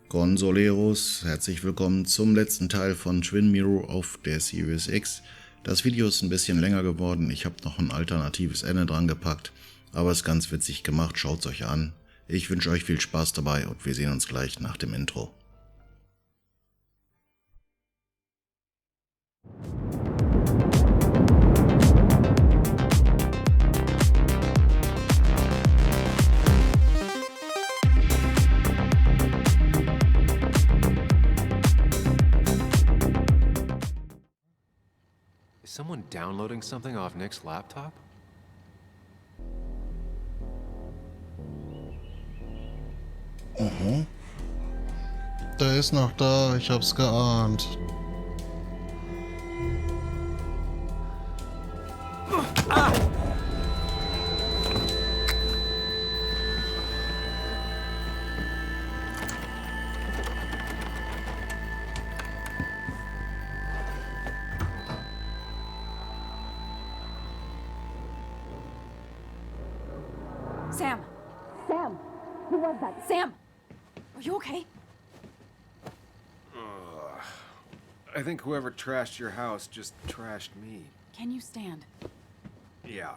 Consoleros, herzlich willkommen zum letzten Teil von Twin Mirror auf der Series X. Das Video ist ein bisschen länger geworden, ich habe noch ein alternatives Ende dran gepackt, aber ist ganz witzig gemacht, schaut es euch an. Ich wünsche euch viel Spaß dabei und wir sehen uns gleich nach dem Intro. Is someone downloading something off Nick's laptop? Der ist noch da, ich hab's geahnt. Sam! Sam! Who was that? Sam! Are you okay? I think whoever trashed your house just trashed me. Can you stand? Yeah.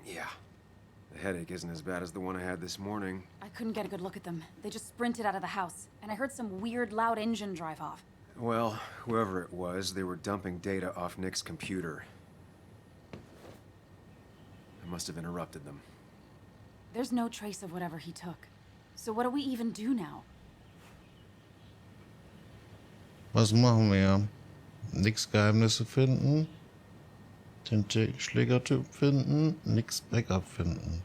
The headache isn't as bad as the one I had this morning. I couldn't get a good look at them. They just sprinted out of the house, and I heard some weird, loud engine drive off. Well, whoever it was, they were dumping data off Nick's computer. I must have interrupted them. There's no trace of whatever he took. So what do we even do now? Was machen wir? Nix Geheimnisse finden. Den Schlägertyp finden. Nix Backup finden.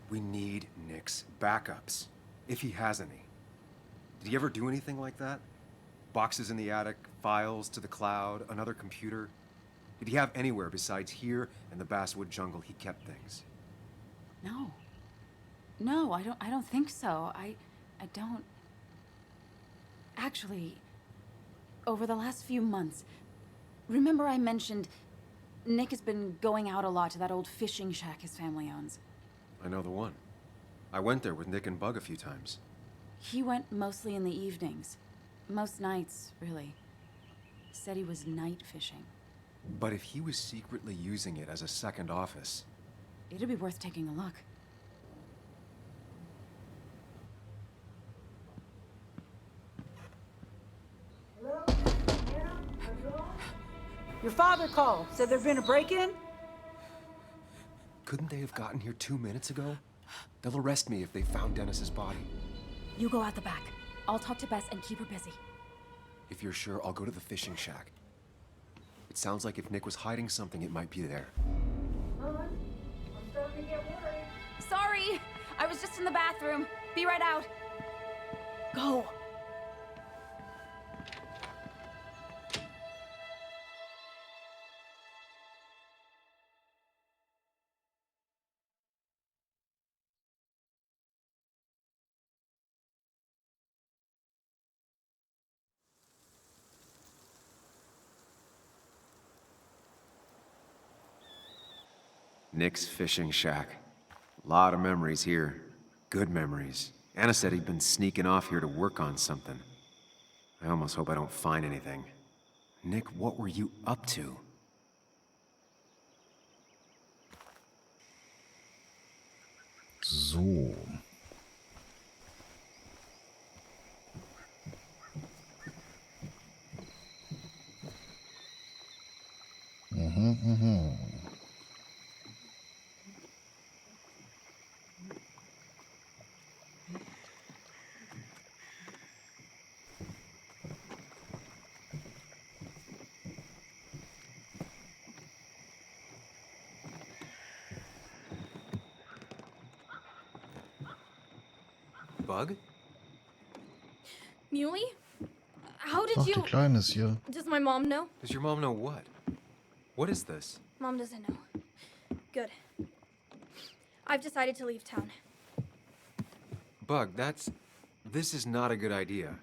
We need Nick's backups, if he has any. Did he ever do anything like that? Boxes in the attic, files to the cloud, another computer? Did he have anywhere besides here and the basswood jungle he kept things? No. No, I don't think so. I don't... Actually, over the last few months, remember I mentioned Nick has been going out a lot to that old fishing shack his family owns. I know the one. I went there with Nick and Bug a few times. He went mostly in the evenings. Most nights, really. Said he was night fishing. But if he was secretly using it as a second office... It'd be worth taking a look. Your father called. Said there'd been a break-in? Couldn't they have gotten here 2 minutes ago? They'll arrest me if they found Dennis's body. You go out the back. I'll talk to Bess and keep her busy. If you're sure, I'll go to the fishing shack. It sounds like if Nick was hiding something, it might be there. I'm starting to get worried. Sorry! I was just in the bathroom. Be right out. Go! Nick's fishing shack. A lot of memories here. Good memories. Anna said he'd been sneaking off here to work on something. I almost hope I don't find anything. Nick, what were you up to? So. Bug? Muley? How did Ach, you... die Kleine ist hier. Does my mom know? Does your mom know what? What is this? Mom doesn't know. Good. I've decided to leave town. Bug, this is not a good idea.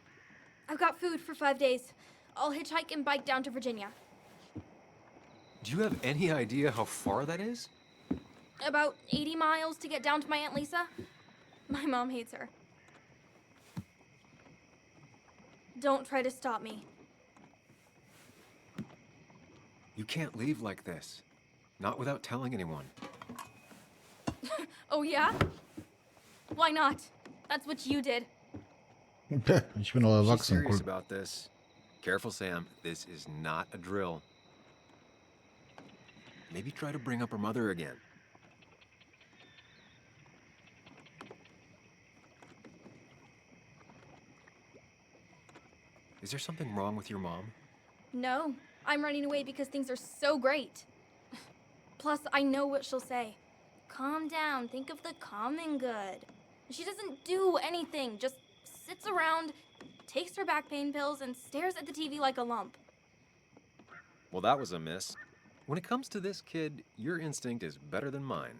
I've got food for 5 days. I'll hitchhike and bike down to Virginia. Do you have any idea how far that is? About 80 miles to get down to my Aunt Lisa. My mom hates her. Don't try to stop me. You can't leave like this. Not without telling anyone. Oh yeah? Why not? That's what you did. Ich bin auch She's erwachsen. serious Cool. about this. Careful, Sam. This is not a drill. Maybe try to bring up her mother again. Is there something wrong with your mom? No, I'm running away because things are so great. Plus, I know what she'll say. Calm down, think of the common good. She doesn't do anything, just sits around, takes her back pain pills, and stares at the TV like a lump. Well, that was a miss. When it comes to this kid, your instinct is better than mine.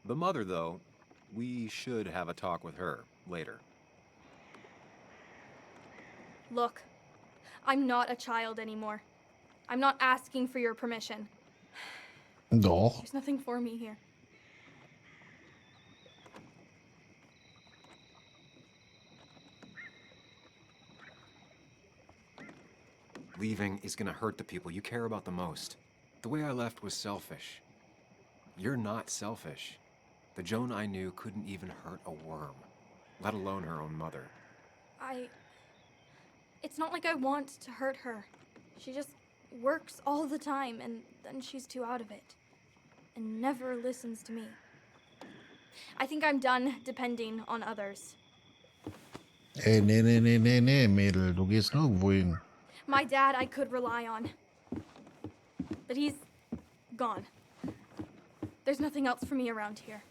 The mother, though, we should have a talk with her later. Look, I'm not a child anymore. I'm not asking for your permission. Doch. There's nothing for me here. Leaving is gonna hurt the people you care about the most. The way I left was selfish. You're not selfish. The Joan I knew couldn't even hurt a worm, let alone her own mother. It's not like I want to hurt her. She just works all the time, and then she's too out of it. And never listens to me. I think I'm done depending on others. Ey, nee, Mädel. Du gehst nirgendwo hin. My dad I could rely on. But he's gone. There's nothing else for me around here.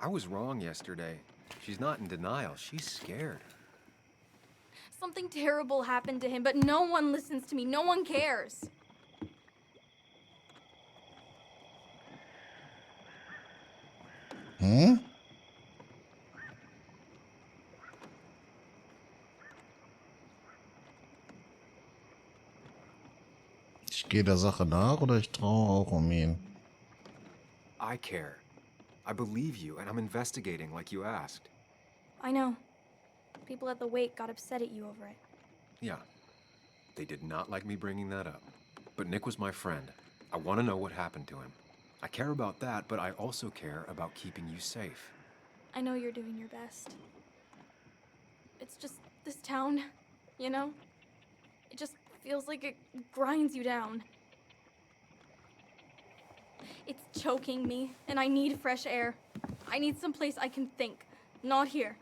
I was wrong yesterday. She's not in denial. She's scared. Something terrible happened to him, but no one listens to me. No one cares. Hm? Ich gehe der Sache nach oder ich traue auch um ihn. I care. I believe you, and I'm investigating like you asked. I know. People at the wake got upset at you over it. Yeah. They did not like me bringing that up. But Nick was my friend. I want to know what happened to him. I care about that, but I also care about keeping you safe. I know you're doing your best. It's just this town, you know? It just feels like it grinds you down. It's choking me, and I need fresh air. I need someplace I can think, not here.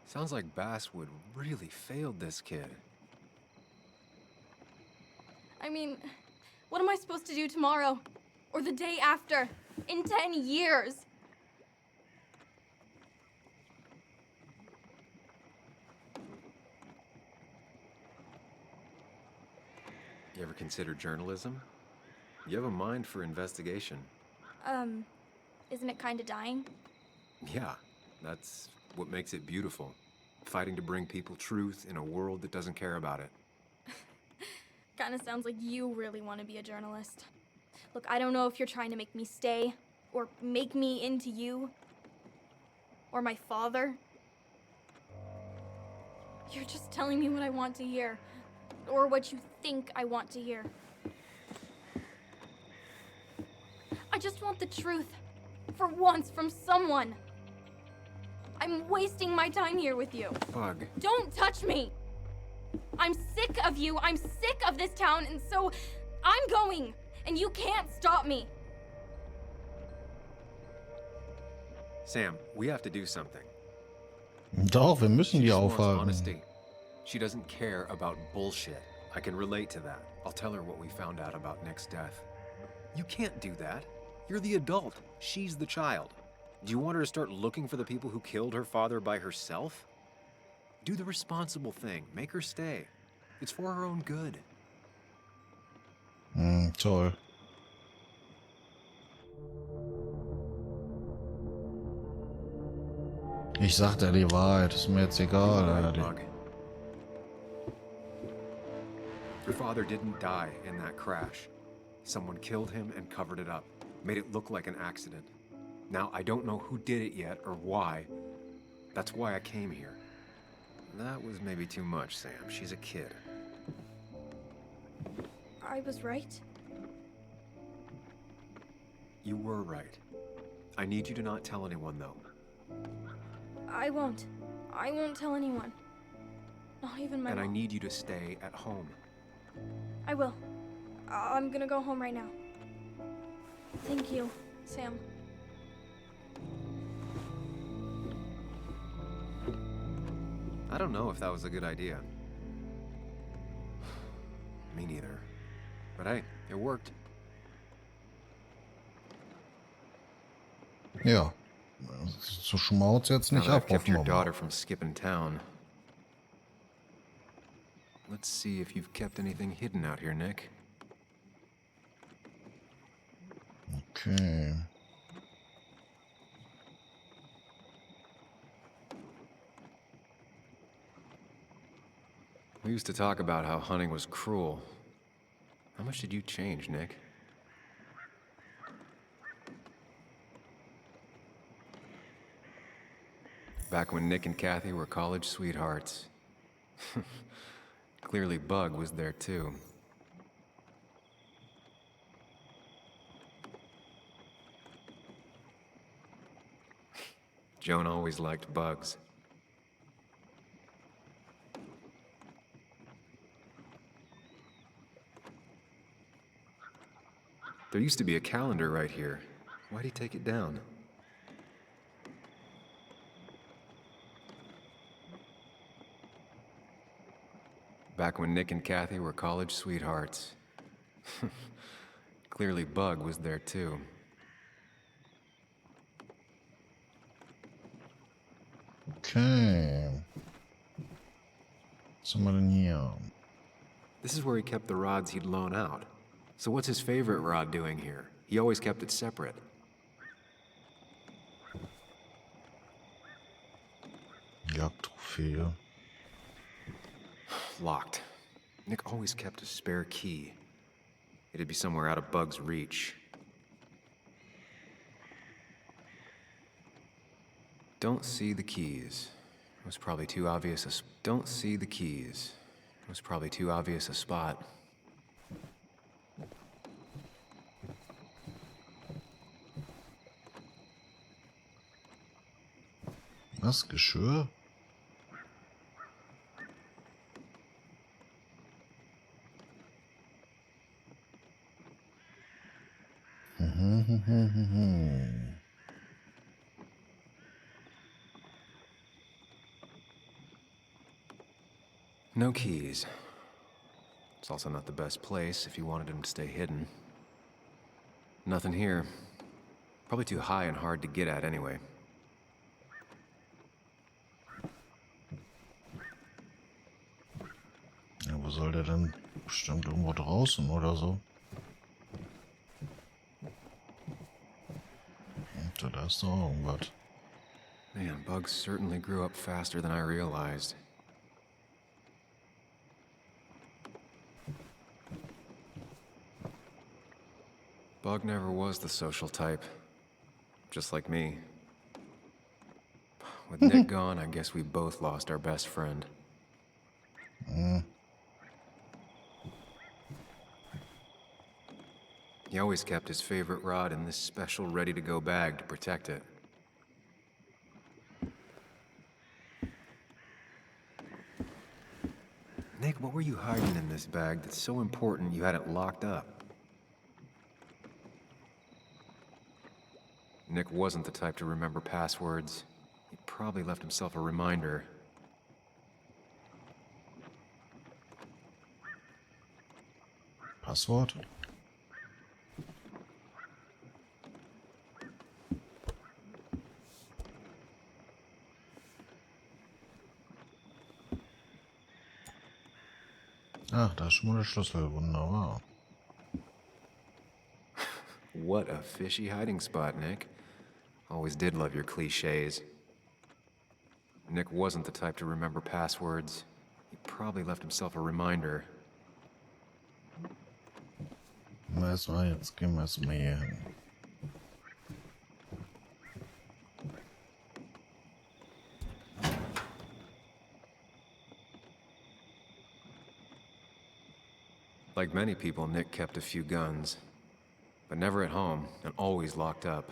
Sounds like Basswood really failed this kid. I mean, what am I supposed to do tomorrow? Or the day after? In 10 years? You ever consider journalism? You have a mind for investigation. Isn't it kinda dying? Yeah, that's what makes it beautiful. Fighting to bring people truth in a world that doesn't care about it. Kinda sounds like you really want to be a journalist. Look, I don't know if you're trying to make me stay, or make me into you, or my father. You're just telling me what I want to hear, or what you think I want to hear. I just want the truth, for once, from someone. I'm wasting my time here with you. Bug. Don't touch me! I'm sick of you, I'm sick of this town, and so I'm going, and you can't stop me. Sam, we have to do something. Doch, wir müssen She die just wants aufhalten. honesty. She doesn't care about bullshit. I can relate to that. I'll tell her what we found out about Nick's death. You can't do that. You're the adult. She's the child. Do you want her to start looking for the people who killed her father by herself? Do the responsible thing. Make her stay. It's for her own good. Toll. Ich sag dir die Wahrheit, ist mir jetzt egal. Right, Alter. Bug. Your father didn't die in that crash. Someone killed him and covered it up. Made it look like an accident. Now, I don't know who did it yet or why. That's why I came here. That was maybe too much, Sam. She's a kid. I was right. You were right. I need you to not tell anyone, though. I won't. I won't tell anyone. Not even my And I mom. need you to stay at home. I will. I'm gonna go home right now. Thank you, Sam. I don't know if that was a good idea. Me neither. But hey, it worked. Ja. So schmaut's jetzt Now nicht that I've ab, kept hoffen your wir mal. daughter from skipping town. Let's see if you've kept anything hidden out here, Nick. Okay. We used to talk about how hunting was cruel. How much did you change, Nick? Back when Nick and Kathy were college sweethearts. Clearly Bug was there too. Joan always liked bugs. There used to be a calendar right here. Why'd he take it down? Back when Nick and Kathy were college sweethearts. Clearly Bug was there too. Okay. Was haben wir denn hier? This is where he kept the rods he'd loan out. So what's his favorite rod doing here? He always kept it separate. Jagdtrophäe. Locked. Nick always kept a spare key. It'd be somewhere out of Bug's reach. Don't see the keys. It was probably too obvious a Don't see the keys. It was probably too obvious a spot. Was? Geschirr? No keys. It's also not the best place if you wanted him to stay hidden. Nothing here. Probably too high and hard to get at anyway. Ja, wo soll der denn? Bestimmt irgendwo draußen oder so. Und da ist doch irgendwas. Man, Bugs certainly grew up faster than I realized. Bug never was the social type. Just like me. With Nick gone, I guess we both lost our best friend. He always kept his favorite rod in this special ready-to-go bag to protect it. Nick, what were you hiding in this bag that's so important you had it locked up? Nick wasn't the type to remember passwords. He probably left himself a reminder. Passwort? Ach, da ist schon mal der Schlüssel. Wunderbar. What a fishy hiding spot, Nick. Always did love your cliches. Nick wasn't the type to remember passwords. He probably left himself a reminder. Jetzt gehen wir erstmal hier hin. Like many people, Nick kept a few guns, but never at home and always locked up.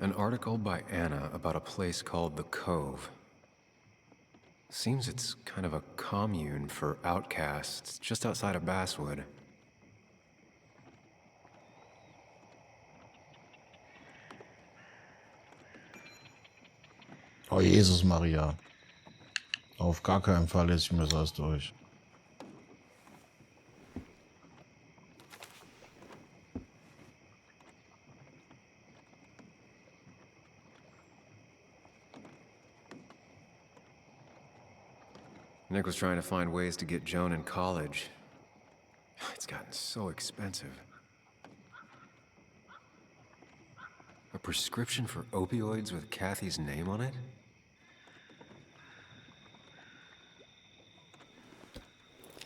An article by Anna about a place called the Cove. Seems it's kind of a commune for outcasts just outside of Basswood. Oh Jesus Maria. Auf gar keinen Fall lese ich mir das alles durch. Nick was trying to find ways to get Joan in college. It's gotten so expensive. A prescription for opioids with Kathy's name on it?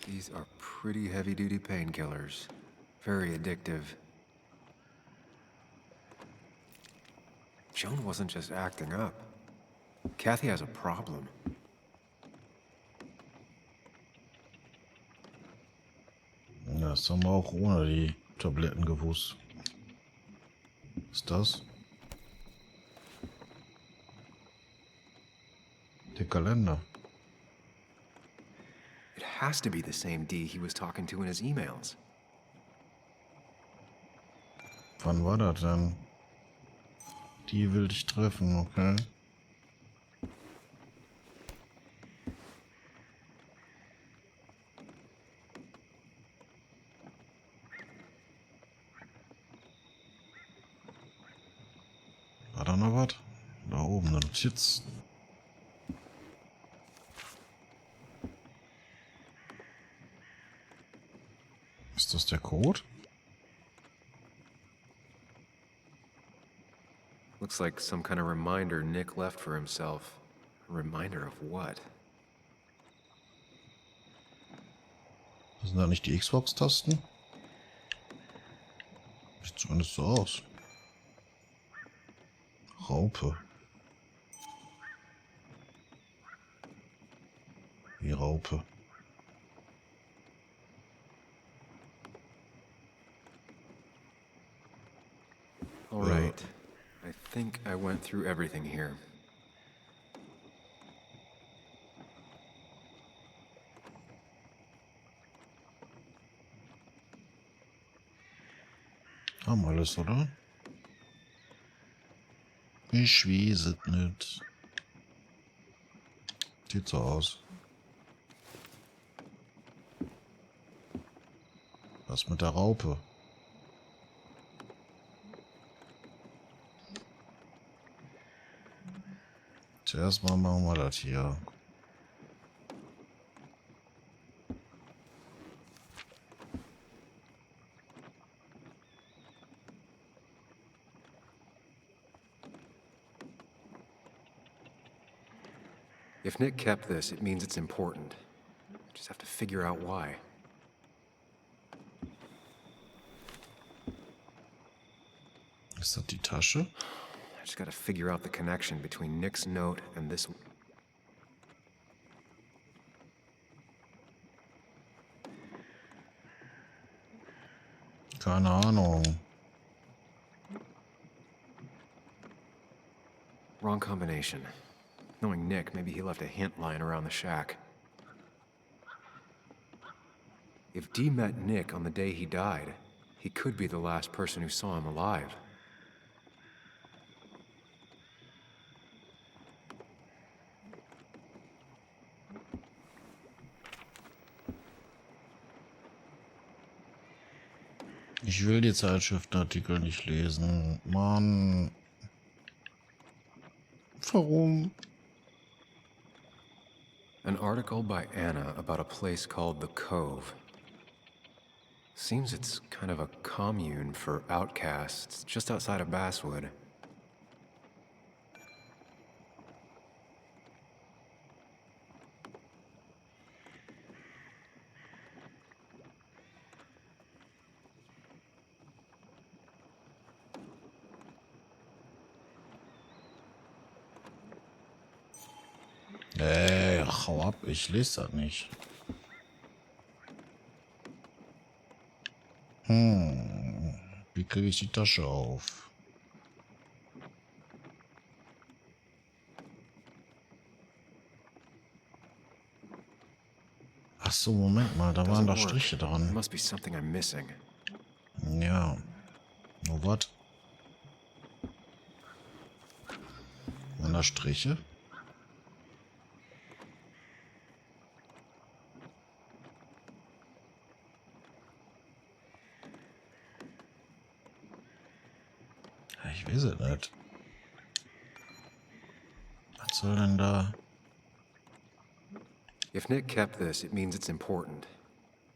These are pretty heavy-duty painkillers. Very addictive. Joan wasn't just acting up. Kathy has a problem. Ja, das haben wir auch ohne die Tabletten gewusst. Was ist das? Der Kalender. It has to be the same D he was talking to in his emails. Wann war das denn? Die will dich treffen, okay. War da noch was? Da oben eine Notiz. Ist das der Code? Looks like some kind of reminder Nick left for himself. A reminder of what? Sind da nicht die Xbox-Tasten? Sieht zumindest so aus. Raupe. Wie Raupe. All right. I think I went through everything here. Haben alles, oder? Ich weiß es nicht. Sieht so aus. Was mit der Raupe? Zuerst mal machen wir das hier. If Nick kept this, it means it's important. I just have to figure out why. Ist das die Tasche? I just gotta figure out the connection between Nick's note and this. Keine Ahnung. Wrong combination. Knowing Nick, maybe he left a hint lying around the shack. If Dee met Nick on the day he died, he could be the last person who saw him alive. Ich will die Zeitschriftenartikel nicht lesen. Mann. Warum? An article by Anna about a place called the Cove. Seems it's kind of a commune for outcasts just outside of Basswood. Ach, hau ab, ich lese das nicht. Wie kriege ich die Tasche auf? Ach so, Moment mal, da waren da Striche There dran. must be something I'm missing. Ja. Nur was? Waren da Striche? Ich weiß es nicht. Was soll denn da? If Nick kept this, it means it's important.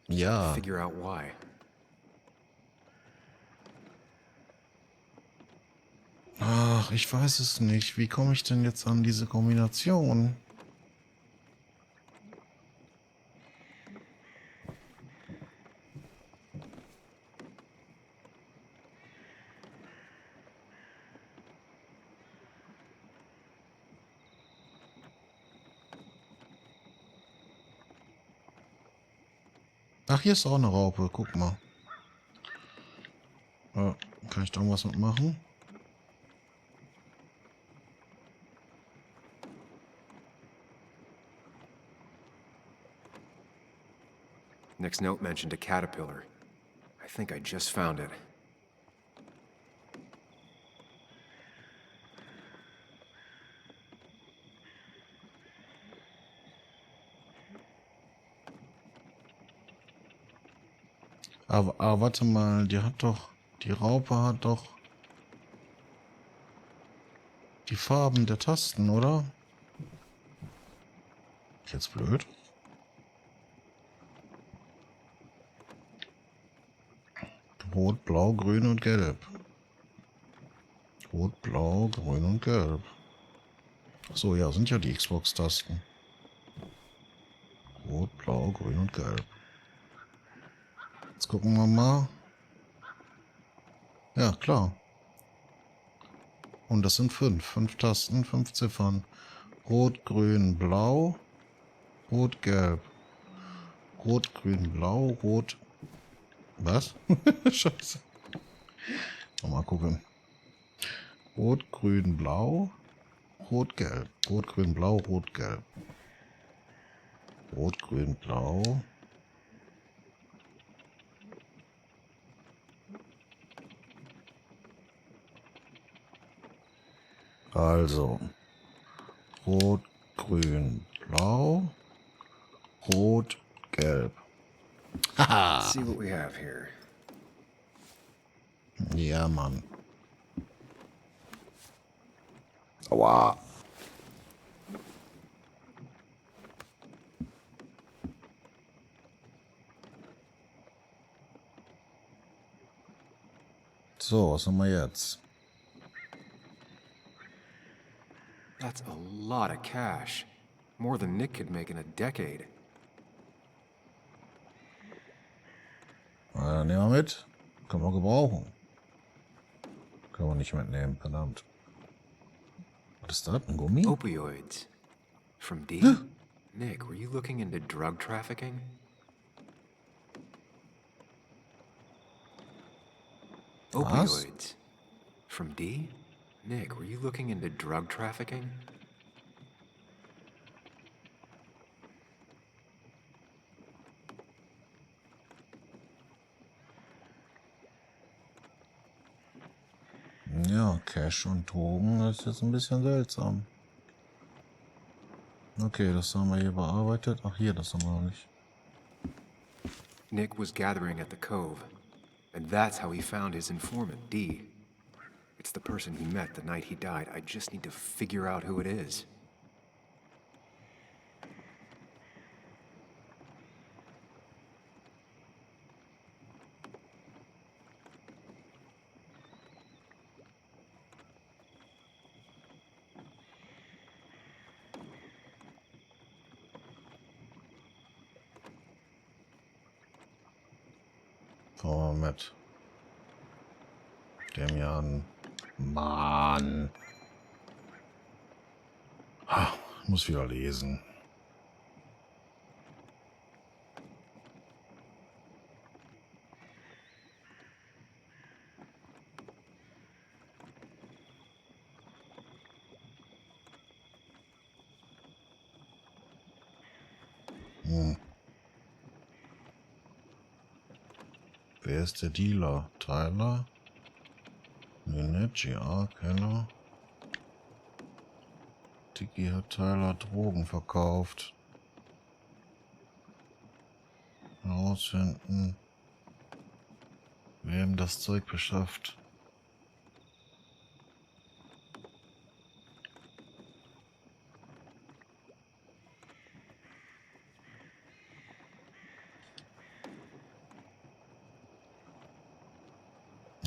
Ja. Figure out why. Ach, ich weiß es nicht. Wie komme ich denn jetzt an diese Kombination? Ach, hier ist auch eine Raupe. Guck mal. Ja, kann ich da irgendwas mitmachen? Nick's note mentioned a caterpillar. I think I just found it. Aber warte mal, die hat doch... Die Raupe hat doch... die Farben der Tasten, oder? Jetzt blöd. Rot, blau, grün und gelb. Rot, blau, grün und gelb. Ach so, ja, sind ja die Xbox-Tasten. Rot, blau, grün und gelb. Jetzt gucken wir mal. Ja, klar. Und das sind 5. 5 Tasten, 5 Ziffern. Rot, grün, blau. Rot, gelb. Rot, grün, blau. Rot... Was? Scheiße. Mal gucken. Rot, grün, blau. Rot, gelb. Rot, grün, blau. Rot, gelb. Rot, grün, blau. Also. Rot, grün, blau. Rot, gelb. Haha. Let's see what we have here. Ja, Mann. Aua. So, was haben wir jetzt? That's a lot of cash. More than Nick could make in a decade. Na, nehmen wir mit. Können wir gebrauchen. Können wir nicht mitnehmen, verdammt. Was ist das? Ein Gummi? Opioids. From D? Nick, were you looking into drug trafficking? Was? Opioids. From D? Nick, were you looking into drug trafficking? Ja, Cash und Drogen, das ist jetzt ein bisschen seltsam. Okay, das haben wir hier bearbeitet. Ach hier, das haben wir noch nicht. Nick was gathering at the cove, and that's how he found his informant, D. It's the person he met the night he died. I just need to figure out who it is. Fahren wir mit. Dem hier an. Mann. Ha, muss wieder lesen. Wer ist der Dealer? Tyler? Nicht GA, Keller. Dicky hat Tyler Drogen verkauft. Herausfinden, wer ihm das Zeug beschafft.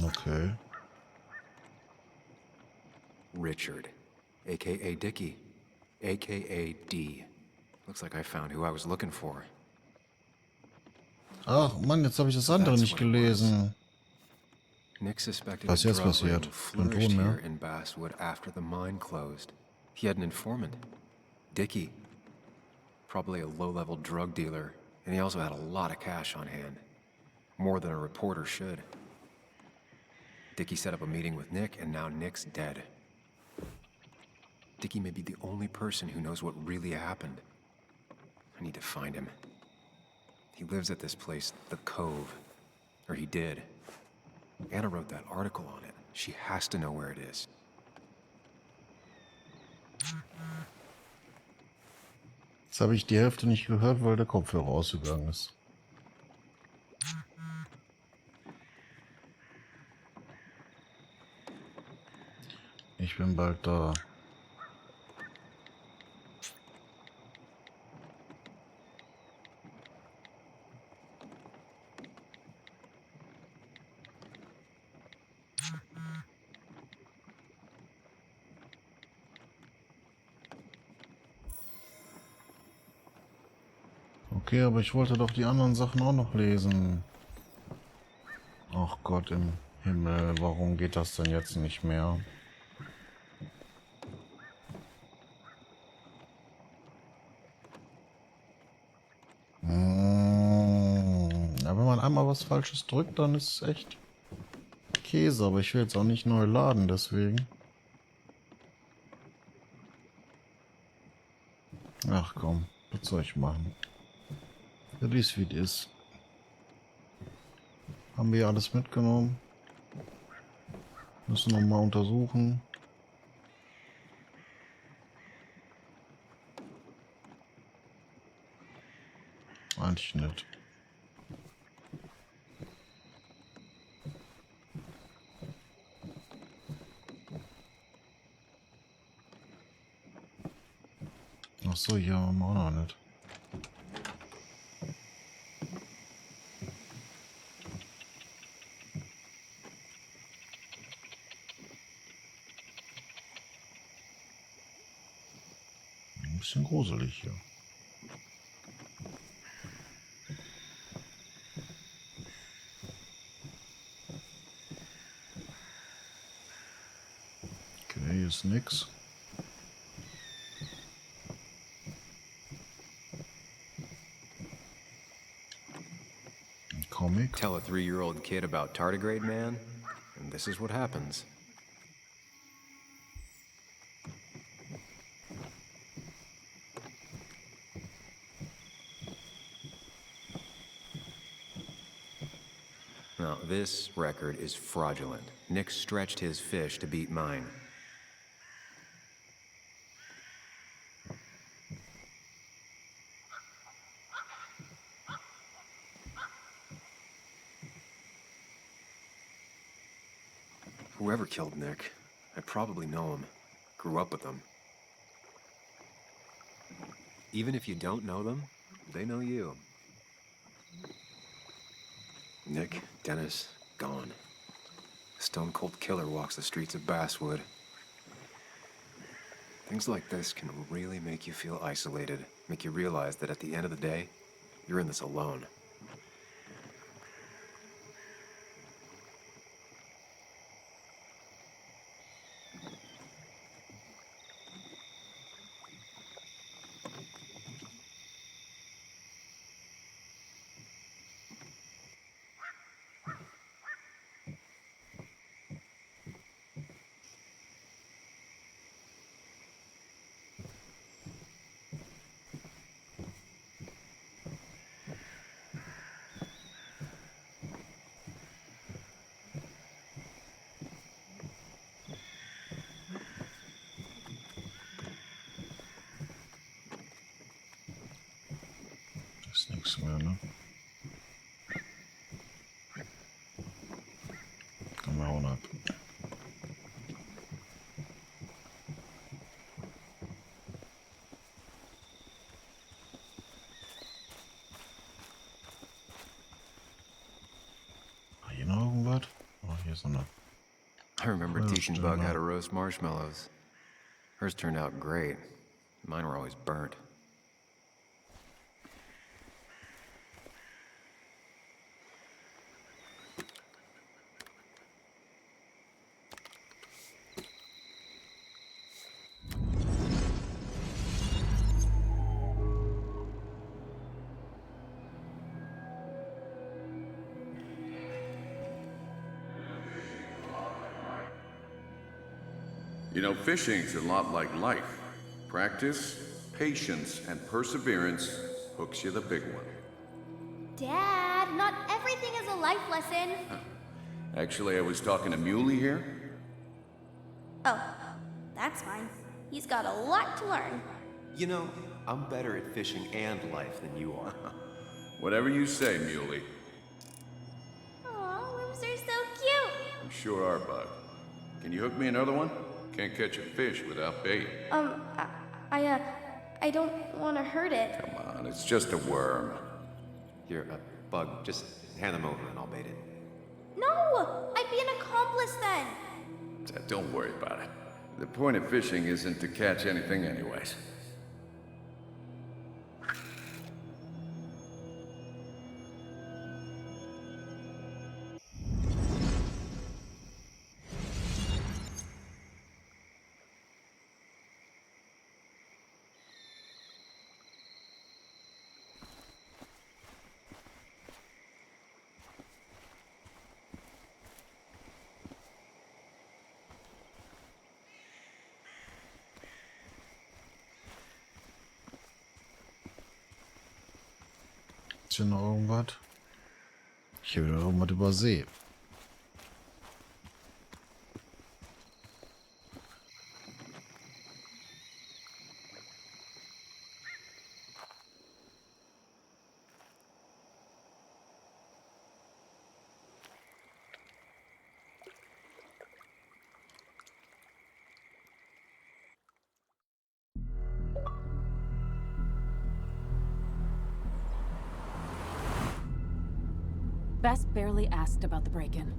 Okay. Richard, aka Dickie, aka D. Looks like I found who I was looking for. Ach Mann, jetzt habe ich das andere nicht gelesen. Nick suspected Was a jetzt drug passiert? ring Kein flourished Ton mehr. here in Basswood after the mine closed. He had an informant, Dickie. Probably a low-level drug dealer, and he also had a lot of cash on hand. More than a reporter should. Dickie set up a meeting with Nick, and now Nick's dead. Dickie may be the only person who knows what really happened. I need to find him. He lives at this place, The Cove. Or he did. Anna wrote that article on it. She has to know where it is. Jetzt habe ich die Hälfte nicht gehört, weil der Kopfhörer ausgegangen ist. Ich bin bald da. Okay, aber ich wollte doch die anderen Sachen auch noch lesen. Ach Gott im Himmel, warum geht das denn jetzt nicht mehr? Ja, wenn man einmal was Falsches drückt, dann ist es echt Käse, aber ich will jetzt auch nicht neu laden, deswegen. Ach komm, was soll ich machen? Das ist wie es ist. Haben wir alles mitgenommen? Müssen noch mal untersuchen. Eigentlich nicht. Ach so, hier haben wir auch noch nicht. Ein bisschen gruselig hier. Okay, hier ist nix. Ein Comic. Tell a 3-year-old kid about tardigrade man, and this is what happens. Now, this record is fraudulent. Nick stretched his fish to beat mine. Whoever killed Nick, I probably know him. Grew up with them. Even if you don't know them, they know you. Nick, Dennis, gone. A stone-cold killer walks the streets of Basswood. Things like this can really make you feel isolated, make you realize that at the end of the day, you're in this alone. Ist nichts mehr, ne? Komm, wir hauen ab. Hier noch irgendwas? Oh, hier ist noch eine. I remember teaching Bug how to roast marshmallows. Hers turned out great. Mine were always burnt. You know, fishing's a lot like life. Practice, patience, and perseverance hooks you the big one. Dad, not everything is a life lesson. Actually, I was talking to Muley here. Oh, that's fine. He's got a lot to learn. You know, I'm better at fishing and life than you are. Whatever you say, Muley. Aw, worms are so cute. You sure are, Bug. Can you hook me another one? Can't catch a fish without bait. I don't want to hurt it. Come on, it's just a worm. Here, Bug, just hand them over and I'll bait it. No, I'd be an accomplice then. Don't worry about it. The point of fishing isn't to catch anything anyways. Ist hier noch irgendwas? Ich habe wieder irgendwas übersehen. Bess barely asked about the break-in.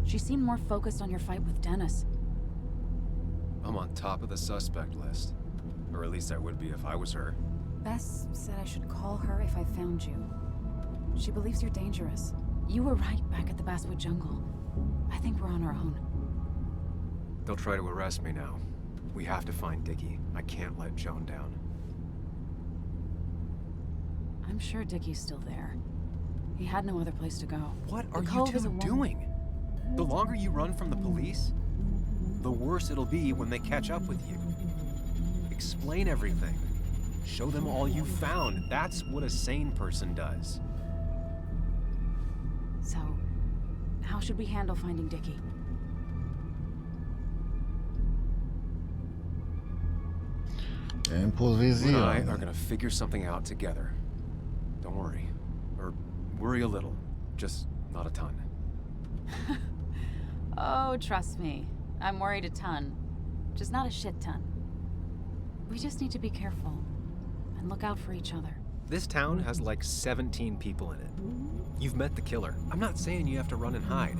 She seemed more focused on your fight with Dennis. I'm on top of the suspect list. Or at least I would be if I was her. Bess said I should call her if I found you. She believes you're dangerous. You were right back at the Basswood Jungle. I think we're on our own. They'll try to arrest me now. We have to find Dickie. I can't let Joan down. I'm sure Dickie's still there. He had no other place to go. What are The you Cove two is a doing? The longer you run from the police, the worse it'll be when they catch up with you. Explain everything. Show them all you found. That's what a sane person does. So, how should we handle finding Dickie? You and I Improvisieren. are gonna figure something out together. Don't worry. Or worry a little. Just not a ton. Oh, trust me. I'm worried a ton. Just not a shit ton. We just need to be careful. And look out for each other. This town has like 17 people in it. You've met the killer. I'm not saying you have to run and hide.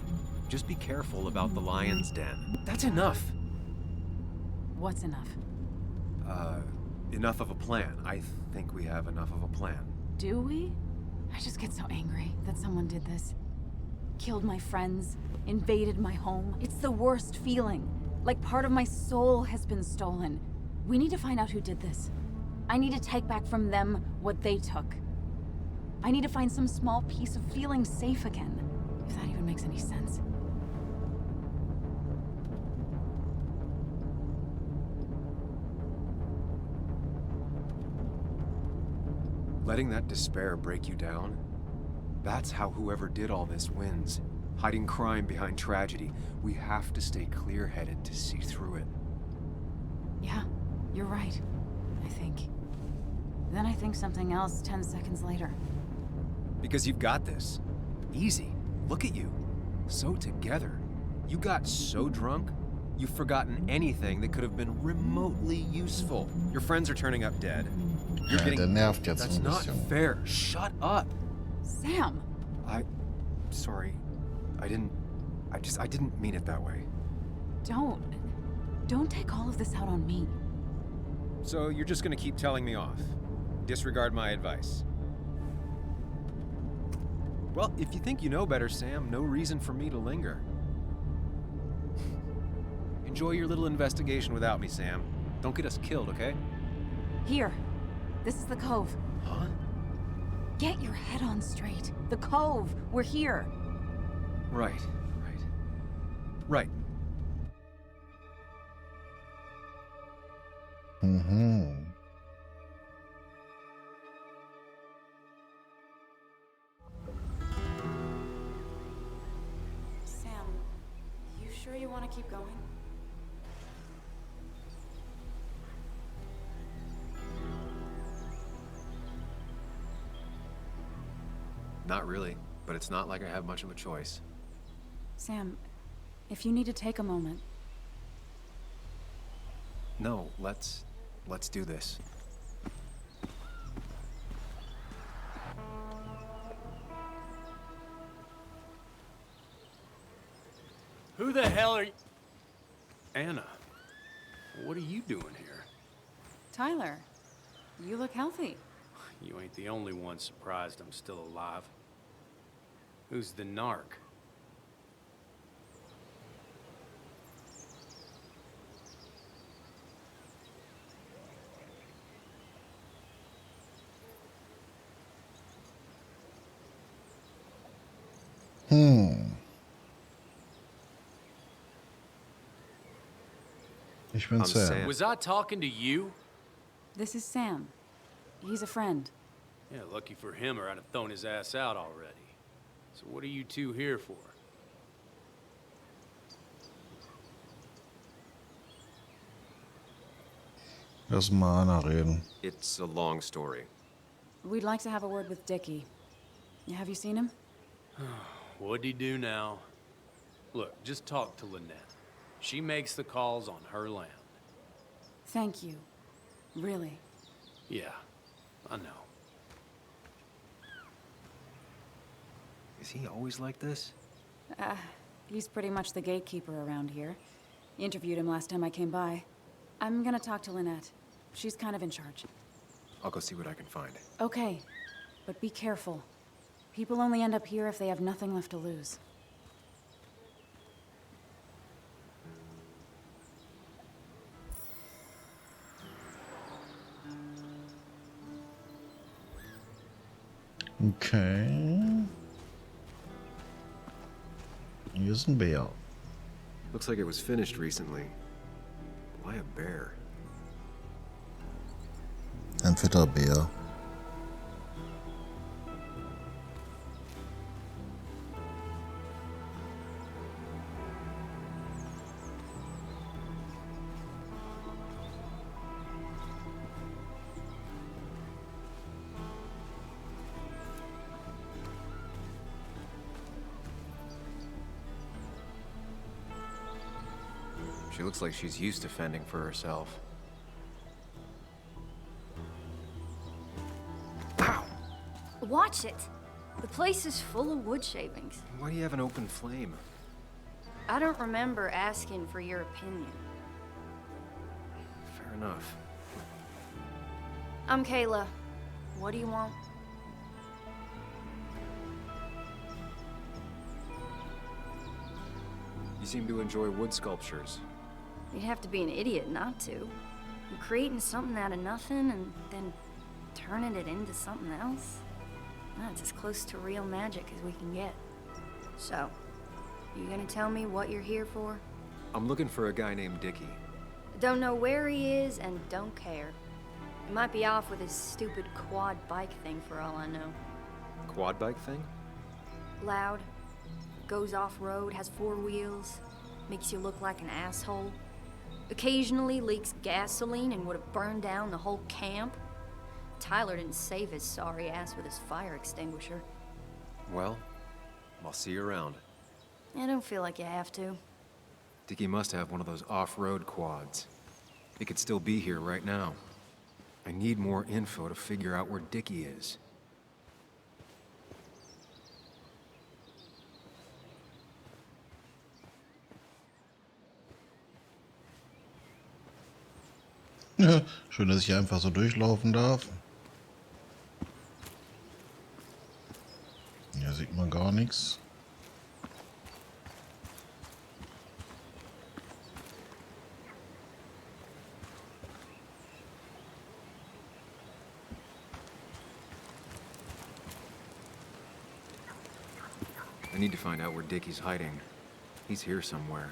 Just be careful about the lion's den. That's enough. What's enough? Enough of a plan. I think we have enough of a plan. Do we? I just get so angry that someone did this. Killed my friends, invaded my home. It's the worst feeling. Like part of my soul has been stolen. We need to find out who did this. I need to take back from them what they took. I need to find some small piece of feeling safe again. If that even makes any sense. Letting that despair break you down? That's how whoever did all this wins. Hiding crime behind tragedy. We have to stay clear-headed to see through it. Yeah, you're right. I think. Then I think something else 10 seconds later. Because you've got this. Easy. Look at you. So together. You got so drunk, you've forgotten anything that could have been remotely useful. Your friends are turning up dead. You're Ja, der nervt jetzt That's ein not bisschen. fair. Shut up. Sam! Sorry. I didn't mean it that way. Don't take all of this out on me. So you're just gonna keep telling me off? Disregard my advice? Well, if you think you know better, Sam, no reason for me to linger. Enjoy your little investigation without me, Sam. Don't get us killed, okay? Here. This is the cove. Huh? Get your head on straight. The cove. We're here. Right. Right. Mhm. Sam, you sure you want to keep going? Not really, but it's not like I have much of a choice. Sam, if you need to take a moment. No, let's do this. Who the hell are you? Anna, what are you doing here? Tyler, you look healthy. You ain't the only one surprised I'm still alive. Who's the narc? Ich bin I'm Sam. Sam. Was I talking to you? This is Sam. He's a friend. Yeah, lucky for him or I'd have thrown his ass out already. So what are you two here for? Lass mal Anna reden. It's a long story. We'd like to have a word with Dickie. Have you seen him? What'd he do now? Look, just talk to Lynette. She makes the calls on her land. Thank you. Really. Yeah, I know. Is he always like this? He's pretty much the gatekeeper around here. Interviewed him last time I came by. I'm gonna talk to Lynette. She's kind of in charge. I'll go see what I can find. Okay, but be careful. People only end up here if they have nothing left to lose. Okay. Hier ist ein Bär. Looks like it was finished recently. Why a bear? Ein fetter Bär. She looks like she's used to fending for herself. Ow! Watch it. The place is full of wood shavings. Why do you have an open flame? I don't remember asking for your opinion. Fair enough. I'm Kayla. What do you want? You seem to enjoy wood sculptures. You'd have to be an idiot not to. You're creating something out of nothing and then turning it into something else. That's as close to real magic as we can get. So, you gonna tell me what you're here for? I'm looking for a guy named Dickie. Don't know where he is and don't care. He might be off with his stupid quad bike thing for all I know. Quad bike thing? Loud, goes off-road, has 4 wheels, makes you look like an asshole. Occasionally leaks gasoline and would have burned down the whole camp. Tyler didn't save his sorry ass with his fire extinguisher. Well, I'll see you around. I don't feel like you have to. Dickie must have one of those off-road quads. It could still be here right now. I need more info to figure out where Dickie is. Schön, dass ich einfach so durchlaufen darf. Hier sieht man gar nichts. I need to find out where Dickie's hiding. He's here somewhere.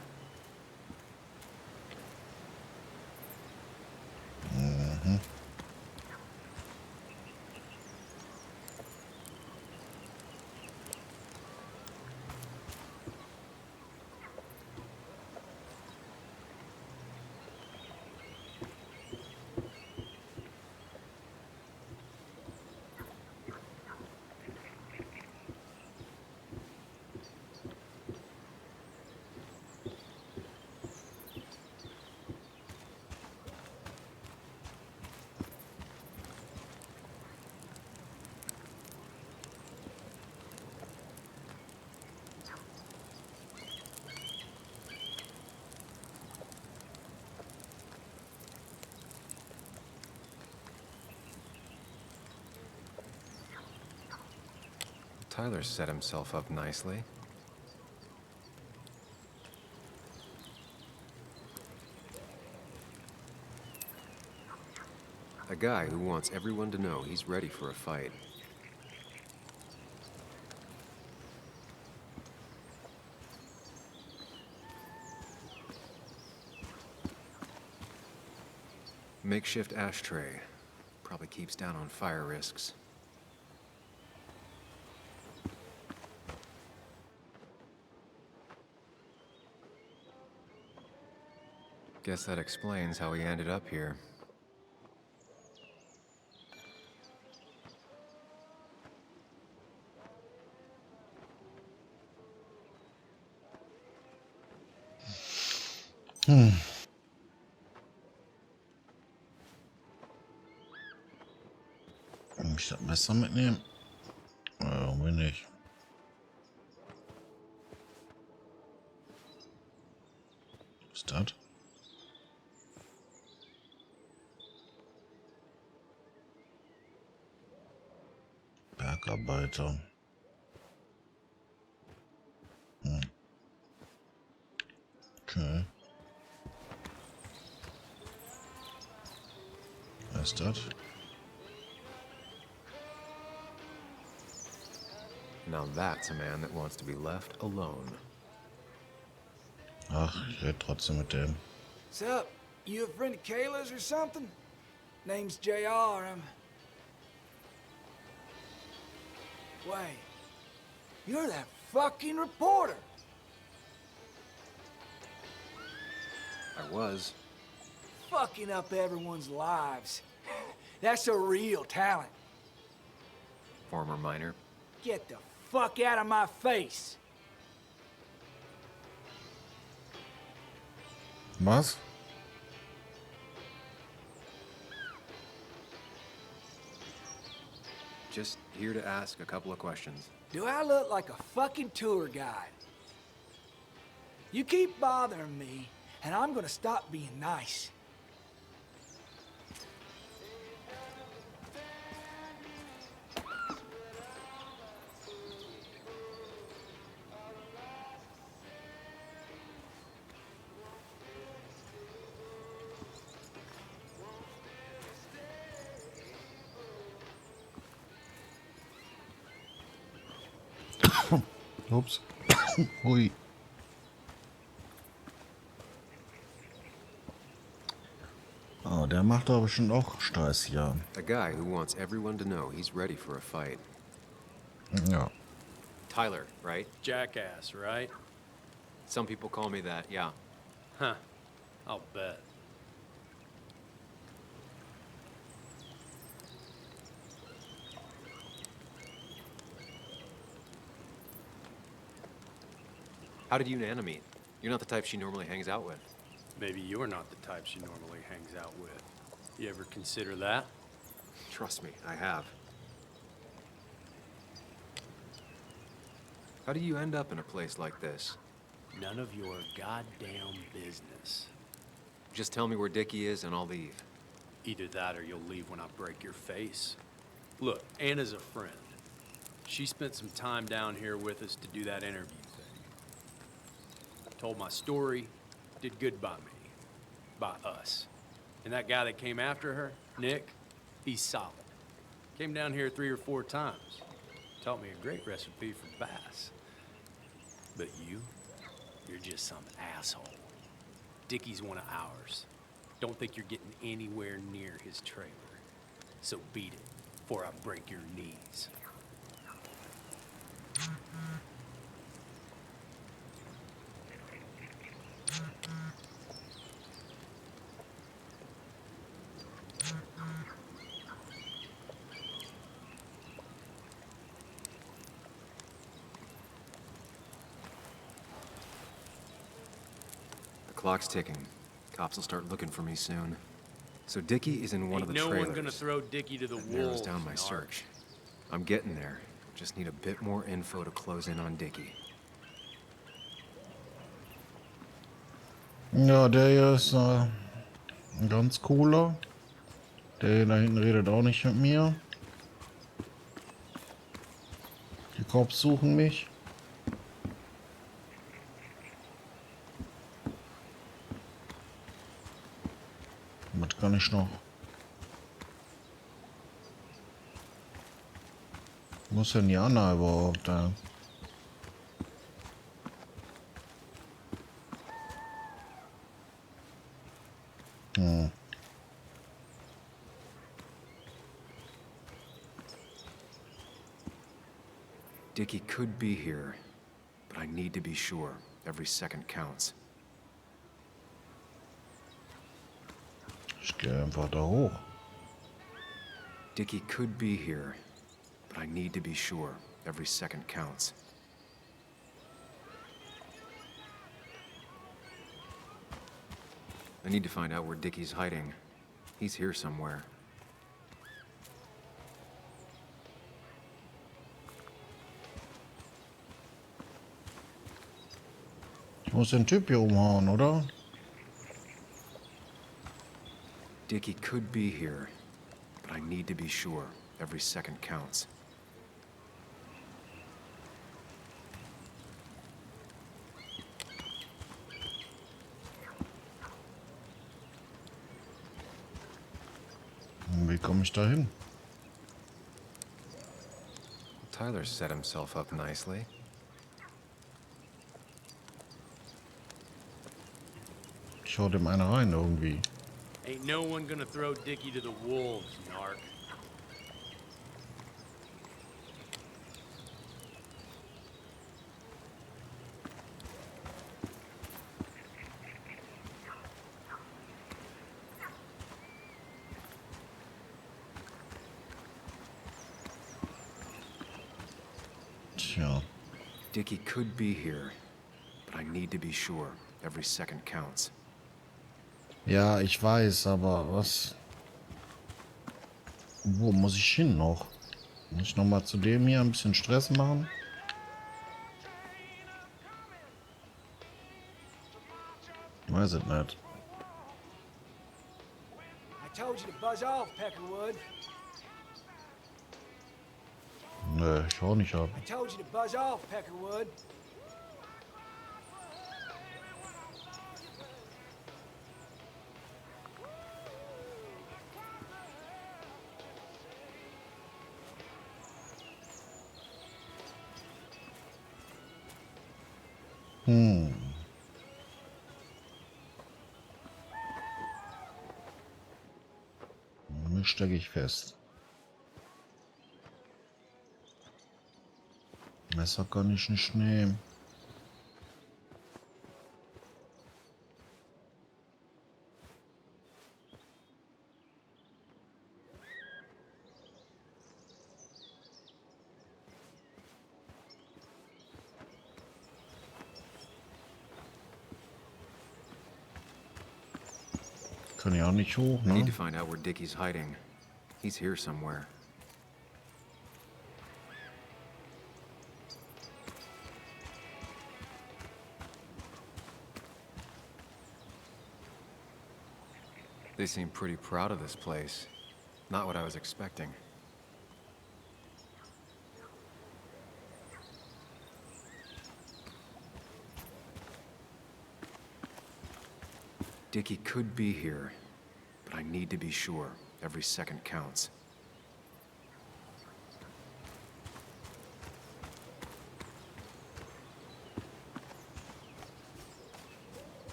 Tyler set himself up nicely. A guy who wants everyone to know he's ready for a fight. Makeshift ashtray. Probably keeps down on fire risks. Guess that explains how he ended up here. Kann ich das Messer mitnehmen? Irgendwie nicht. Was ist das? Bergarbeiter. Okay. Was ist das? Now that's a man that wants to be left alone. Ach, ich rede trotzdem mit dem. What's up? You a friend of Kayla's or something? Name's JR. Wait. You're that fucking reporter. I was. Fucking up everyone's lives. That's a real talent. Former miner. Get the fuck out of my face. Was? Just here to ask a couple of questions. Do I look like a fucking tour guide? You keep bothering me, and I'm gonna stop being nice. Ups. Hui. Oh, der macht doch bestimmt auch Stress hier. A guy who wants everyone to know he's ready for a fight. Ja. Tyler, right? Jackass, right? Some people call me that, yeah. Huh. I'll bet. How did you and Anna meet? You're not the type she normally hangs out with. Maybe you're not the type she normally hangs out with. You ever consider that? Trust me, I have. How do you end up in a place like this? None of your goddamn business. Just tell me where Dickie is and I'll leave. Either that or you'll leave when I break your face. Look, Anna's a friend. She spent some time down here with us to do that interview thing. Told my story, did good by me. By us. And that guy that came after her, Nick, he's solid. Came down here 3 or 4 times. Taught me a great recipe for bass. But you're just some asshole. Dickie's one of ours. Don't think you're getting anywhere near his trailer. So beat it, before I break your knees. The clock's ticking. Cops will start looking for me soon. So Dickie is in one of the trailers. No one gonna throw Dickie to the wolves. That narrows down my search. I'm getting there. Just need a bit more info to close in on Dickie. Ja, der hier ist ein ganz cooler. Der da hinten redet auch nicht mit mir. Die Cops suchen mich. Was kann ich noch? Wo ist denn die Anna überhaupt da? Dickie could be here, but I need to be sure. Every second counts. Ich gehe einfach da hoch. Dickie could be here, but I need to be sure. Every second counts. I need to find out where Dickie's hiding. He's here somewhere. Ich muss den Typ hier umhauen, oder? Dickie could be here, but I need to be sure. Every second counts. Wie komme ich da hin? Tyler set himself up nicely. Ich hau dem einer rein irgendwie. Ain't no one gonna throw Dickie to the wolves, narc. Tja. Dickie could be here, but I need to be sure. Every second counts. Ja, ich weiß, aber was... Wo muss ich hin noch? Muss ich nochmal zu dem hier ein bisschen Stress machen? Ich weiß es nicht. I told you to buzz off, Peckerwood. Nö, ich hau nicht ab. I told you to buzz off, Peckerwood. Hier stecke ich fest. Messer kann ich nicht nehmen. können ja auch nicht hoch, I need ne? to find out where Dickie's hiding. He's here somewhere. They seem pretty proud of this place. Not what I was expecting. Dickie could be here, but I need to be sure. Every second counts.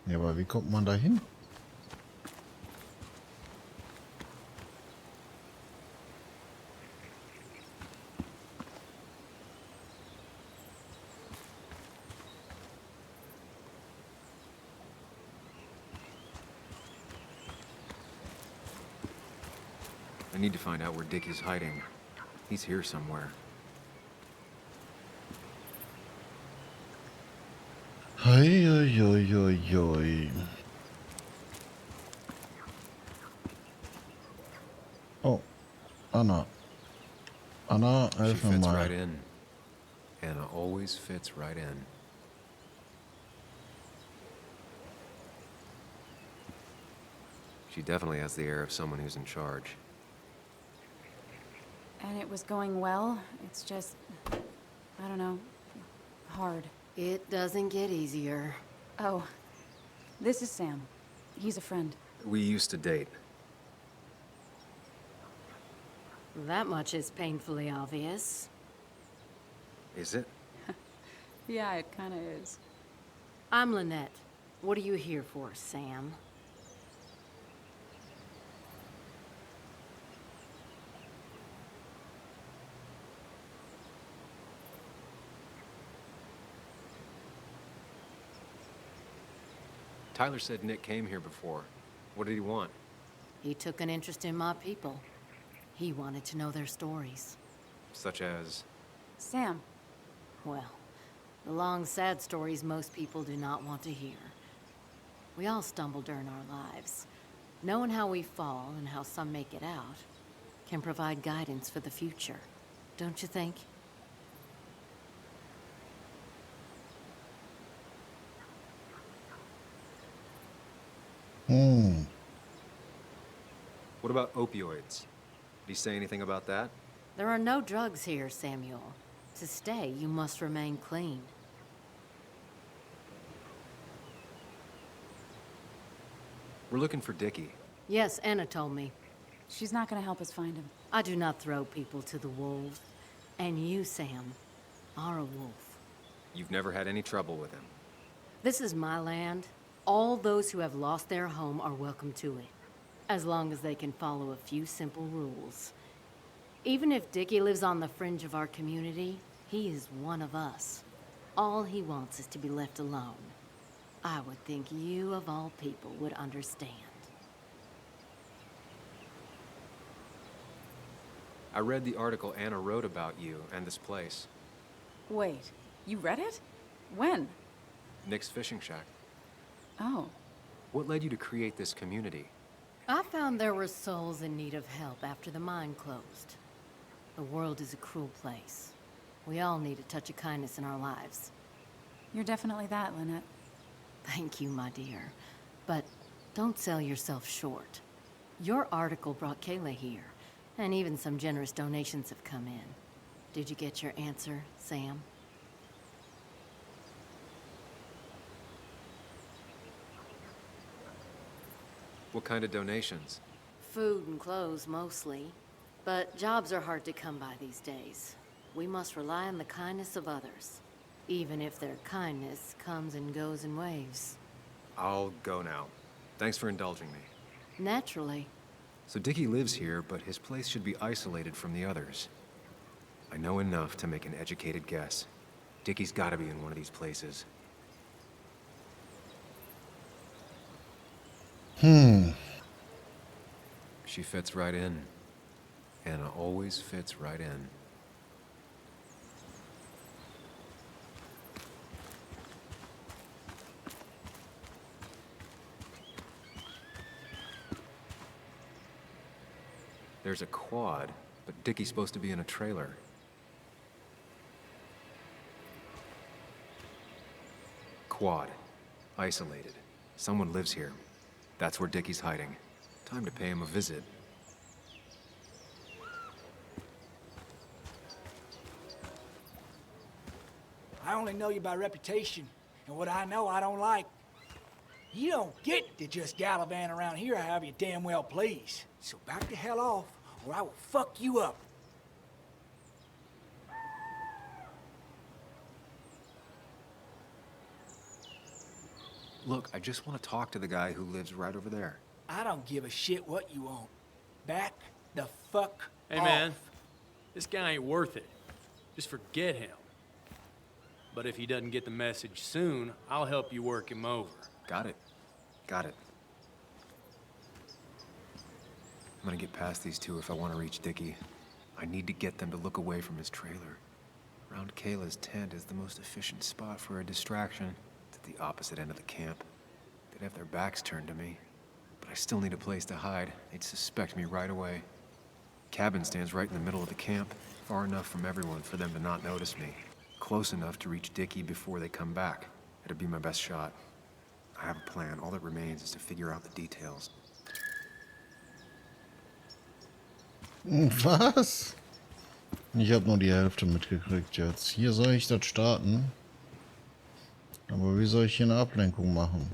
Ja, aber wie kommt man da hin? I need to find out where Dickie's hiding. He's here somewhere. Hei, hei, hei, hei, hei. Oh, Anna. Anna, She helf mir fits mal. right in. Anna always fits right in. She definitely has the air of someone who's in charge. And it was going well. It's just, I don't know, hard. It doesn't get easier. Oh, this is Sam. He's a friend. We used to date. That much is painfully obvious. Is it? Yeah, it kind of is. I'm Lynette. What are you here for, Sam? Tyler said Nick came here before. What did he want? He took an interest in my people. He wanted to know their stories. Such as... Sam. Well, the long, sad stories most people do not want to hear. We all stumble during our lives. Knowing how we fall and how some make it out can provide guidance for the future, don't you think? What about opioids? Did he say anything about that? There are no drugs here, Samuel. To stay, you must remain clean. We're looking for Dickie. Yes, Anna told me. She's not gonna help us find him. I do not throw people to the wolves. And you, Sam, are a wolf. You've never had any trouble with him. This is my land. All those who have lost their home are welcome to it, as long as they can follow a few simple rules. Even if Dickie lives on the fringe of our community, he is one of us. All he wants is to be left alone. I would think you, of all people, would understand. I read the article Anna wrote about you and this place. Wait, you read it? When? Nick's fishing shack. Oh. What led you to create this community? I found there were souls in need of help after the mine closed. The world is a cruel place. We all need a touch of kindness in our lives. You're definitely that, Lynette. Thank you, my dear. But don't sell yourself short. Your article brought Kayla here, and even some generous donations have come in. Did you get your answer, Sam? What kind of donations? Food and clothes, mostly. But jobs are hard to come by these days. We must rely on the kindness of others, even if their kindness comes and goes in waves. I'll go now. Thanks for indulging me. Naturally. So Dickie lives here, but his place should be isolated from the others. I know enough to make an educated guess. Dickie's gotta be in one of these places. She fits right in. Anna always fits right in. There's a quad, but Dickie's supposed to be in a trailer. Quad. Isolated. Someone lives here. That's where Dickie's hiding. Time to pay him a visit. I only know you by reputation, and what I know I don't like. You don't get to just gallivant around here however you damn well please. So back the hell off, or I will fuck you up. Look, I just want to talk to the guy who lives right over there. I don't give a shit what you want. Back the fuck Hey, off. man. This guy ain't worth it. Just forget him. But if he doesn't get the message soon, I'll help you work him over. Got it. Got it. I'm gonna get past these two if I want to reach Dickie. I need to get them to look away from his trailer. Around Kayla's tent is the most efficient spot for a distraction. It's at the opposite end of the camp. They'd have their backs turned to me. But I still need a place to hide. They'd suspect me right away. Cabin stands right in the middle of the camp, far enough from everyone for them to not notice me. Close enough to reach Dickie before they come back. It'd be my best shot. I have a plan. All that remains is to figure out the details. Was? Ich habe nur die Hälfte mitgekriegt jetzt. Hier soll ich das starten. Aber wie soll ich hier eine Ablenkung machen?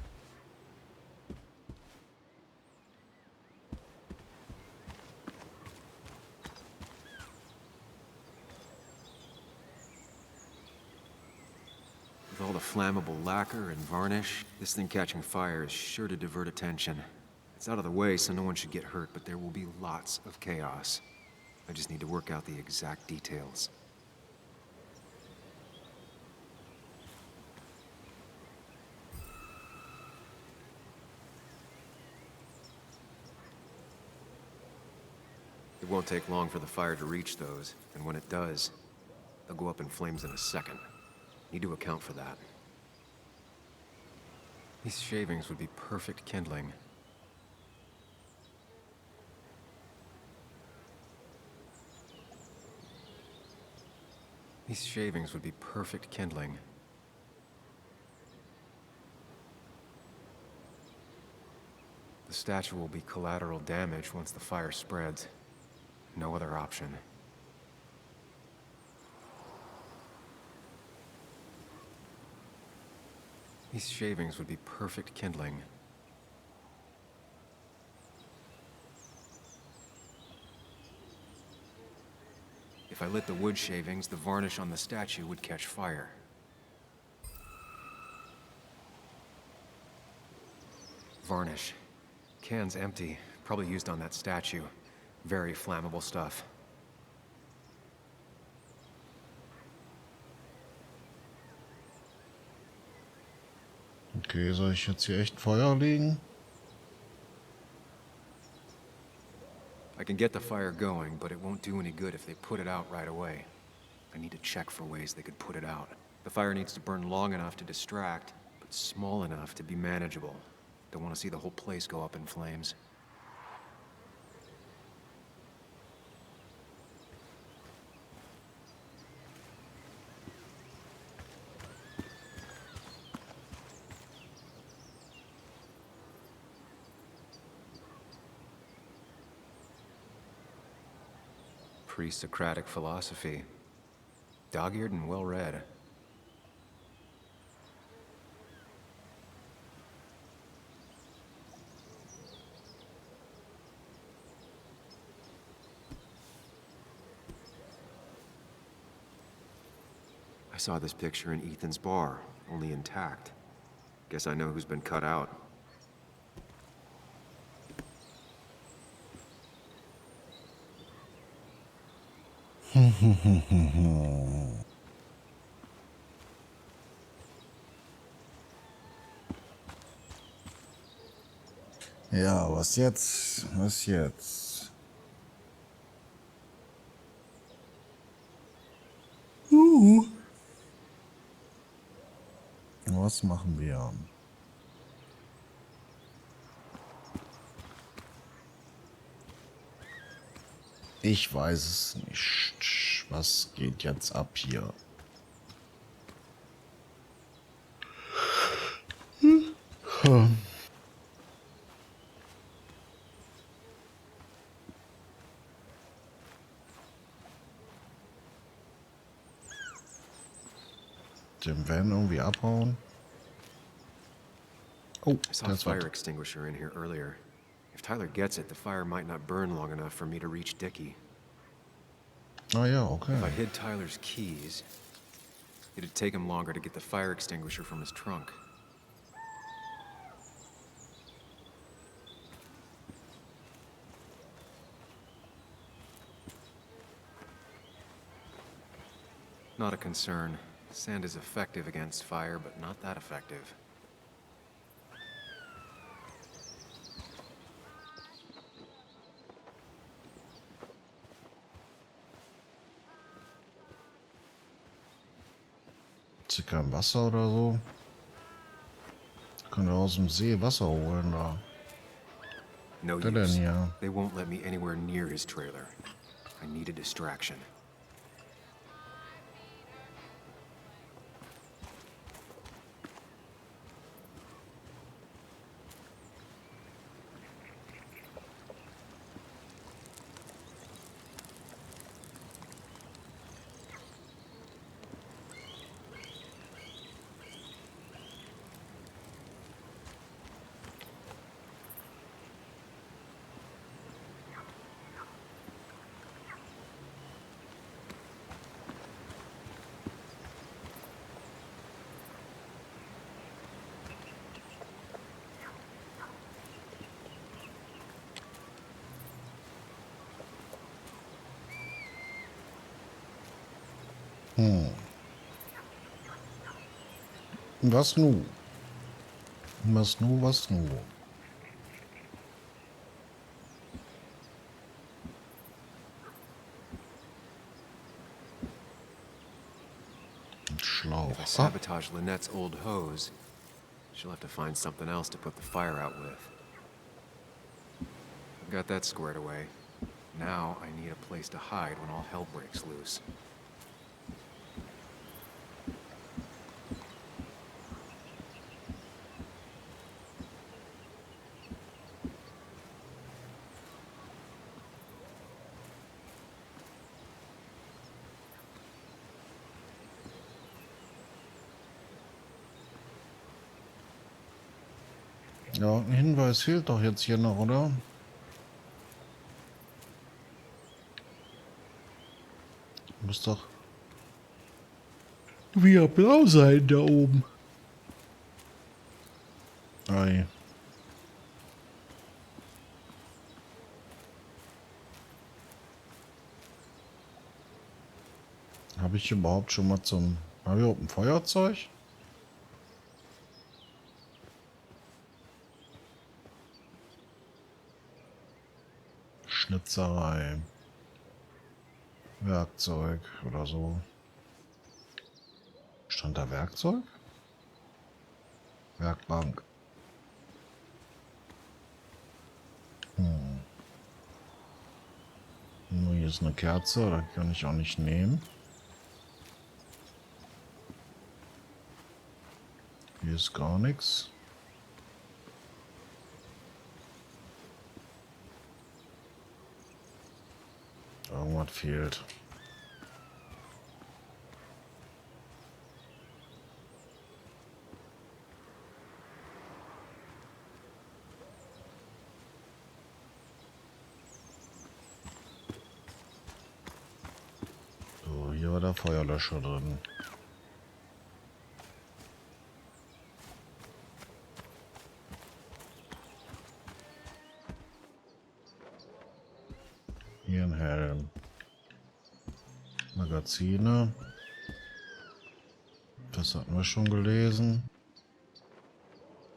With all the flammable lacquer and varnish, this thing catching fire is sure to divert attention. It's out of the way, so no one should get hurt, but there will be lots of chaos. I just need to work out the exact details. It won't take long for the fire to reach those, and when it does, they'll go up in flames in a second. Need to account for that. These shavings would be perfect kindling. These shavings would be perfect kindling. The statue will be collateral damage once the fire spreads. No other option. These shavings would be perfect kindling. If I lit the wood shavings, the varnish on the statue would catch fire. Varnish. Can's empty. Probably used on that statue. Very flammable stuff. Okay, soll ich jetzt hier echt Feuer legen? I can get the fire going, but it won't do any good if they put it out right away. I need to check for ways they could put it out. The fire needs to burn long enough to distract, but small enough to be manageable. Don't want to see the whole place go up in flames. Pre-Socratic philosophy. Dog-eared and well-read. I saw this picture in Ethan's bar, only intact. Guess I know who's been cut out. Ja, was jetzt? Was jetzt? Was machen wir? Ich weiß es nicht. Was geht jetzt ab hier? Den Van irgendwie abhauen. Oh, I saw a das war. fire extinguisher in here earlier. If Tyler gets it, the fire might not burn long enough for me to reach Dickie. Ah ja, okay. If I hid Tyler's keys, it'd take him longer to get the fire extinguisher from his trunk. Not a concern. Sand is effective against fire, but not that effective. Ist hier kein Wasser oder so? Können wir aus dem See Wasser holen da? No Der denn use. hier? They won't let me anywhere near his trailer. I need a distraction. Was nu? Was nu, was nu? Ein Schlauch. If I sabotage Lynette's old hose, she'll have to find something else to put the fire out with. I've got that squared away. Now I need a place to hide when all hell breaks loose. Ja, ein Hinweis fehlt doch jetzt hier noch, oder? Muss doch wieder blau sein da oben. Ei. Habe ich überhaupt schon mal zum... Habe ich überhaupt ein Feuerzeug? Schnitzerei. Werkzeug oder so. Stand da Werkzeug? Werkbank. Nur hier ist eine Kerze, da kann ich auch nicht nehmen. Hier ist gar nichts. Irgendwas fehlt. So, hier war der Feuerlöscher drin. Hier ein Helm. Magazine. Das hatten wir schon gelesen.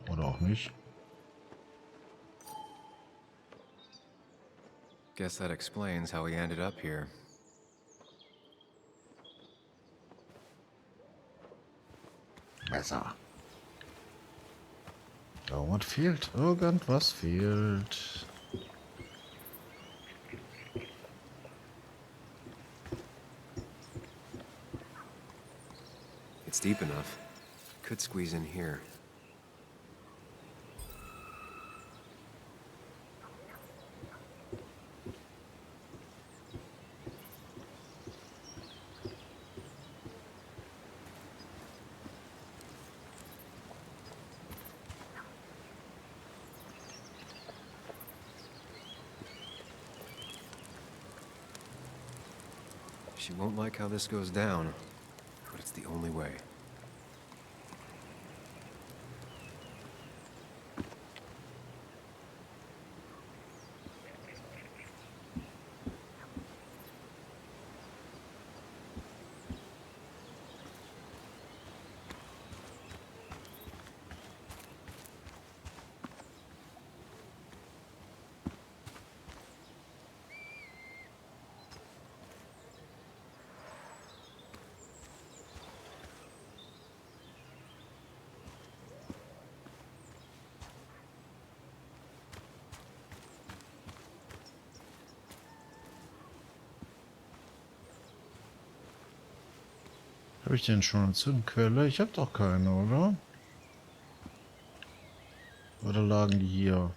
Oder auch nicht. Guess that explains how he ended up here. Messer. Irgendwas fehlt. Irgendwas fehlt. deep enough. Could squeeze in here. She won't like how this goes down, but it's the only way. Habe ich denn schon eine Zündquelle? Ich habe doch keine, oder? Oder lagen die hier?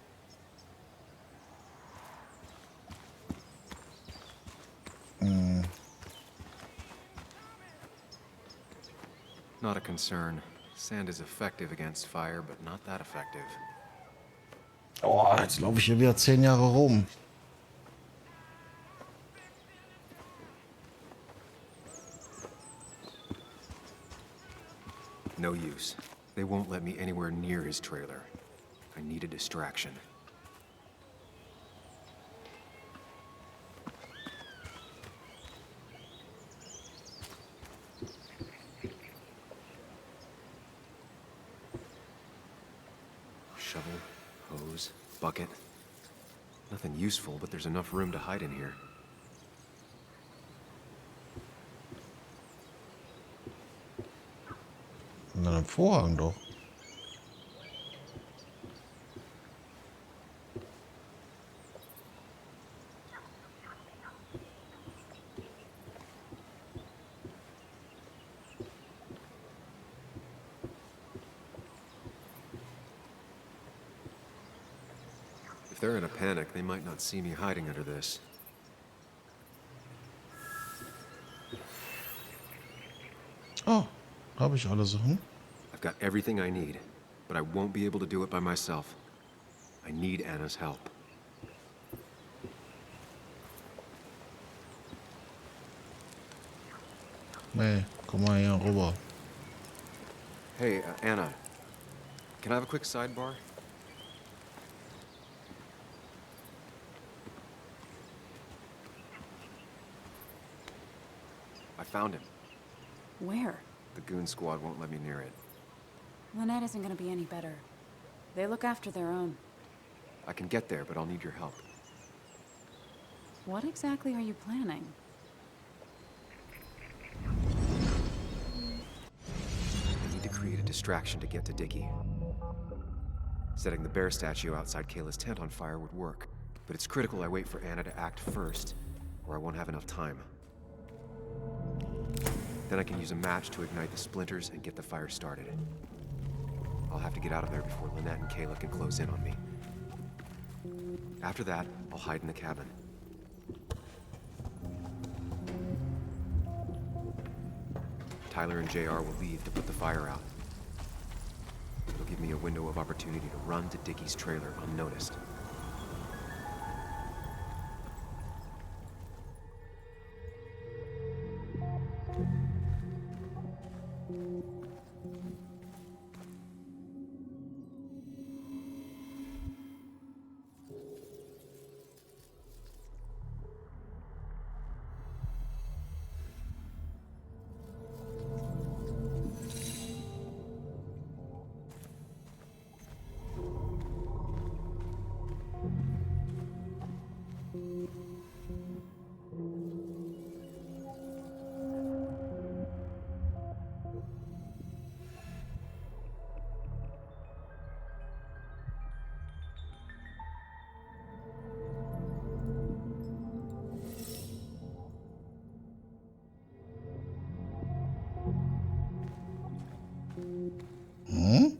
Not a concern. Sand is effective against fire, but not that effective. Oh, jetzt laufe ich hier wieder 10 Jahre rum. No use. They won't let me anywhere near his trailer. I need a distraction. Shovel, hose, bucket. Nothing useful, but there's enough room to hide in here. Und dann am Vorhang doch. If they're in a panic, they might not see me hiding under this. Oh, habe ich alle Sachen? I've got everything I need, but I won't be able to do it by myself. I need Anna's help. Nee, komm mal hier rüber. Hey, Anna. Can I have a quick sidebar? I found him. Where? The goon squad won't let me near it. Lynette isn't gonna be any better. They look after their own. I can get there, but I'll need your help. What exactly are you planning? I need to create a distraction to get to Dickie. Setting the bear statue outside Kayla's tent on fire would work, but it's critical I wait for Anna to act first, or I won't have enough time. Then I can use a match to ignite the splinters and get the fire started. I'll have to get out of there before Lynette and Kayla can close in on me. After that, I'll hide in the cabin. Tyler and JR will leave to put the fire out. It'll give me a window of opportunity to run to Dickie's trailer unnoticed. Hm?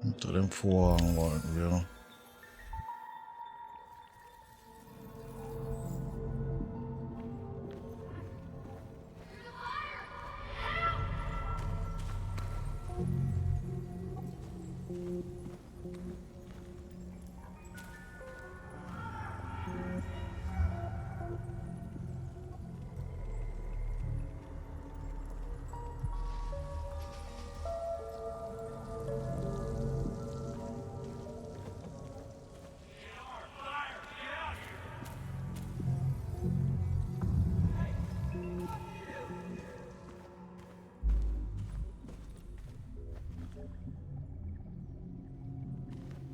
Unter dem Vorhang wollten wir.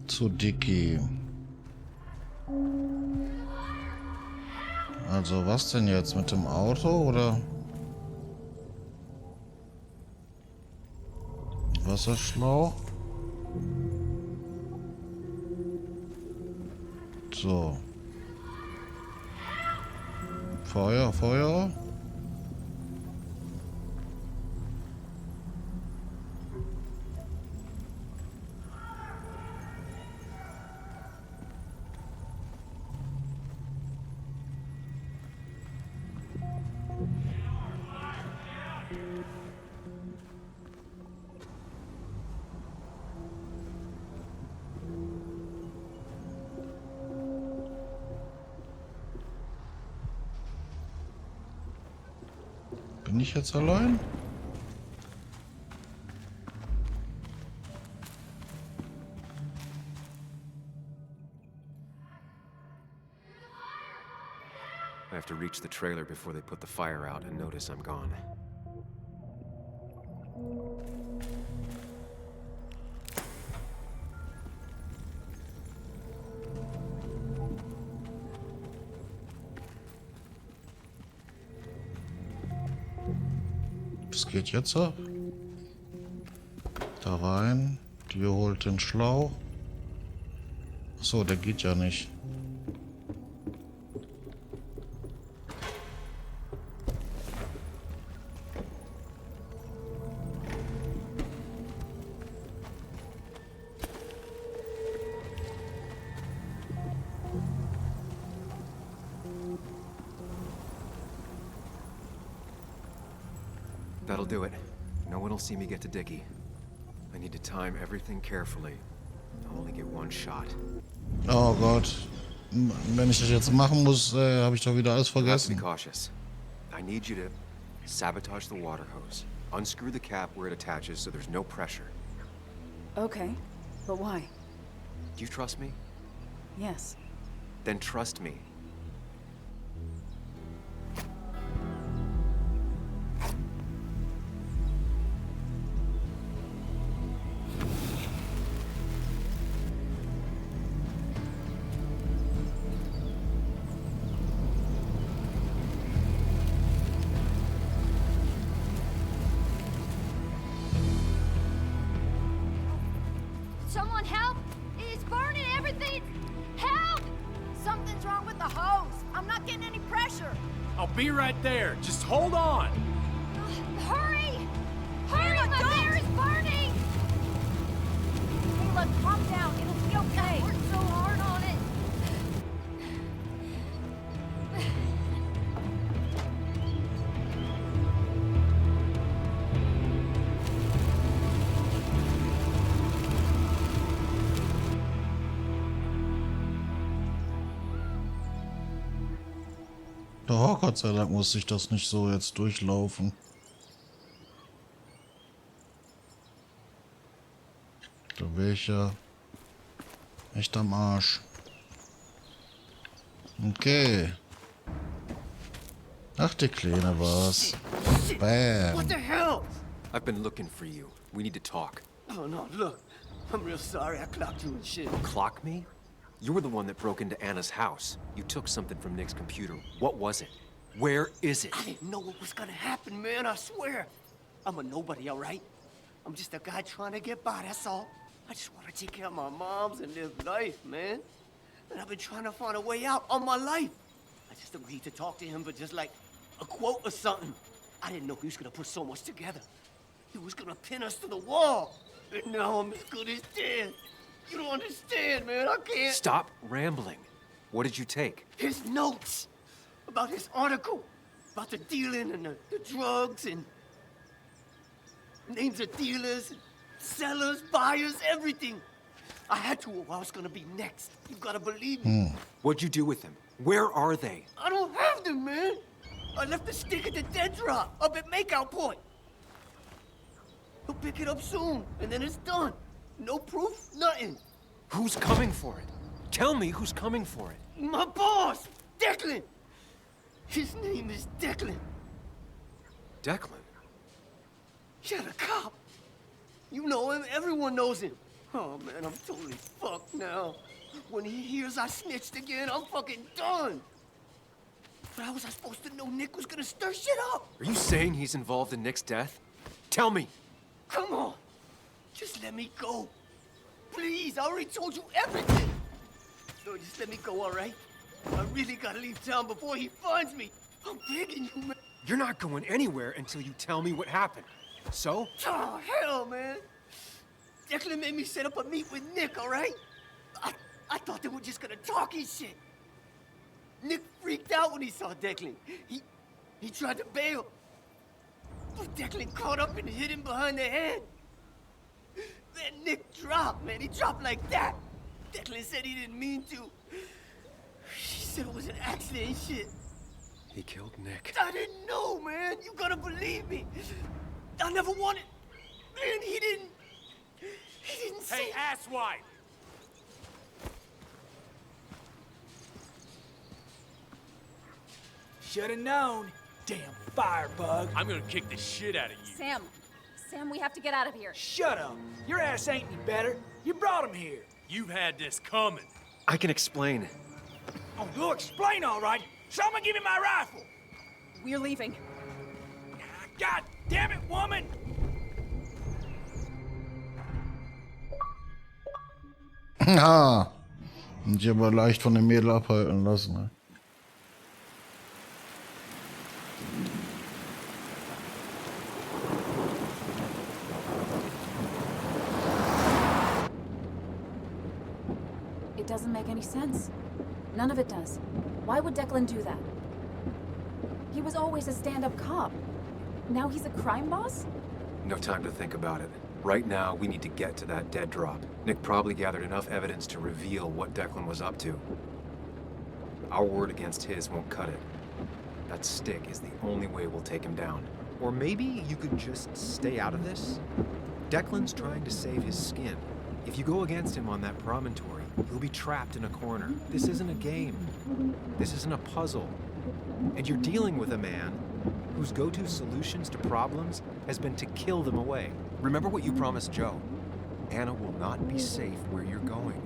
Zu Dicky. Also was denn jetzt mit dem Auto oder Wasserschlauch? So. Feuer, Feuer. Bin ich jetzt allein? I have to reach the trailer before they put the fire out and notice I'm gone. Was geht jetzt ab? Da rein. Die holt den Schlauch. Achso, der geht ja nicht. That'll do it. No one will see me get to Dickie. I need to time everything carefully. I'll only get one shot. Oh Gott. Wenn ich das jetzt machen muss, habe ich doch wieder alles You have to be vergessen. cautious. I need you to sabotage the water hose. Unscrew the cap where it attaches so there's no pressure. Okay, but why? Do you trust me? Yes. Then trust me. Someone help! It's burning everything! Help! Something's wrong with the hose. I'm not getting any pressure. I'll be right there. Just hold on. Hurry! Hurry! Ayla, My don't! bear is burning! Ayla, calm down. It'll be okay. I worked so hard on it. Oh, Gott sei Dank muss ich das nicht so jetzt durchlaufen. Da wäre ich ja echt am Arsch. Okay. Ach, die Kleine war's. Bam. What the hell? I've been looking for you. We need to talk. Oh no, look. I'm real sorry I clocked you and shit. Clock me? You were the one that broke into Anna's house. You took something from Nick's computer. What was it? Where is it? I didn't know what was gonna happen, man, I swear. I'm a nobody, all right? I'm just a guy trying to get by, that's all. I just want to take care of my moms and live life, man. And I've been trying to find a way out all my life. I just agreed to talk to him for just like a quote or something. I didn't know he was gonna put so much together. He was gonna pin us to the wall. And now I'm as good as dead. You don't understand, man. I can't. Stop rambling. What did you take? His notes about his article, about the dealing and the drugs and names of dealers, sellers, buyers, everything. I had to, or I was gonna be next. You gotta believe me. What'd you do with them? Where are they? I don't have them, man. I left the stick at the dead drop up at Makeout Point. He'll pick it up soon, and then it's done. No proof, nothing. Who's coming for it? Tell me who's coming for it. My boss, Declan. His name is Declan. Declan? Yeah, the cop. You know him, everyone knows him. Oh, man, I'm totally fucked now. When he hears I snitched again, I'm fucking done. But how was I supposed to know Nick was gonna stir shit up? Are you saying he's involved in Nick's death? Tell me. Come on. Just let me go. Please, I already told you everything. No, just let me go, all right? I really gotta leave town before he finds me. I'm begging you, man. You're not going anywhere until you tell me what happened. So? Oh, hell, man. Declan made me set up a meet with Nick, all right? I thought they were just gonna talk his shit. Nick freaked out when he saw Declan. He tried to bail. But Declan caught up and hit him behind the head. Then Nick dropped, man. He dropped like that. Declan said he didn't mean to. He said it was an accident and shit. He killed Nick. I didn't know, man. You gotta believe me. I never wanted... Man, he didn't say... Hey, asswipe! Should've known. Damn firebug. I'm gonna kick the shit out of you. Sam, we have to get out of here. Shut up. Your ass ain't any better. You brought him here. You've had this coming. I can explain. Oh, you'll explain all right. Someone give me my rifle. We're leaving. God damn it, woman! Ah, und sich aber leicht von dem Mädel abhalten lassen. Ne? It doesn't make any sense. None of it does. Why would Declan do that? He was always a stand-up cop. Now he's a crime boss? No time to think about it. Right now, we need to get to that dead drop. Nick probably gathered enough evidence to reveal what Declan was up to. Our word against his won't cut it. That stick is the only way we'll take him down. Or maybe you could just stay out of this? Declan's trying to save his skin. If you go against him on that promontory, he'll be trapped in a corner. This isn't a game. This isn't a puzzle. And you're dealing with a man whose go-to solutions to problems has been to kill them away. Remember what you promised Joe. Anna will not be safe where you're going.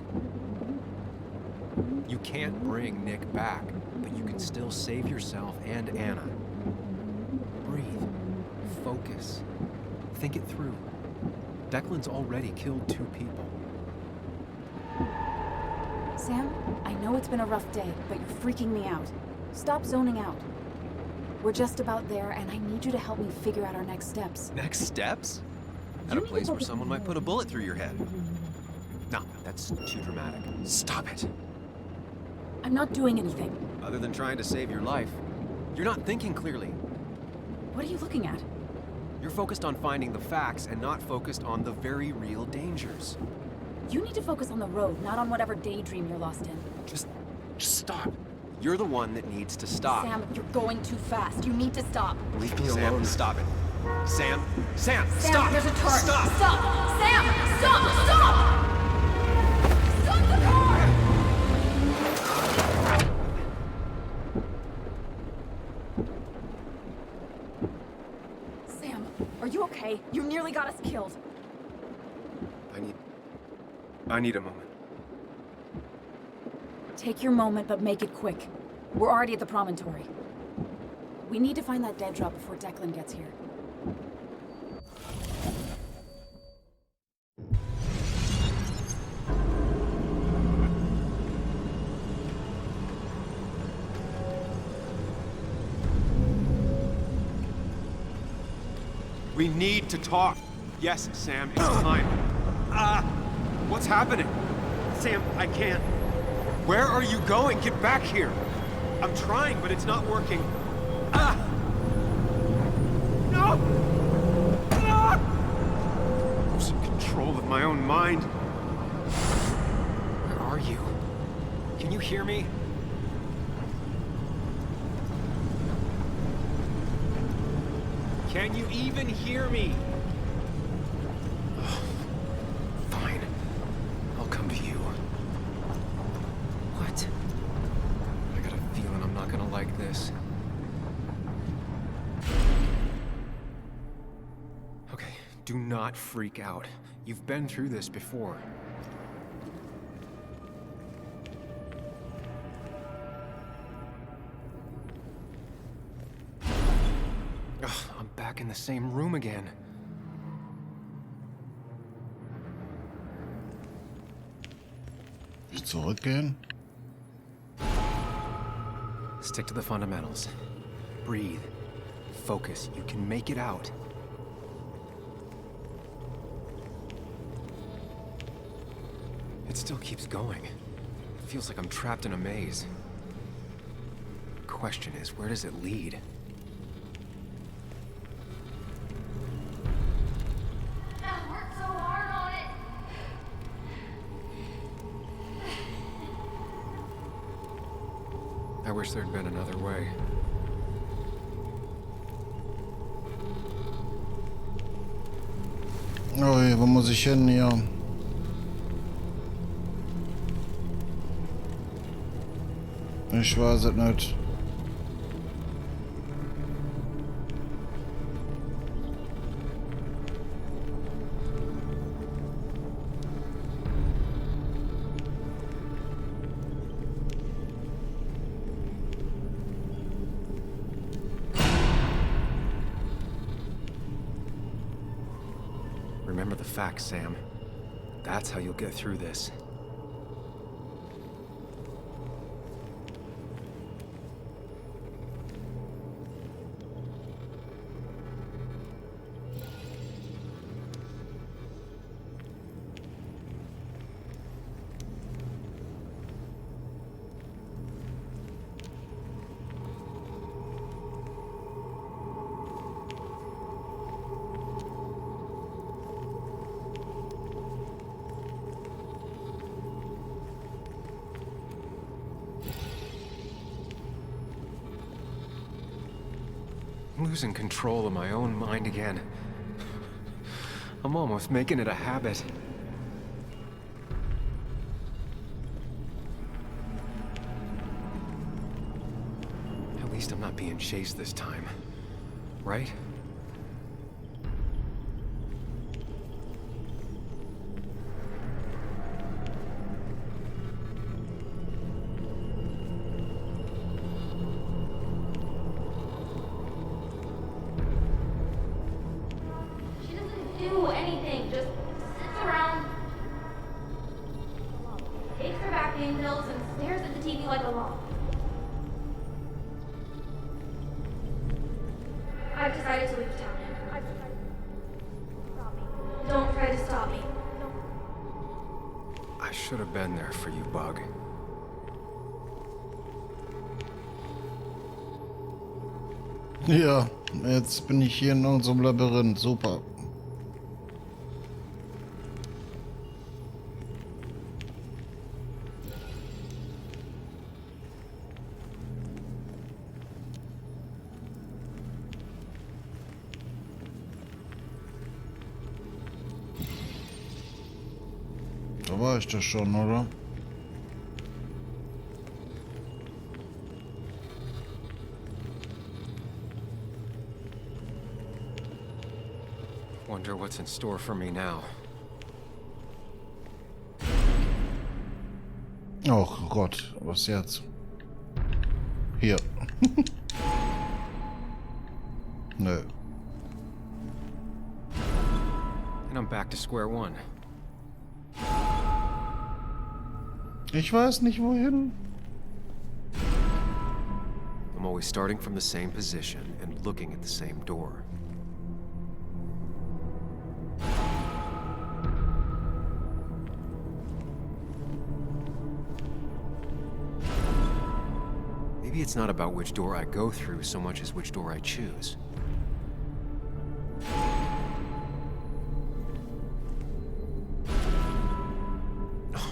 You can't bring Nick back, but you can still save yourself and Anna. Breathe. Focus. Think it through. Declan's already killed 2 people. Sam, I know it's been a rough day, but you're freaking me out. Stop zoning out. We're just about there, and I need you to help me figure out our next steps. Next steps? At a place where someone might put a bullet through your head. No, that's too dramatic. Stop it. I'm not doing anything. Other than trying to save your life, you're not thinking clearly. What are you looking at? You're focused on finding the facts and not focused on the very real dangers. You need to focus on the road, not on whatever daydream you're lost in. Just stop. You're the one that needs to stop. Sam, you're going too fast. You need to stop. Leave me alone. Stop it. Sam, Sam, stop! There's a turn. Stop! Stop! Sam, stop! Stop! Stop the car! Sam, are you okay? You nearly got us killed. I need a moment. Take your moment, but make it quick. We're already at the promontory. We need to find that dead drop before Declan gets here. We need to talk. Yes, Sam, it's time. What's happening? Sam, I can't. Where are you going? Get back here. I'm trying, but it's not working. No! Losing control of my own mind. Where are you? Can you hear me? Can you even hear me? Fine. I'll come to you. What? I got a feeling I'm not gonna like this. Okay, do not freak out. You've been through this before. Ugh, I'm back in the same room again. Zurückgehen? Stick to the fundamentals. Breathe. Focus. You can make it out. It still keeps going. It feels like I'm trapped in a maze. Question is, where does it lead? I worked so hard on it. I wish there'd been another way. Ui, wo muss ich hin hier? Ich weiß es nicht. Remember the facts, Sam. That's how you'll get through this. I'm losing control of my own mind again. I'm almost making it a habit. At least I'm not being chased this time, right? Do anything, just sits around, takes her back pain pills, and stares at the TV like a log. I've decided to leave town. Don't try to stop me. I should have been there for you, Bug. Ja, jetzt bin ich hier in unserem Labyrinth. Super. Da war ich doch schon, oder? Wonder what's in store for me now. Oh Gott, was jetzt? Hier. Nö. And I'm back to square one. Ich weiß nicht wohin. I'm always starting from the same position and looking at the same door. Maybe it's not about which door I go through so much as which door I choose.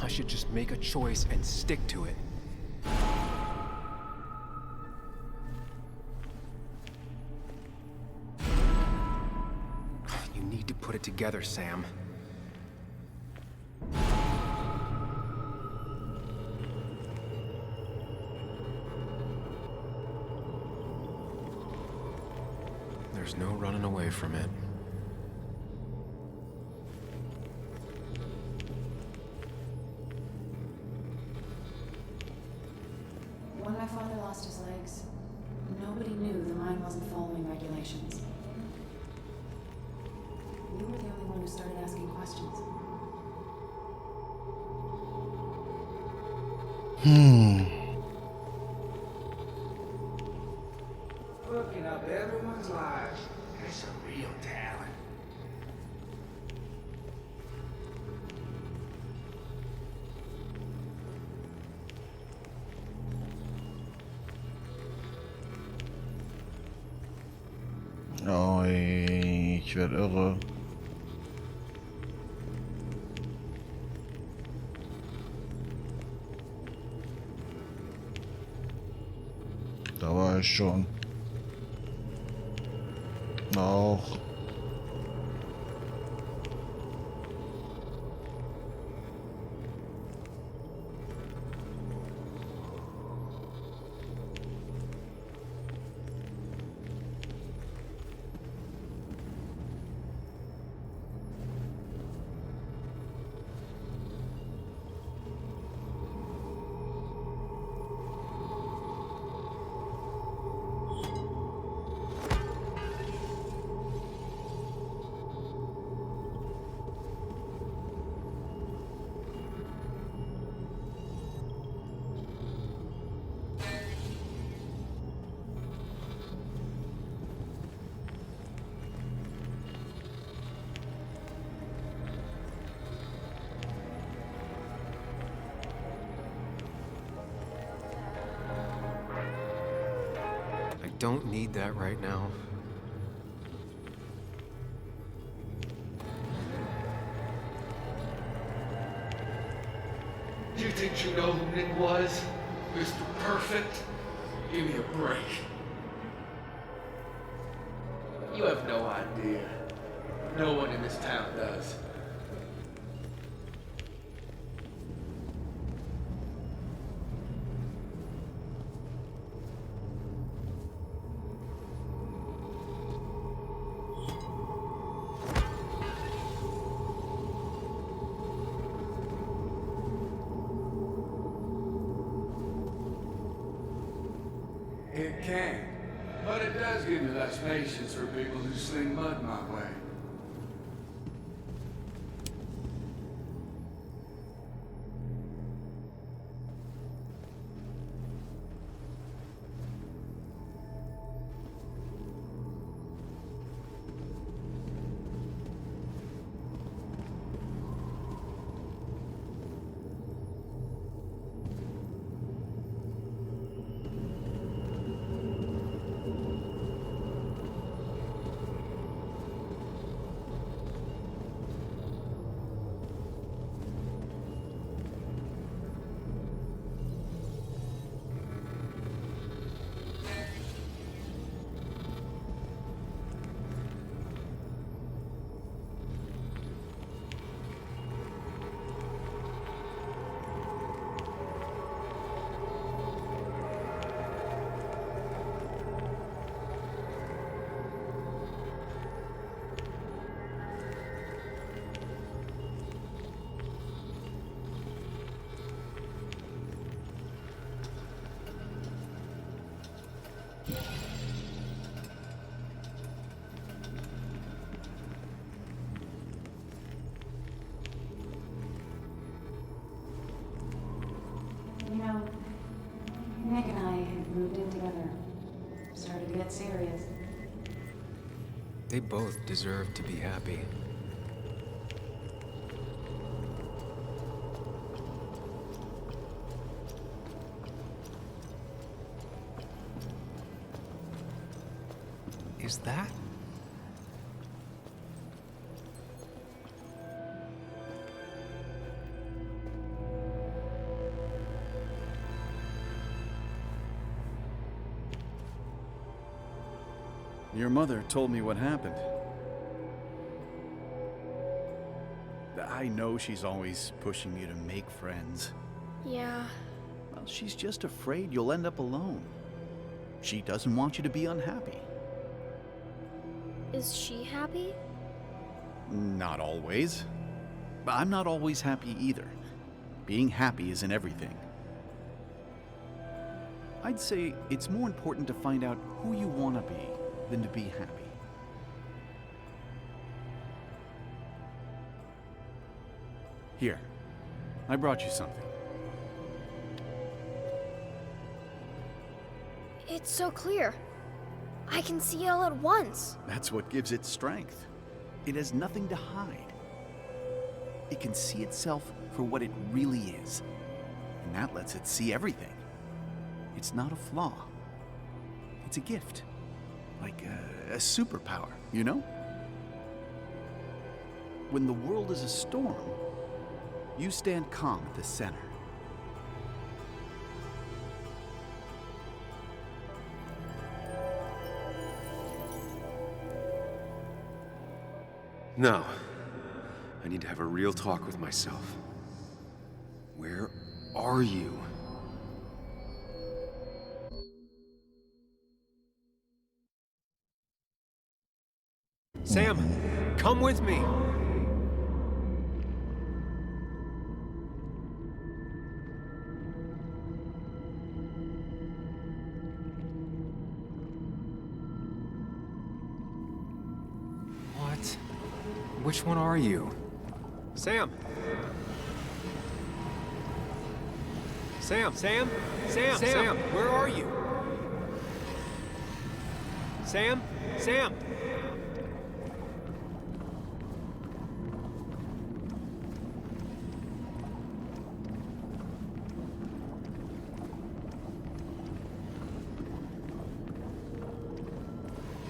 I should just make a choice and stick to it. You need to put it together, Sam. There's no running away from it. When my father lost his legs, nobody knew the mine wasn't following regulations. You were the only one who started asking questions. Fucking up everyone's lives. That's a real talent. Oh, ich werde irre. Da war ich schon. Auch. I don't need that right now. You think you know who Nick was? Mr. Perfect? Give me a break. You have no idea. No one in this town does. It can, but it does give me less patience for people who sling mud my way. You know, Nick and I had moved in together. Started to get serious. They both deserve to be happy. is that? Your mother told me what happened. I know she's always pushing you to make friends. Yeah. Well, she's just afraid you'll end up alone. She doesn't want you to be unhappy. Is she happy? Not always. I'm not always happy either. Being happy isn't everything. I'd say it's more important to find out who you want to be than to be happy. Here, I brought you something. It's so clear. I can see it all at once. That's what gives it strength. It has nothing to hide. It can see itself for what it really is, and that lets it see everything. It's not a flaw. It's a gift. Like a superpower, you know? When the world is a storm, you stand calm at the center. Now, I need to have a real talk with myself. Where are you? Sam, come with me! What? Which one are you? Sam! Sam! Sam! Sam! Sam! Where are you? Sam! Sam!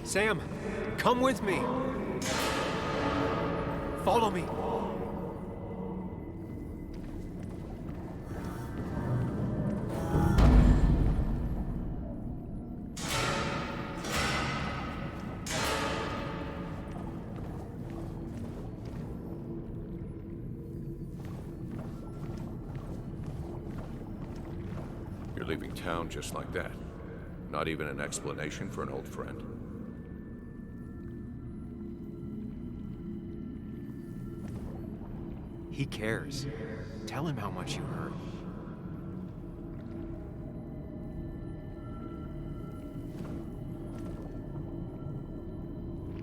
Sam, come with me. Follow me. You're leaving town just like that. Not even an explanation for an old friend. He cares. Tell him how much you hurt.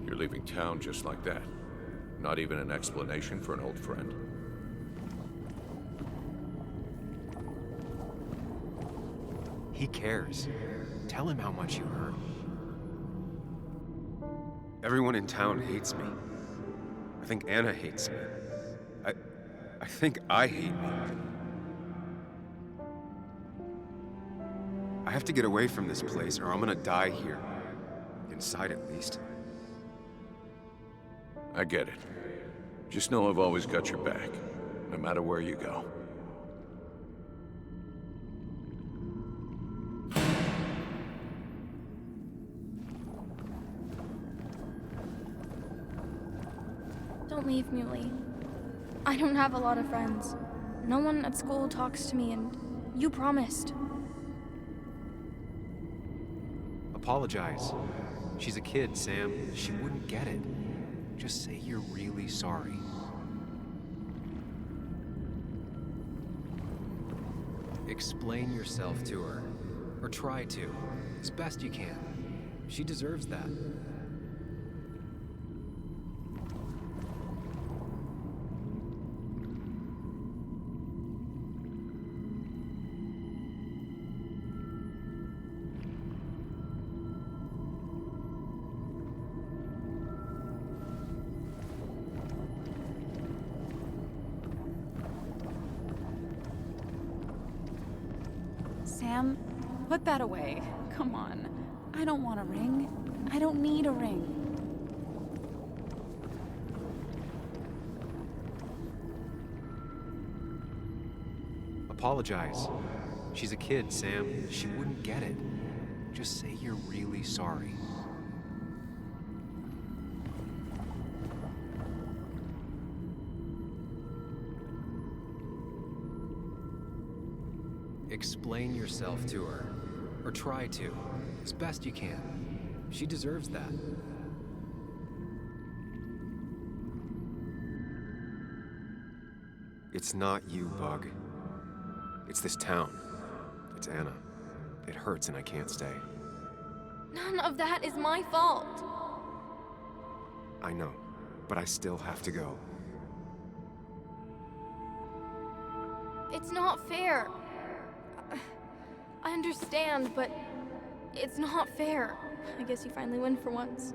You're leaving town just like that. Not even an explanation for an old friend. He cares. Tell him how much you hurt. Everyone in town hates me. I think Anna hates me. I think I hate me. I have to get away from this place or I'm gonna die here. Inside at least. I get it. Just know I've always got your back, no matter where you go. Don't leave me, Lee. I don't have a lot of friends. No one at school talks to me, and you promised. Apologize. She's a kid, Sam. She wouldn't get it. Just say you're really sorry. Explain yourself to her. Or try to. As best you can. She deserves that. Sam, put that away. Come on. I don't want a ring. I don't need a ring. Apologize. She's a kid, Sam. She wouldn't get it. Just say you're really sorry. Explain yourself to her. Or try to. As best you can. She deserves that. It's not you, Bug. It's this town. It's Anna. It hurts and I can't stay. None of that is my fault. I know, but I still have to go. It's not fair. I understand, but it's not fair. I guess you finally win for once.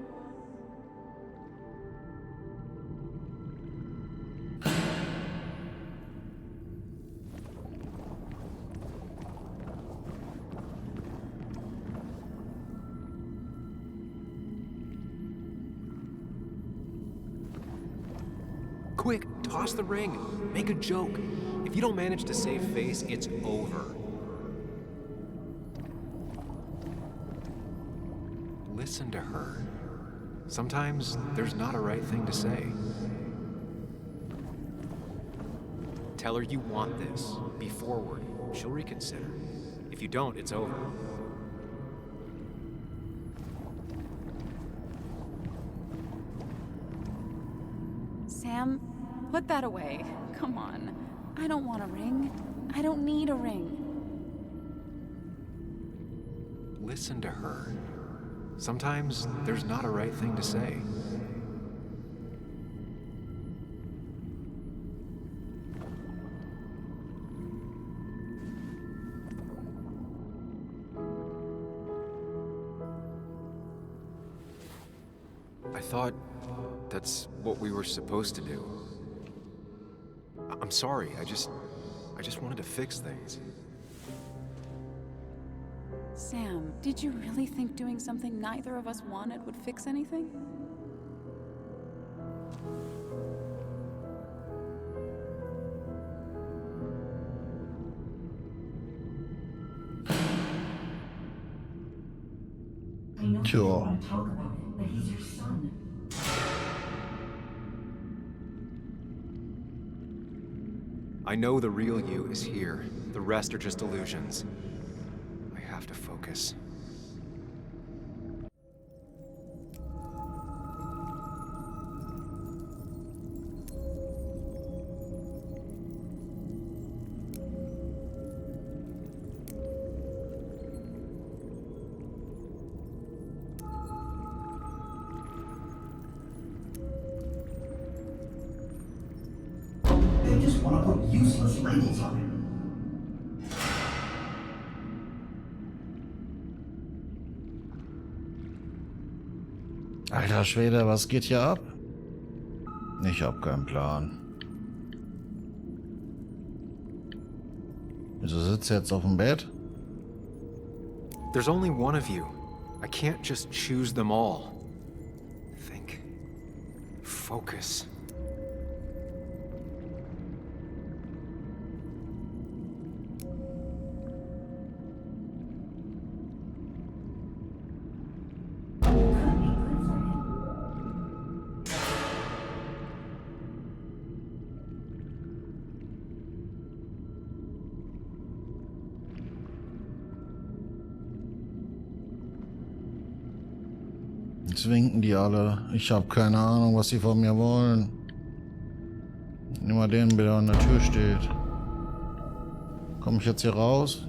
Quick, toss the ring. Make a joke. If you don't manage to save face, it's over. Listen to her. Sometimes there's not a right thing to say. Tell her you want this. Be forward. She'll reconsider. If you don't, it's over. Sam, put that away. Come on. I don't want a ring. I don't need a ring. Listen to her. Sometimes there's not a right thing to say. I thought that's what we were supposed to do. I'm sorry, I just wanted to fix things. Sam, did you really think doing something neither of us wanted would fix anything? Tja. I know the real you is here. The rest are just illusions. I have to focus. They just want to put useless labels on it. Alter Schwede, was geht hier ab? Ich hab keinen Plan. Wieso sitzt er jetzt auf dem Bett? There's only one of you. I can't just choose them all. Think. Focus. Jetzt winken die alle. Ich habe keine Ahnung, was sie von mir wollen. Nimm mal den, der an der Tür steht. Komme ich jetzt hier raus?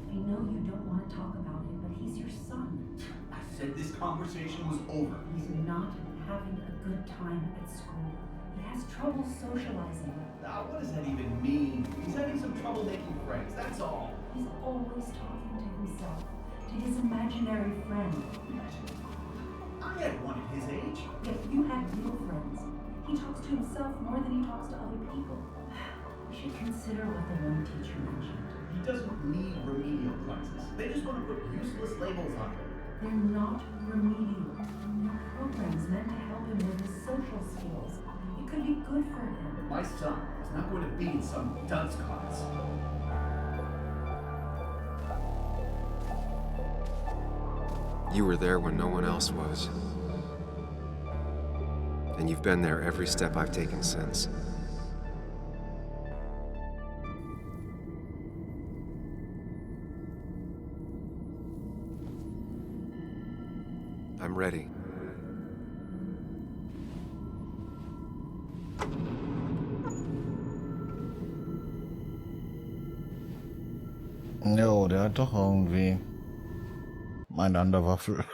I know you don't want to talk about it, but he's your son. I said this conversation was over. He's not having a good time at school. He has trouble socializing. What does that even mean? He's having some trouble making friends, that's all. He's always talking to himself, to his imaginary friend. I had one at his age. Yet you had real friends. He talks to himself more than he talks to other people. We should consider what the one teacher mentioned. He doesn't need remedial classes. They just want to put useless labels on him. They're not remedial. They're programs meant to help him with his social skills. It could be good for him. My son is not going to be in some dunce class. You were there when no one else was. And you've been there every step I've taken since. I'm ready. Jo, der hat doch irgendwie eine andere Waffel.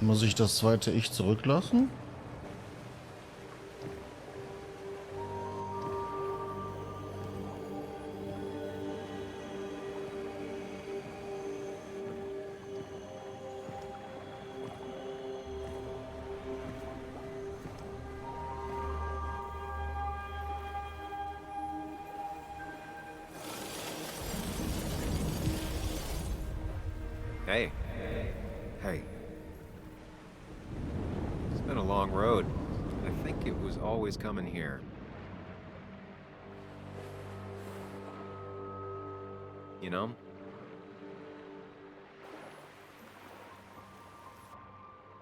Muss ich das zweite Ich zurücklassen? Hey. Hey. It's been a long road. I think it was always coming here. You know?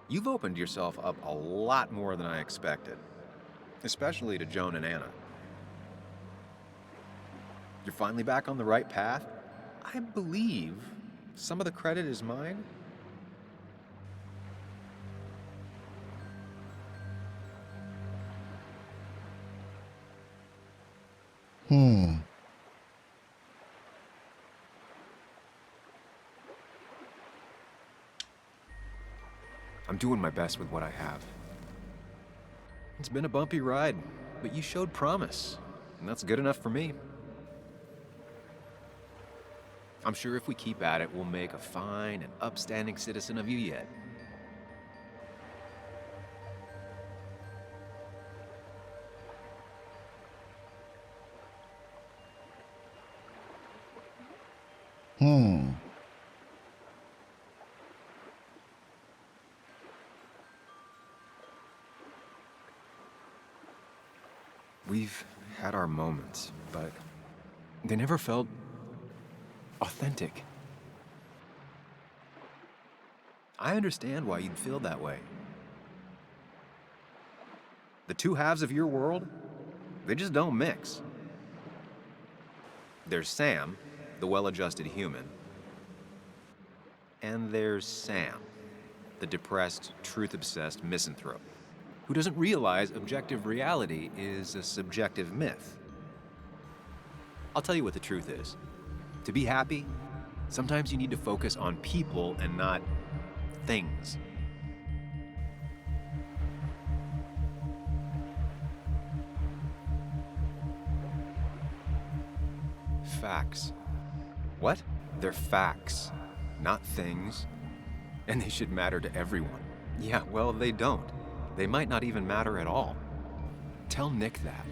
You've opened yourself up a lot more than I expected. Especially to Joan and Anna. You're finally back on the right path? I believe some of the credit is mine. I'm doing my best with what I have. It's been a bumpy ride, but you showed promise, and that's good enough for me. I'm sure if we keep at it, we'll make a fine and upstanding citizen of you yet. We've had our moments, but they never felt authentic. I understand why you'd feel that way. The two halves of your world, they just don't mix. There's Sam, the well-adjusted human, and there's Sam, the depressed, truth-obsessed misanthrope, who doesn't realize objective reality is a subjective myth. I'll tell you what the truth is. To be happy, sometimes you need to focus on people and not things. Facts. What? They're facts, not things. And they should matter to everyone. Yeah, well, they don't. They might not even matter at all. Tell Nick that.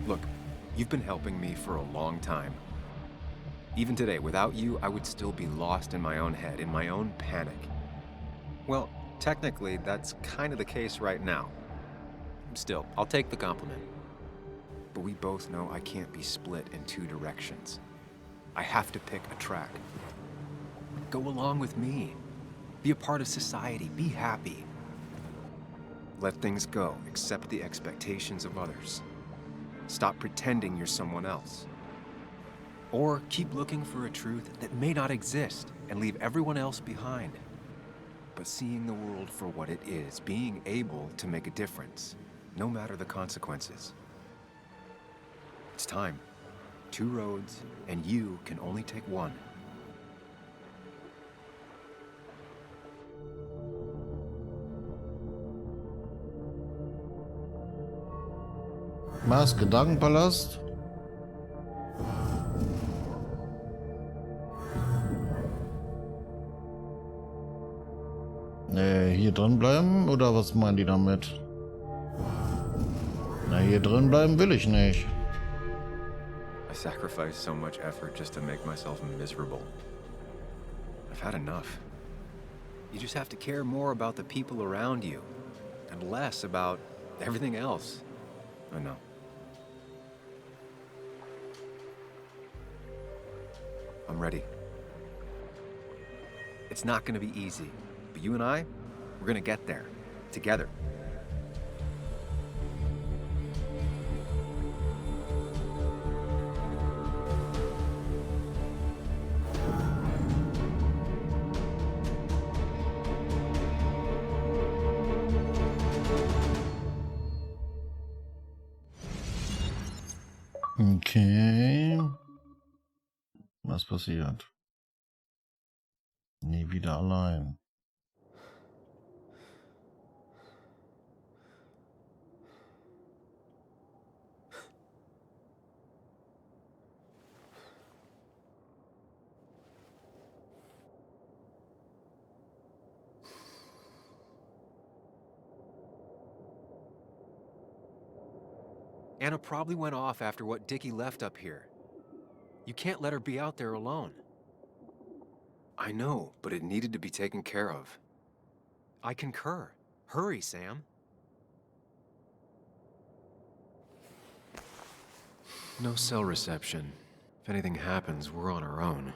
Look, you've been helping me for a long time. Even today, without you, I would still be lost in my own head, in my own panic. Well, technically, that's kind of the case right now. Still, I'll take the compliment. But we both know I can't be split in two directions. I have to pick a track. Go along with me. Be a part of society. Be happy. Let things go. Accept the expectations of others. Stop pretending you're someone else. Or keep looking for a truth that may not exist and leave everyone else behind. But seeing the world for what it is, being able to make a difference, no matter the consequences. It's time. 2 roads, and you can only take one. Mars Gedankenpalast. Hier drin bleiben oder was meinen die damit? Na, hier drin bleiben will ich nicht. I sacrificed so much effort just to make myself miserable. I've had enough. You just have to care more about the people around you and less about everything else. I know. I'm ready. It's not gonna be easy, but you and I, we're gonna get there, together. Okay. Was passiert? Nie wieder allein. Anna probably went off after what Dickie left up here. You can't let her be out there alone. I know, but it needed to be taken care of. I concur. Hurry, Sam. No cell reception. If anything happens, we're on our own.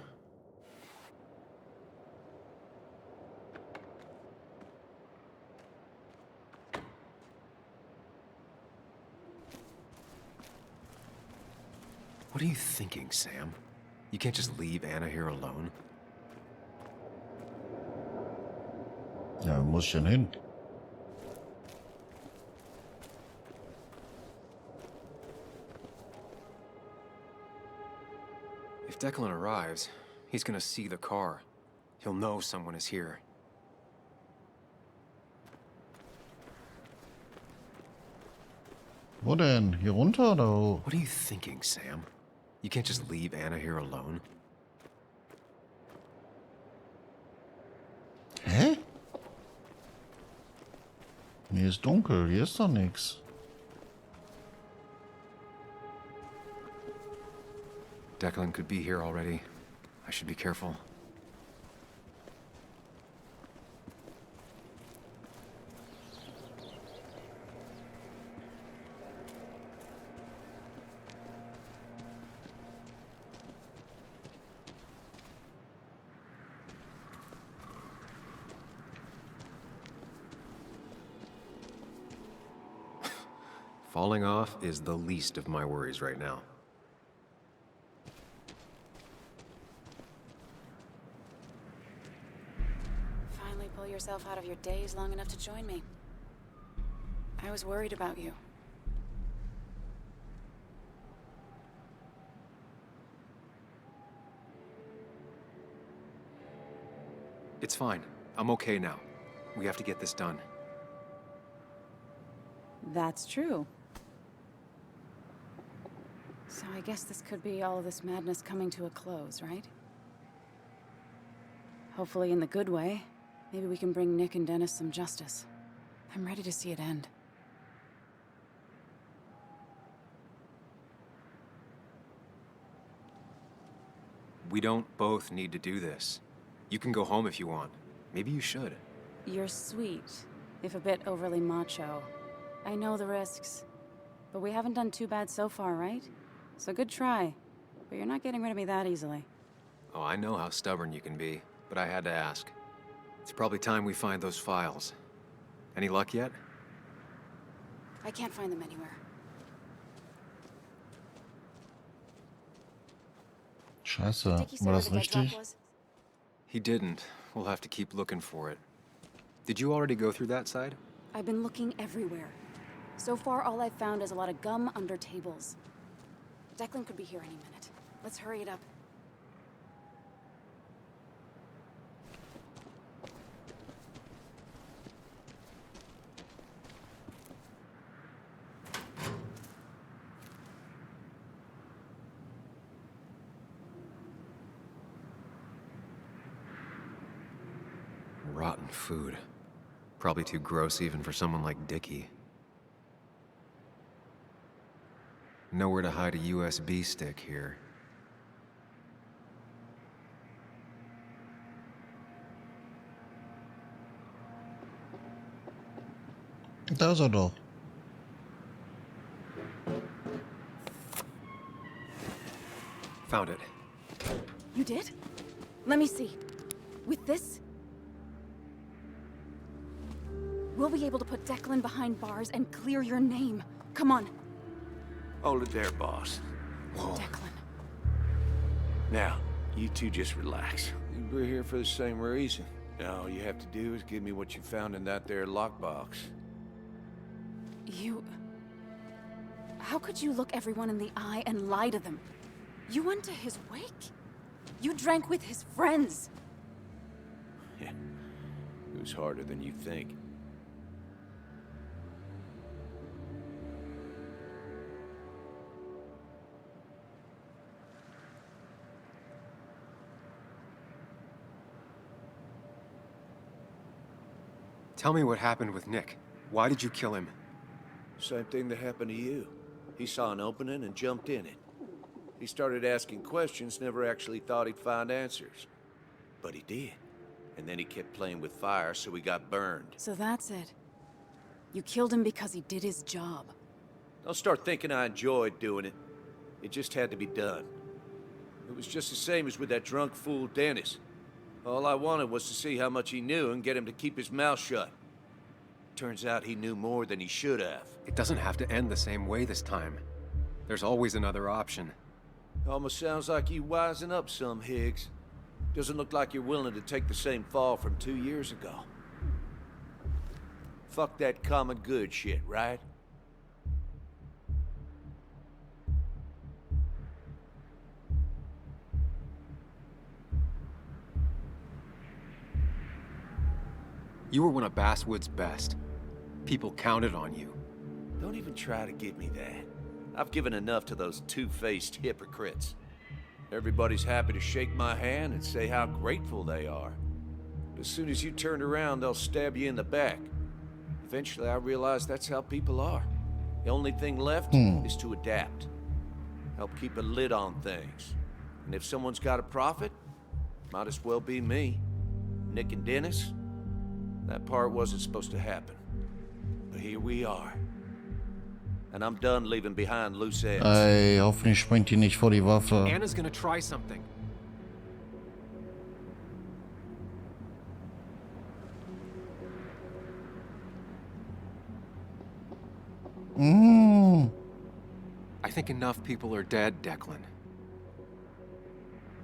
What are you thinking, Sam? You can't just leave Anna here alone. Ja, wo muss ich denn hin? If Declan arrives, he's gonna see the car. He'll know someone is here. Wo denn? Hier runter oder wo? What are you thinking, Sam? You can't just leave Anna here alone. Hä? Hier ist dunkel, hier ist doch nichts. Declan could be here already. I should be careful. Falling off is the least of my worries right now. Finally pull yourself out of your daze long enough to join me. I was worried about you. It's fine. I'm okay now. We have to get this done. That's true. So I guess this could be all of this madness coming to a close, right? Hopefully in the good way. Maybe we can bring Nick and Dennis some justice. I'm ready to see it end. We don't both need to do this. You can go home if you want. Maybe you should. You're sweet, if a bit overly macho. I know the risks. But we haven't done too bad so far, right? So good try. But you're not getting rid of me that easily. Oh, I know how stubborn you can be, but I had to ask. It's probably time we find those files. Any luck yet? I can't find them anywhere. Scheiße, Dickie say war where das the dead drop richtig? was? He didn't. We'll have to keep looking for it. Did you already go through that side? I've been looking everywhere. So far, all I've found is a lot of gum under tables. Declan could be here any minute. Let's hurry it up. Rotten food. Probably too gross even for someone like Dickie. Nowhere to hide a USB stick here. Da ist er doch. Found it. You did? Let me see. With this, we'll be able to put Declan behind bars and clear your name. Come on. Hold it there, boss. Whoa. Declan. Now, you two just relax. We're here for the same reason. Now, all you have to do is give me what you found in that there lockbox. You... How could you look everyone in the eye and lie to them? You went to his wake. You drank with his friends. Yeah, it was harder than you think. Tell me what happened with Nick. Why did you kill him? Same thing that happened to you. He saw an opening and jumped in it. He started asking questions, never actually thought he'd find answers. But he did. And then he kept playing with fire, so he got burned. So that's it. You killed him because he did his job. Don't start thinking I enjoyed doing it. It just had to be done. It was just the same as with that drunk fool Dennis. All I wanted was to see how much he knew and get him to keep his mouth shut. Turns out he knew more than he should have. It doesn't have to end the same way this time. There's always another option. Almost sounds like you wising up some, Higgs. Doesn't look like you're willing to take the same fall from 2 years ago. Fuck that common good shit, right? You were one of Basswood's best. People counted on you. Don't even try to give me that. I've given enough to those two-faced hypocrites. Everybody's happy to shake my hand and say how grateful they are. But as soon as you turn around, they'll stab you in the back. Eventually, I realized that's how people are. The only thing left is to adapt. Help keep a lid on things. And if someone's got a profit, might as well be me. Nick and Dennis, that part wasn't supposed to happen. But here we are. And I'm done leaving behind loose ends. Ey, hoffentlich springt die nicht vor die Waffe. Anna's gonna try something. I think enough people are dead, Declan.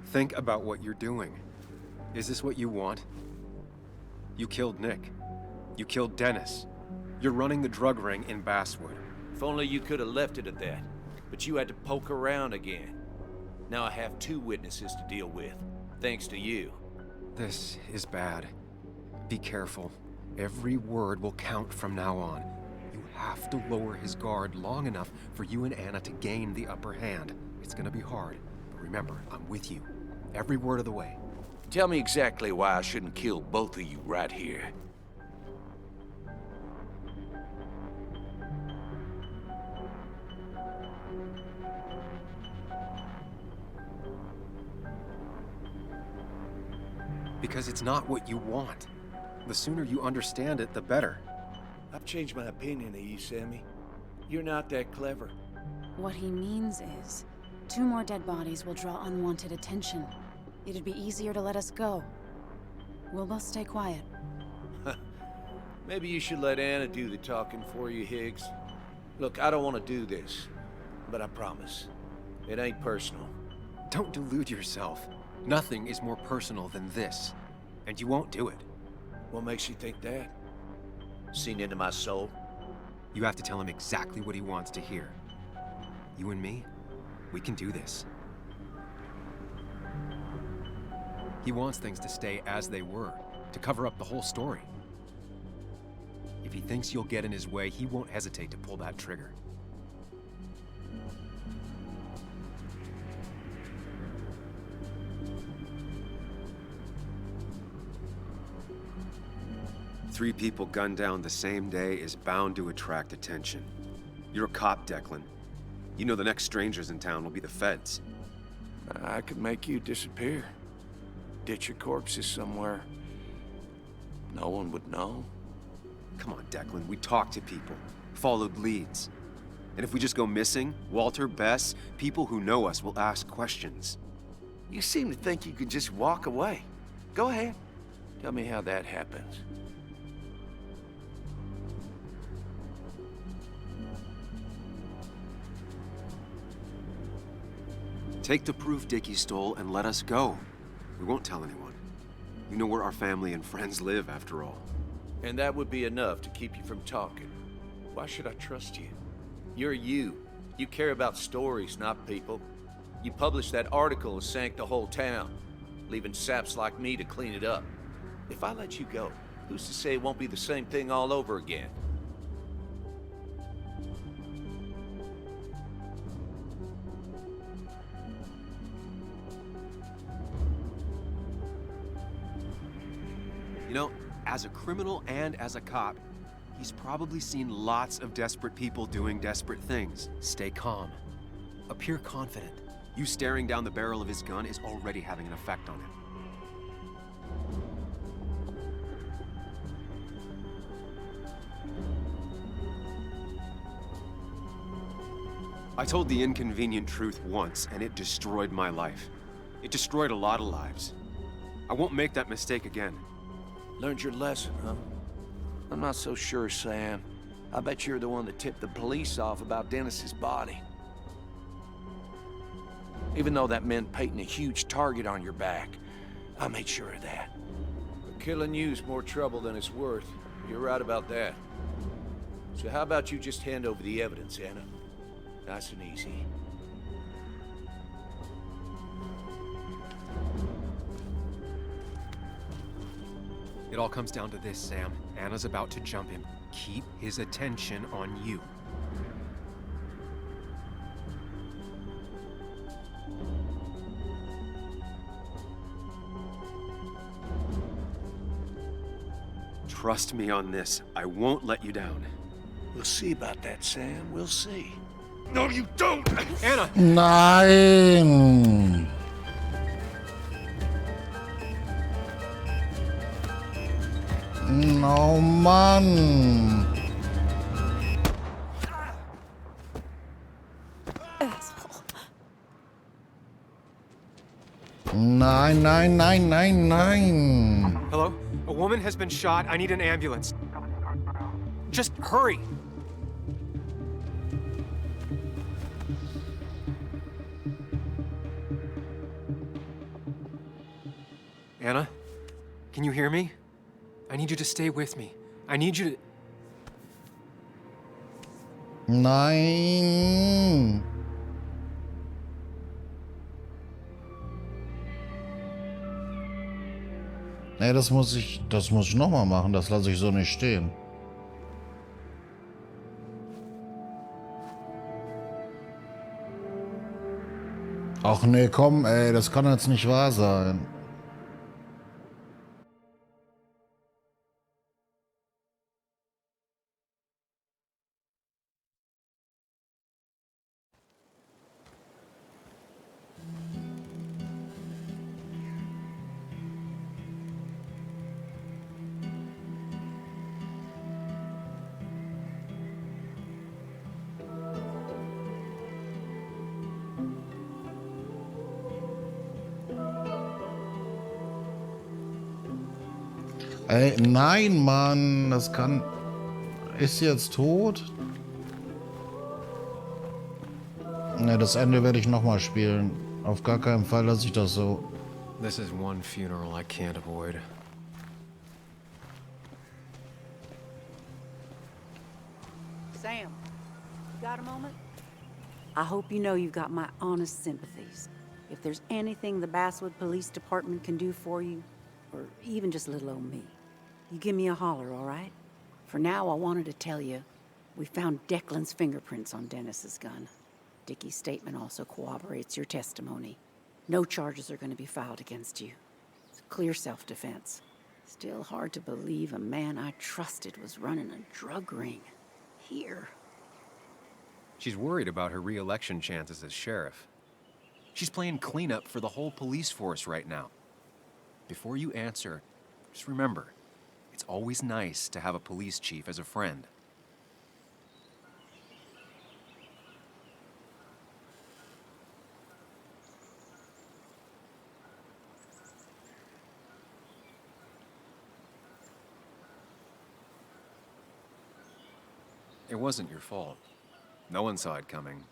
Think about what you're doing. Is this what you want? You killed Nick. You killed Dennis. You're running the drug ring in Basswood. If only you could have left it at that. But you had to poke around again. Now I have 2 witnesses to deal with, thanks to you. This is bad. Be careful. Every word will count from now on. You have to lower his guard long enough for you and Anna to gain the upper hand. It's gonna be hard, but remember, I'm with you. Every word of the way. Tell me exactly why I shouldn't kill both of you right here. Because it's not what you want. The sooner you understand it, the better. I've changed my opinion of you, Sammy. You're not that clever. What he means is, 2 more dead bodies will draw unwanted attention. It'd be easier to let us go. We'll both stay quiet. Maybe you should let Anna do the talking for you, Higgs. Look, I don't want to do this, but I promise, it ain't personal. Don't delude yourself. Nothing is more personal than this. And you won't do it. What makes you think that? Seen into my soul? You have to tell him exactly what he wants to hear. You and me, we can do this. He wants things to stay as they were, to cover up the whole story. If he thinks you'll get in his way, he won't hesitate to pull that trigger. Three people gunned down the same day is bound to attract attention. You're a cop, Declan. You know the next strangers in town will be the feds. I could make you disappear. Ditch your corpses somewhere. No one would know. Come on, Declan, we talked to people, followed leads. And if we just go missing, Walter, Bess, people who know us will ask questions. You seem to think you could just walk away. Go ahead. Tell me how that happens. Take the proof Dickie stole and let us go. We won't tell anyone. You know where our family and friends live, after all. And that would be enough to keep you from talking. Why should I trust you? You're you. You care about stories, not people. You published that article and sank the whole town, leaving saps like me to clean it up. If I let you go, who's to say it won't be the same thing all over again? You know, as a criminal and as a cop, he's probably seen lots of desperate people doing desperate things. Stay calm. Appear confident. You staring down the barrel of his gun is already having an effect on him. I told the inconvenient truth once, and it destroyed my life. It destroyed a lot of lives. I won't make that mistake again. Learned your lesson, huh? I'm not so sure, Sam. I bet you're the one that tipped the police off about Dennis's body. Even though that meant painting a huge target on your back, I made sure of that. But killing you's more trouble than it's worth. You're right about that. So how about you just hand over the evidence, Anna? Nice and easy. It all comes down to this, Sam. Anna's about to jump him. Keep his attention on you. Trust me on this. I won't let you down. We'll see about that, Sam. We'll see. No, you don't! Anna! Nein! Oh Mann! Nein, nein, nein, nein, nein! Hello? A woman has been shot. I need an ambulance. Just hurry! Anna? Can you hear me? I need you to stay with me. I need you to... Nein! Nee, das muss ich nochmal machen. Das lasse ich so nicht stehen. Ach nee, komm, ey, das kann jetzt nicht wahr sein. Ey, nein, Mann, das kann... Ist sie jetzt tot? Ne, das Ende werde ich nochmal spielen. Auf gar keinen Fall lasse ich das so. This is one funeral I can't avoid. Sam, you got a moment? I hope you know you've got my honest sympathies. If there's anything the Basswood Police Department can do for you, or even just little old me, you give me a holler, all right? For now, I wanted to tell you, we found Declan's fingerprints on Dennis's gun. Dickie's statement also corroborates your testimony. No charges are going to be filed against you. It's clear self-defense. Still hard to believe a man I trusted was running a drug ring. Here. She's worried about her re-election chances as sheriff. She's playing cleanup for the whole police force right now. Before you answer, just remember, it's always nice to have a police chief as a friend. It wasn't your fault. No one saw it coming.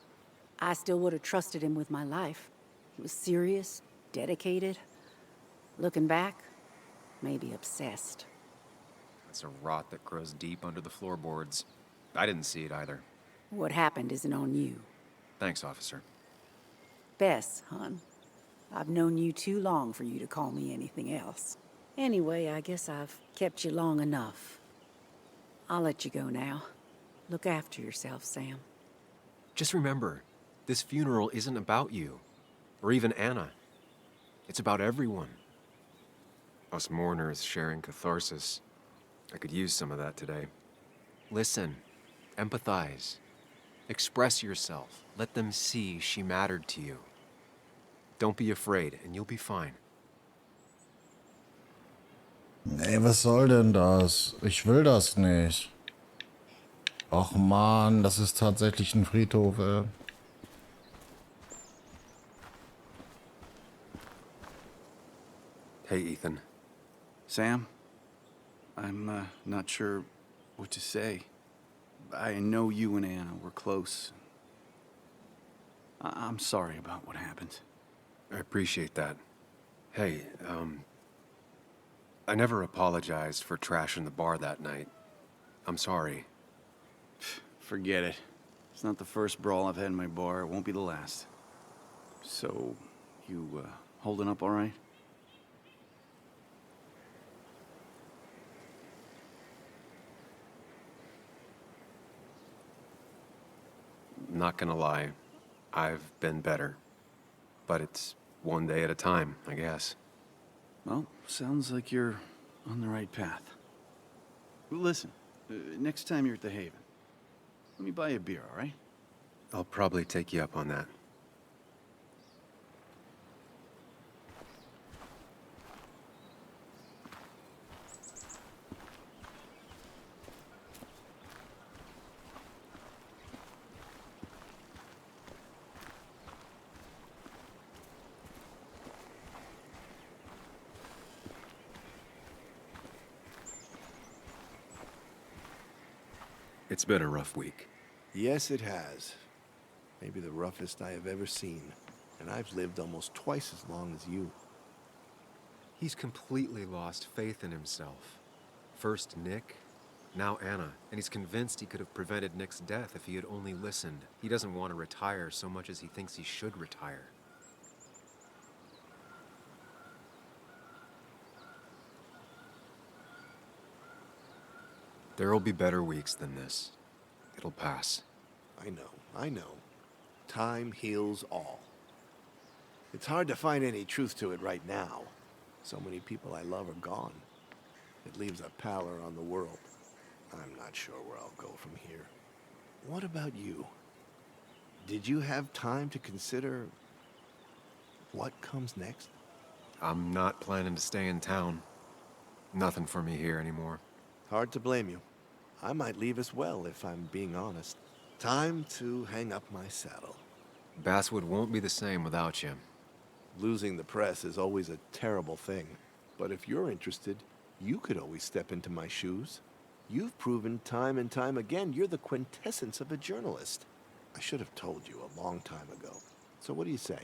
I still would have trusted him with my life. He was serious, dedicated. Looking back, maybe obsessed. That's a rot that grows deep under the floorboards. I didn't see it either. What happened isn't on you. Thanks, officer. Bess, hon. I've known you too long for you to call me anything else. Anyway, I guess I've kept you long enough. I'll let you go now. Look after yourself, Sam. Just remember, this funeral isn't about you, or even Anna. It's about everyone. Us mourners sharing catharsis. I could use some of that today. Listen, empathize, express yourself. Let them see she mattered to you. Don't be afraid, and you'll be fine. Nee, was soll denn das? Ich will das nicht. Och man, das ist tatsächlich ein Friedhof, ey. Hey, Ethan. Sam, I'm not sure what to say. I know you and Anna were close. I'm sorry about what happened. I appreciate that. Hey, I never apologized for trashing the bar that night. I'm sorry. Forget it. It's not the first brawl I've had in my bar. It won't be the last. So, you, holding up all right? Not gonna lie, I've been better. But it's one day at a time, I guess. Well, sounds like you're on the right path. Listen, next time you're at the Haven, let me buy you a beer, all right? I'll probably take you up on that. It's been a rough week. Yes, it has. Maybe the roughest I have ever seen. And I've lived almost twice as long as you. He's completely lost faith in himself. First Nick, now Anna. And he's convinced he could have prevented Nick's death if he had only listened. He doesn't want to retire so much as he thinks he should retire. There'll be better weeks than this. It'll pass. I know. Time heals all. It's hard to find any truth to it right now. So many people I love are gone. It leaves a pallor on the world. I'm not sure where I'll go from here. What about you? Did you have time to consider what comes next? I'm not planning to stay in town. Nothing for me here anymore. Hard to blame you. I might leave as well, if I'm being honest. Time to hang up my saddle. Basswood won't be the same without you. Losing the press is always a terrible thing. But if you're interested, You could always step into my shoes. You've proven time and time again you're the quintessence of a journalist. I should have told you a long time ago. So what do you say?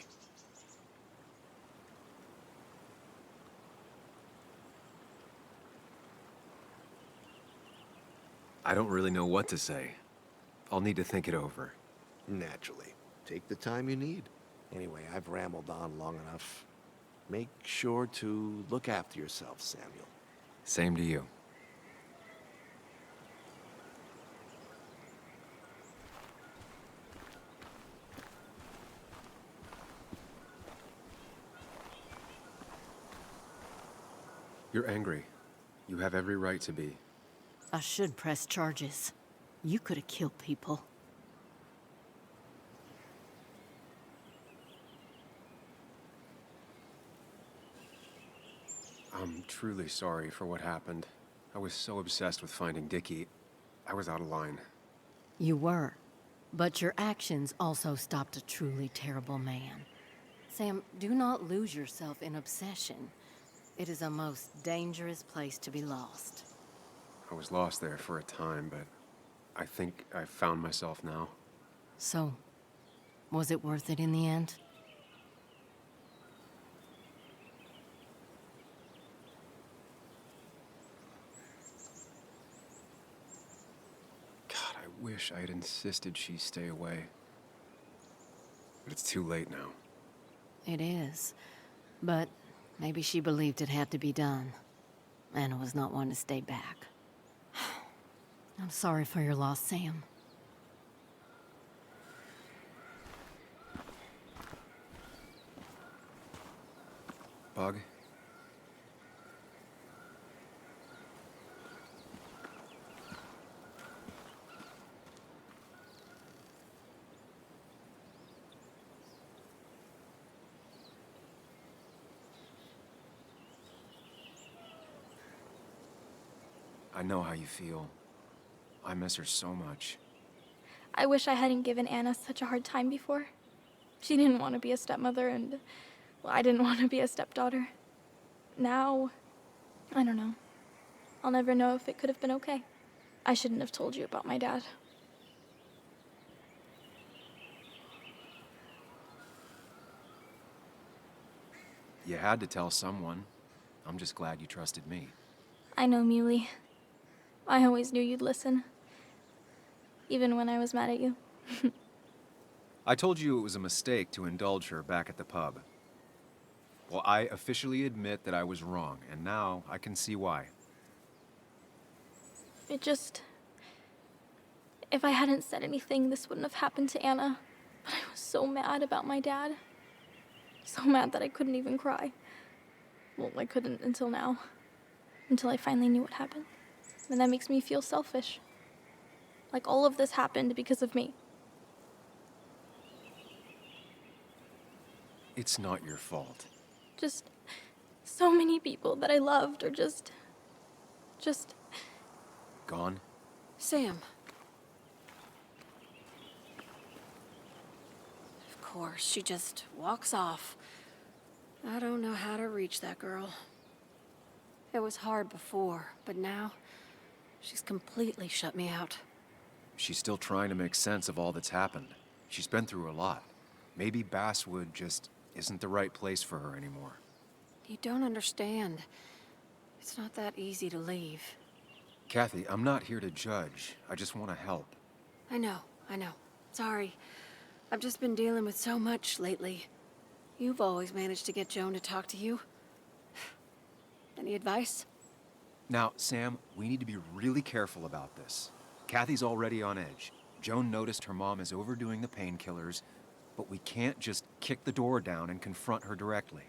I don't really know what to say. I'll need to think it over. Naturally. Take the time you need. Anyway, I've rambled on long enough. Make sure to look after yourself, Samuel. Same to you. You're angry. You have every right to be. I should press charges. You could have killed people. I'm truly sorry for what happened. I was so obsessed with finding Dickie, I was out of line. You were. But your actions also stopped a truly terrible man. Sam, do not lose yourself in obsession. It is a most dangerous place to be lost. I was lost there for a time, but I think I've found myself now. So, was it worth it in the end? God, I wish I had insisted she stay away. But it's too late now. It is. But maybe she believed it had to be done. Anna was not one to stay back. I'm sorry for your loss, Sam. Bug? I know how you feel. I miss her so much. I wish I hadn't given Anna such a hard time before. She didn't want to be a stepmother, and well, I didn't want to be a stepdaughter. Now, I don't know. I'll never know if it could have been okay. I shouldn't have told you about my dad. You had to tell someone. I'm just glad you trusted me. I know, Muley. I always knew you'd listen. Even when I was mad at you. I told you it was a mistake to indulge her back at the pub. Well, I officially admit that I was wrong, and now I can see why. If I hadn't said anything, this wouldn't have happened to Anna. But I was so mad about my dad. So mad that I couldn't even cry. Well, I couldn't until now. Until I finally knew what happened. And that makes me feel selfish. Like all of this happened because of me. It's not your fault. Just so many people that I loved are just... Gone? Sam. Of course, she just walks off. I don't know how to reach that girl. It was hard before, but now she's completely shut me out. She's still trying to make sense of all that's happened. She's been through a lot. Maybe Basswood just isn't the right place for her anymore. You don't understand. It's not that easy to leave. Kathy, I'm not here to judge. I just want to help. I know. Sorry. I've just been dealing with so much lately. You've always managed to get Joan to talk to you. Any advice? Now, Sam, we need to be really careful about this. Kathy's already on edge. Joan noticed her mom is overdoing the painkillers, but we can't just kick the door down and confront her directly.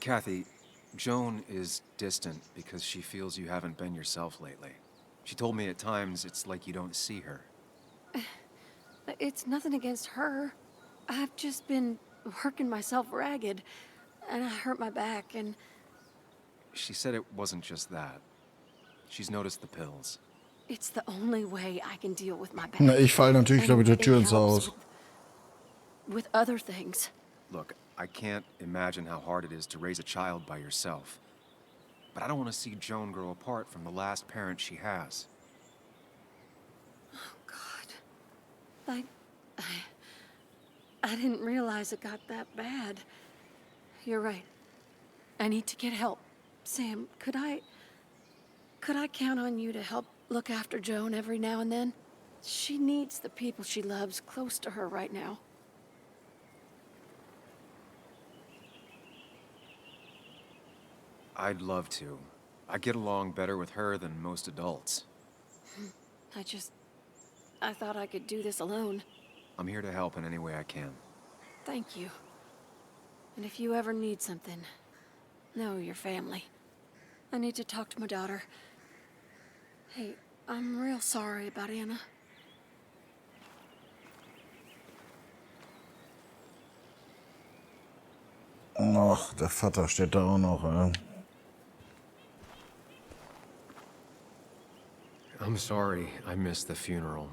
Kathy, Joan is distant because she feels you haven't been yourself lately. She told me at times it's like you don't see her. It's nothing against her. I've just been working myself ragged, and I hurt my back, and... She said it wasn't just that. She's noticed the pills. It's the only way I can deal with my back. Na, ich fall natürlich gleich mit der And Tür it ins helps Haus. with other things. Look, I can't imagine how hard it is to raise a child by yourself. But I don't want to see Joan grow apart from the last parent she has. Oh, God. I didn't realize it got that bad. You're right. I need to get help. Sam, could I count on you to help look after Joan every now and then? She needs the people she loves close to her right now. I'd love to. I get along better with her than most adults. I thought I could do this alone. I'm here to help in any way I can. Thank you. And if you ever need something, know your family. I need to talk to my daughter. Hey, I'm real sorry about Anna. Ach, der Vater steht da auch noch. I'm sorry I missed the funeral.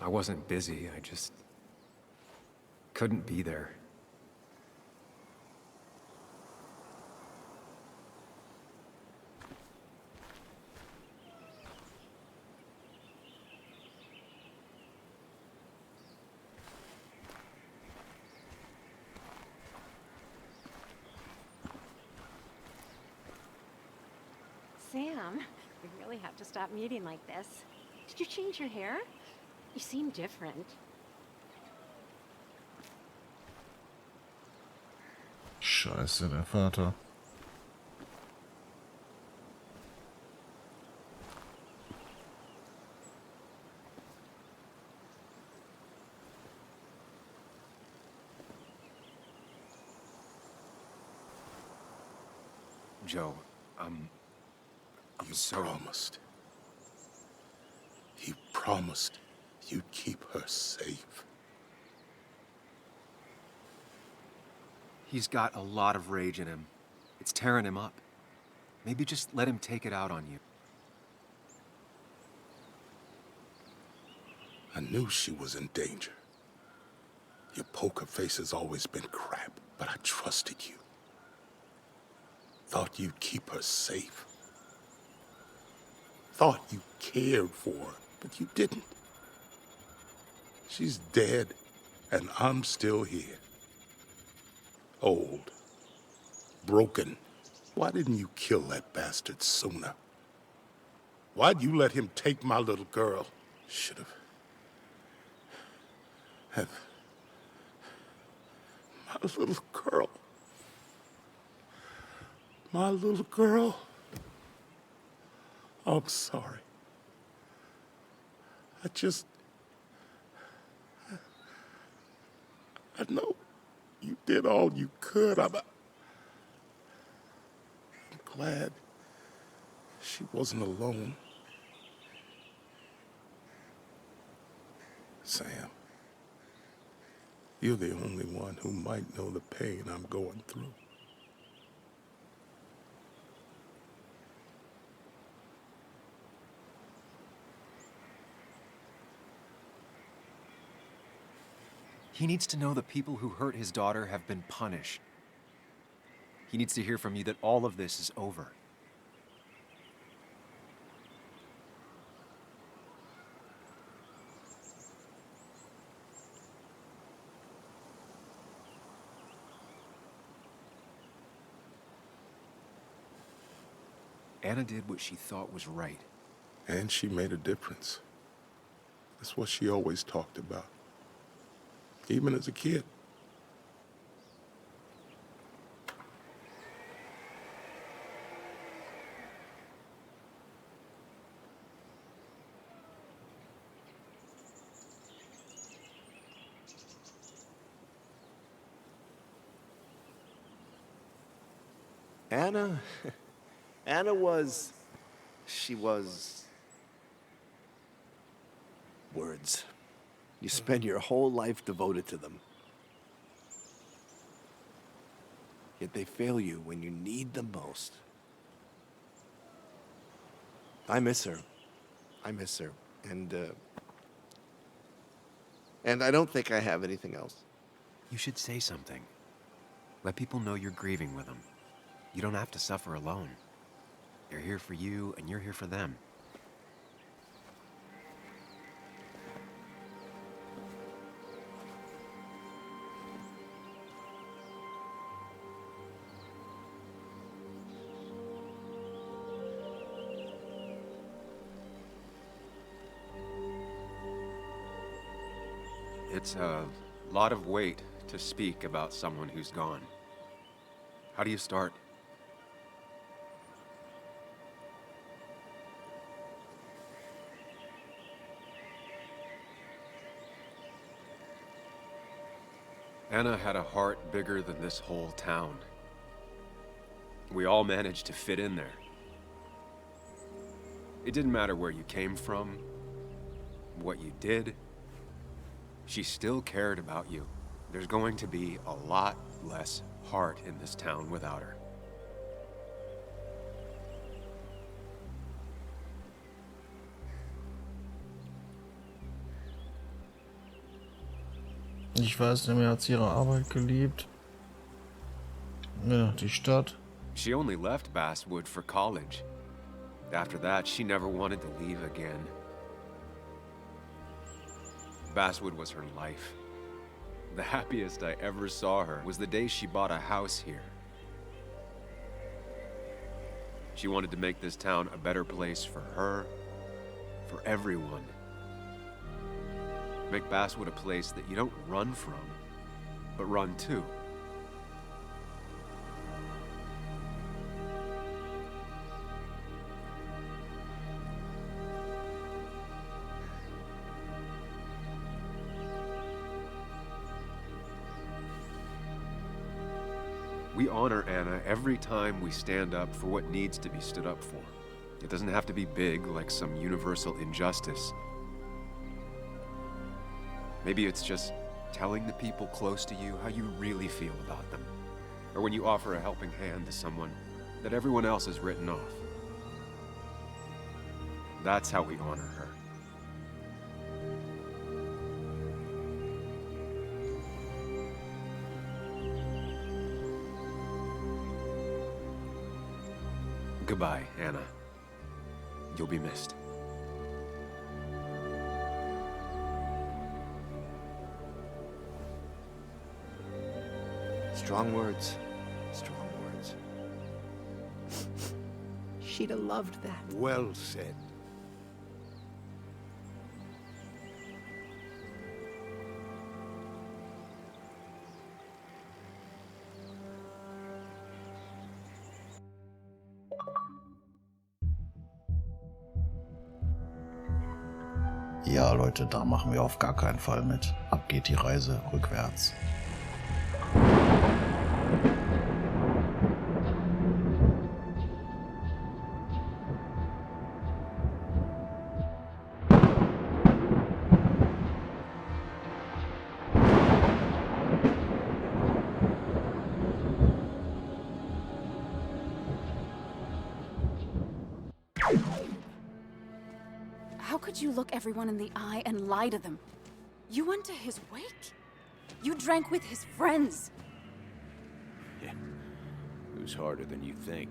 I wasn't busy, I just couldn't be there. Sam, we really have to stop meeting like this. Did you change your hair? You seem different. Scheiße, der Vater. Joe, I'm so... promised. You promised you'd keep her safe. He's got a lot of rage in him. It's tearing him up. Maybe just let him take it out on you. I knew she was in danger. Your poker face has always been crap, but I trusted you. Thought you'd keep her safe. Thought you cared for her, but you didn't. She's dead, and I'm still here. Old. Broken. Why didn't you kill that bastard sooner? Why'd you let him take my little girl? Should've... My little girl. My little girl. I'm sorry. I know you did all you could. I'm glad she wasn't alone. Sam, you're the only one who might know the pain I'm going through. He needs to know the people who hurt his daughter have been punished. He needs to hear from you that all of this is over. Anna did what she thought was right. And she made a difference. That's what she always talked about. Even as a kid. Anna was... She was... words. You spend your whole life devoted to them. Yet they fail you when you need them most. I miss her. I miss her. And I don't think I have anything else. You should say something. Let people know you're grieving with them. You don't have to suffer alone. They're here for you, and you're here for them. It's a lot of weight to speak about someone who's gone. How do you start? Anna had a heart bigger than this whole town. We all managed to fit in there. It didn't matter where you came from, what you did. She still cared about you. There's going to be a lot less heart in this town without her. Ich weiß nicht mehr, hat sie ihre Arbeit geliebt. Ja, die Stadt. She only left Basswood for college. After that, she never wanted to leave again. Basswood was her life. The happiest I ever saw her was the day she bought a house here. She wanted to make this town a better place for her, for everyone. Make Basswood a place that you don't run from, but run to. We honor Anna every time we stand up for what needs to be stood up for. It doesn't have to be big like some universal injustice. Maybe it's just telling the people close to you how you really feel about them. Or when you offer a helping hand to someone that everyone else has written off. That's how we honor her. Goodbye, Anna. You'll be missed. Strong words. Strong words. She'd have loved that. Well said. Ja, Leute, da machen wir auf gar keinen Fall mit. Ab geht die Reise rückwärts. How could you look everyone in the eye and lie to them? You went to his wake? You drank with his friends. Yeah. Who's harder than you think?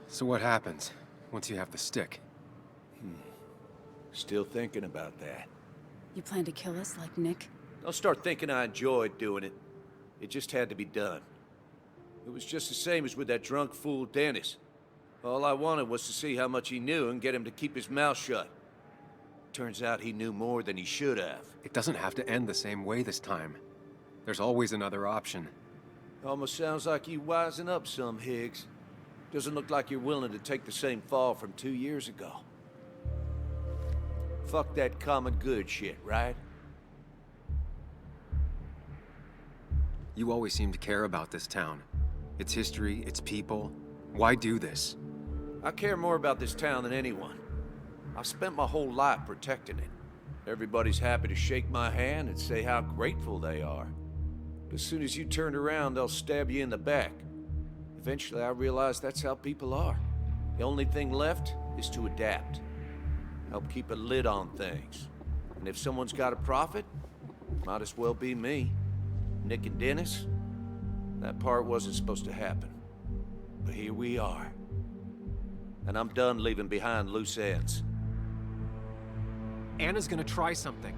So what happens once you have the stick? Still thinking about that. You plan to kill us like Nick? Don't start thinking I enjoyed doing it. It just had to be done. It was just the same as with that drunk fool Dennis. All I wanted was to see how much he knew and get him to keep his mouth shut. Turns out he knew more than he should have. It doesn't have to end the same way this time. There's always another option. Almost sounds like you wising up some, Higgs. Doesn't look like you're willing to take the same fall from 2 years ago. Fuck that common good shit, right? You always seem to care about this town. Its history, its people. Why do this? I care more about this town than anyone. I've spent my whole life protecting it. Everybody's happy to shake my hand and say how grateful they are. But as soon as you turn around, they'll stab you in the back. Eventually, I realized that's how people are. The only thing left is to adapt. Help keep a lid on things. And if someone's got a profit, might as well be me. Nick and Dennis, that part wasn't supposed to happen. But here we are. And I'm done leaving behind loose ends. Anna's gonna try something.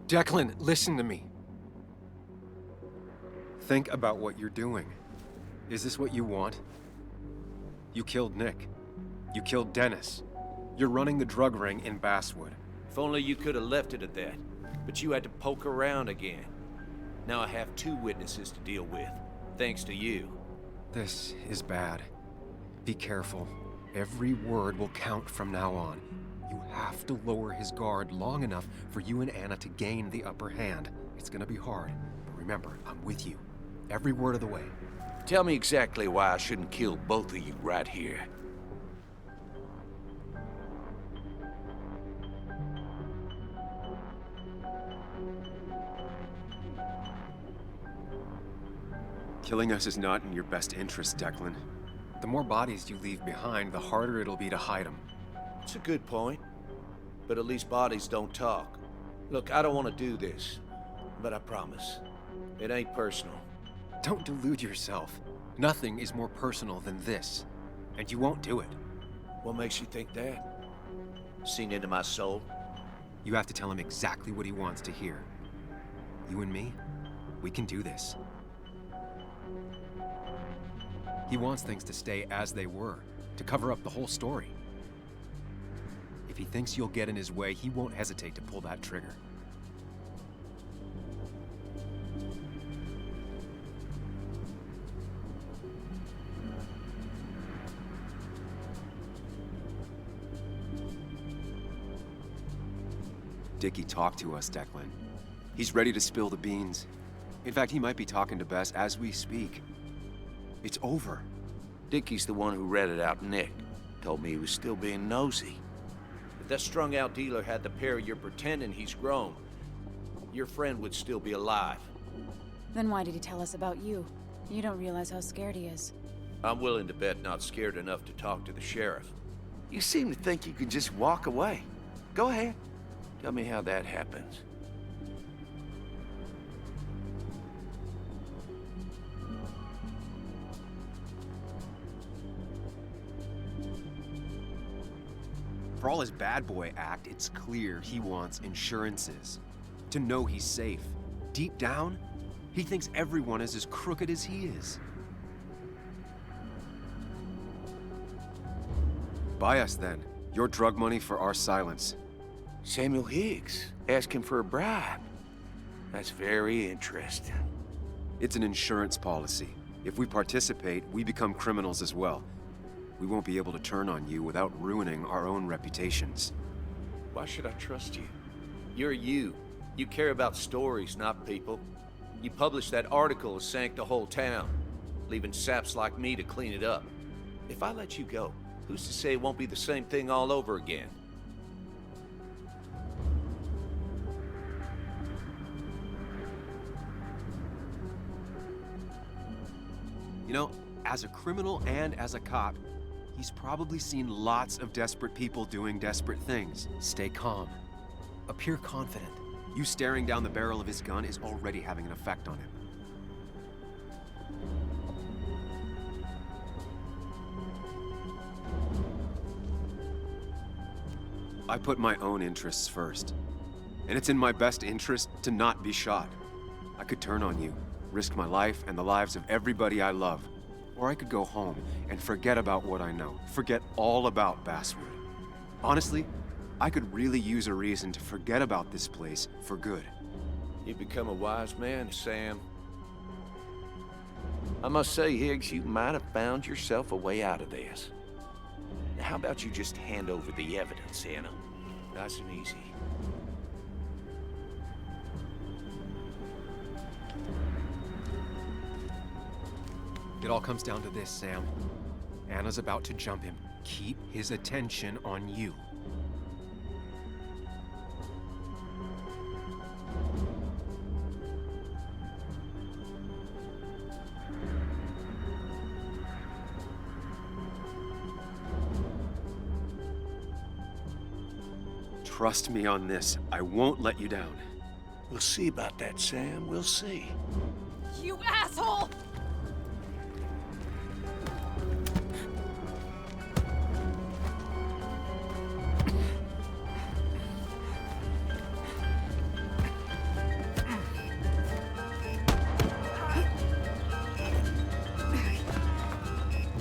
Declan, listen to me. Think about what you're doing. Is this what you want? You killed Nick. You killed Dennis. You're running the drug ring in Basswood. If only you could have left it at that. But you had to poke around again. Now I have 2 witnesses to deal with, thanks to you. This is bad. Be careful. Every word will count from now on. You have to lower his guard long enough for you and Anna to gain the upper hand. It's gonna be hard, but remember, I'm with you. Every word of the way. Tell me exactly why I shouldn't kill both of you right here. Killing us is not in your best interest, Declan. The more bodies you leave behind, the harder it'll be to hide them. It's a good point. But at least bodies don't talk. Look, I don't want to do this. But I promise. It ain't personal. Don't delude yourself. Nothing is more personal than this. And you won't do it. What makes you think that? Seen into my soul? You have to tell him exactly what he wants to hear. You and me, we can do this. He wants things to stay as they were, to cover up the whole story. If he thinks you'll get in his way, he won't hesitate to pull that trigger. Dickie talked to us, Declan. He's ready to spill the beans. In fact, he might be talking to Bess as we speak. It's over. Dickie's the one who ratted out Nick. Told me he was still being nosy. If that strung-out dealer had the pair you're pretending he's grown, your friend would still be alive. Then why did he tell us about you? You don't realize how scared he is. I'm willing to bet not scared enough to talk to the sheriff. You seem to think you can just walk away. Go ahead. Tell me how that happens. For all his bad boy act, it's clear he wants insurances. To know he's safe. Deep down, he thinks everyone is as crooked as he is. Buy us then. Your drug money for our silence. Samuel Higgs asking for a bribe. That's very interesting. It's an insurance policy. If we participate, we become criminals as well. We won't be able to turn on you without ruining our own reputations. Why should I trust you? You're you. You care about stories, not people. You published that article that sank the whole town, leaving saps like me to clean it up. If I let you go, who's to say it won't be the same thing all over again? You know, as a criminal and as a cop, he's probably seen lots of desperate people doing desperate things. Stay calm. Appear confident. You staring down the barrel of his gun is already having an effect on him. I put my own interests first. And it's in my best interest to not be shot. I could turn on you, risk my life and the lives of everybody I love. Or I could go home and forget about what I know. Forget all about Basswood. Honestly, I could really use a reason to forget about this place for good. You've become a wise man, Sam. I must say, Higgs, you might have found yourself a way out of this. Now, how about you just hand over the evidence, Anna? Nice and easy. It all comes down to this, Sam. Anna's about to jump him. Keep his attention on you. Trust me on this. I won't let you down. We'll see about that, Sam. We'll see. You asshole!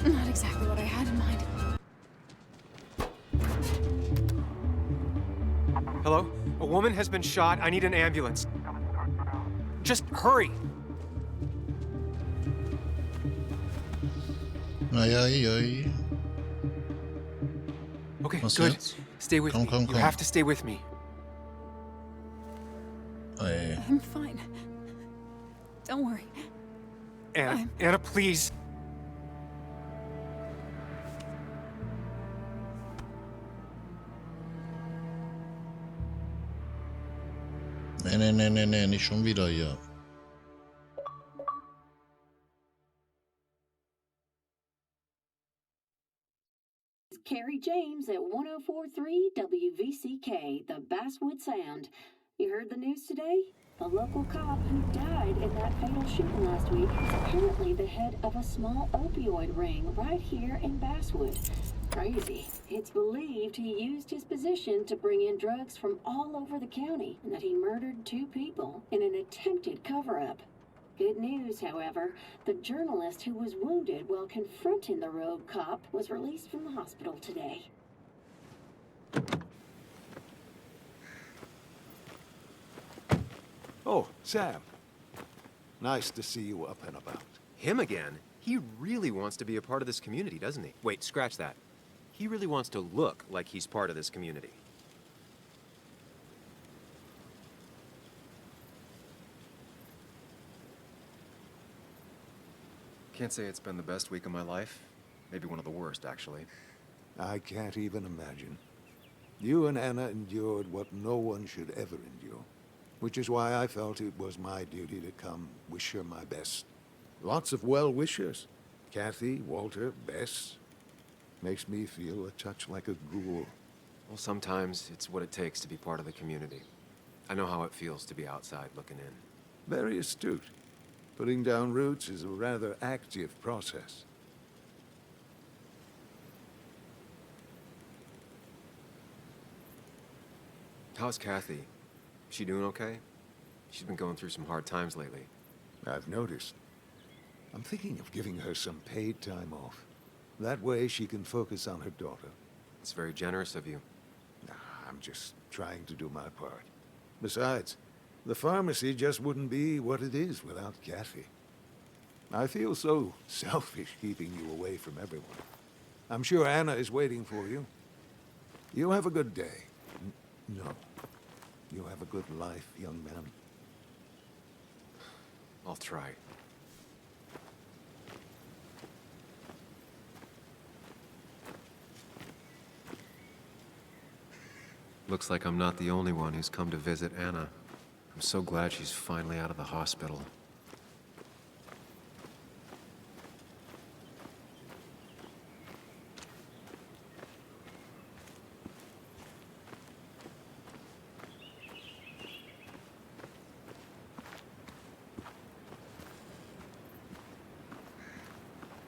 Not exactly what I had in mind. Hello? A woman has been shot. I need an ambulance. Just hurry! Ai, ai, ai. Okay, Was good. jetzt? Stay with me. Komm. You have to stay with me. Ei. I'm fine. Don't worry. Anna, Anna, please. Nee, nicht schon wieder hier. Carrie James at 1043 WVCK, the Basswood Sound. You heard the news today? The local cop who died in that fatal shooting last week is apparently the head of a small opioid ring right here in Basswood. Crazy. It's believed he used his position to bring in drugs from all over the county and that he murdered 2 people in an attempted cover-up. Good news, however, the journalist who was wounded while confronting the rogue cop was released from the hospital today. Oh, Sam. Nice to see you up and about. Him again? He really wants to be a part of this community, doesn't he? Wait, scratch that. He really wants to look like he's part of this community. Can't say it's been the best week of my life. Maybe one of the worst, actually. I can't even imagine. You and Anna endured what no one should ever endure, which is why I felt it was my duty to come wish her my best. Lots of well-wishers. Kathy, Walter, Bess. Makes me feel a touch like a ghoul. Well, sometimes it's what it takes to be part of the community. I know how it feels to be outside looking in. Very astute. Putting down roots is a rather active process. How's Kathy? She doing okay? She's been going through some hard times lately. I've noticed. I'm thinking of giving her some paid time off. That way she can focus on her daughter. It's very generous of you. I'm just trying to do my part. Besides, the pharmacy just wouldn't be what it is without Kathy. I feel so selfish keeping you away from everyone. I'm sure Anna is waiting for you. You have a good day. No. You have a good life, young man. I'll try. Looks like I'm not the only one who's come to visit Anna. I'm so glad she's finally out of the hospital.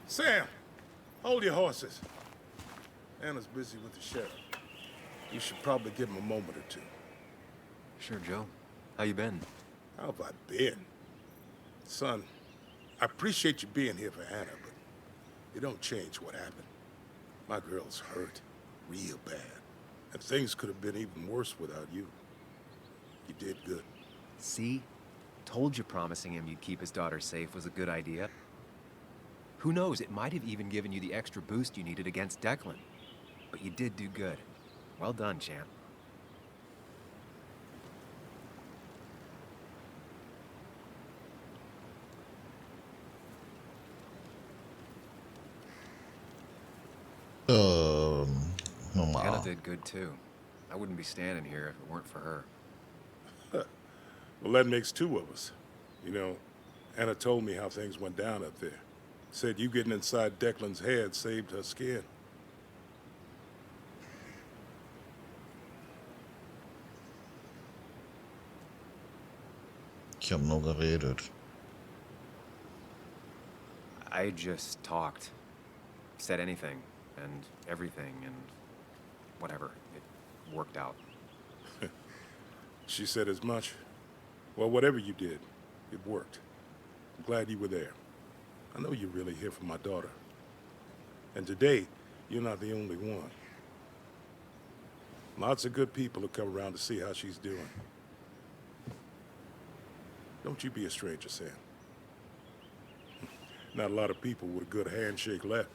Sam, hold your horses. Anna's busy with the sheriff. You should probably give him a moment or two. Sure, Joe. How you been? How have I been? Son, I appreciate you being here for Anna, but it don't change what happened. My girl's hurt, real bad. And things could have been even worse without you. You did good. See? Told you promising him you'd keep his daughter safe was a good idea. Who knows, it might have even given you the extra boost you needed against Declan. But you did do good. Well done, champ. did good too. I wouldn't be standing here if it weren't for her. Well, that makes two of us. You know, Anna told me how things went down up there. Said you getting inside Declan's head saved her skin. Ich habe nur geredet. I just talked. Said anything and everything and whatever. It worked out. She said as much. Well, whatever you did, it worked. I'm glad you were there. I know you're really here for my daughter. And today, you're not the only one. Lots of good people who come around to see how she's doing. Don't you be a stranger, Sam. Not a lot of people with a good handshake left.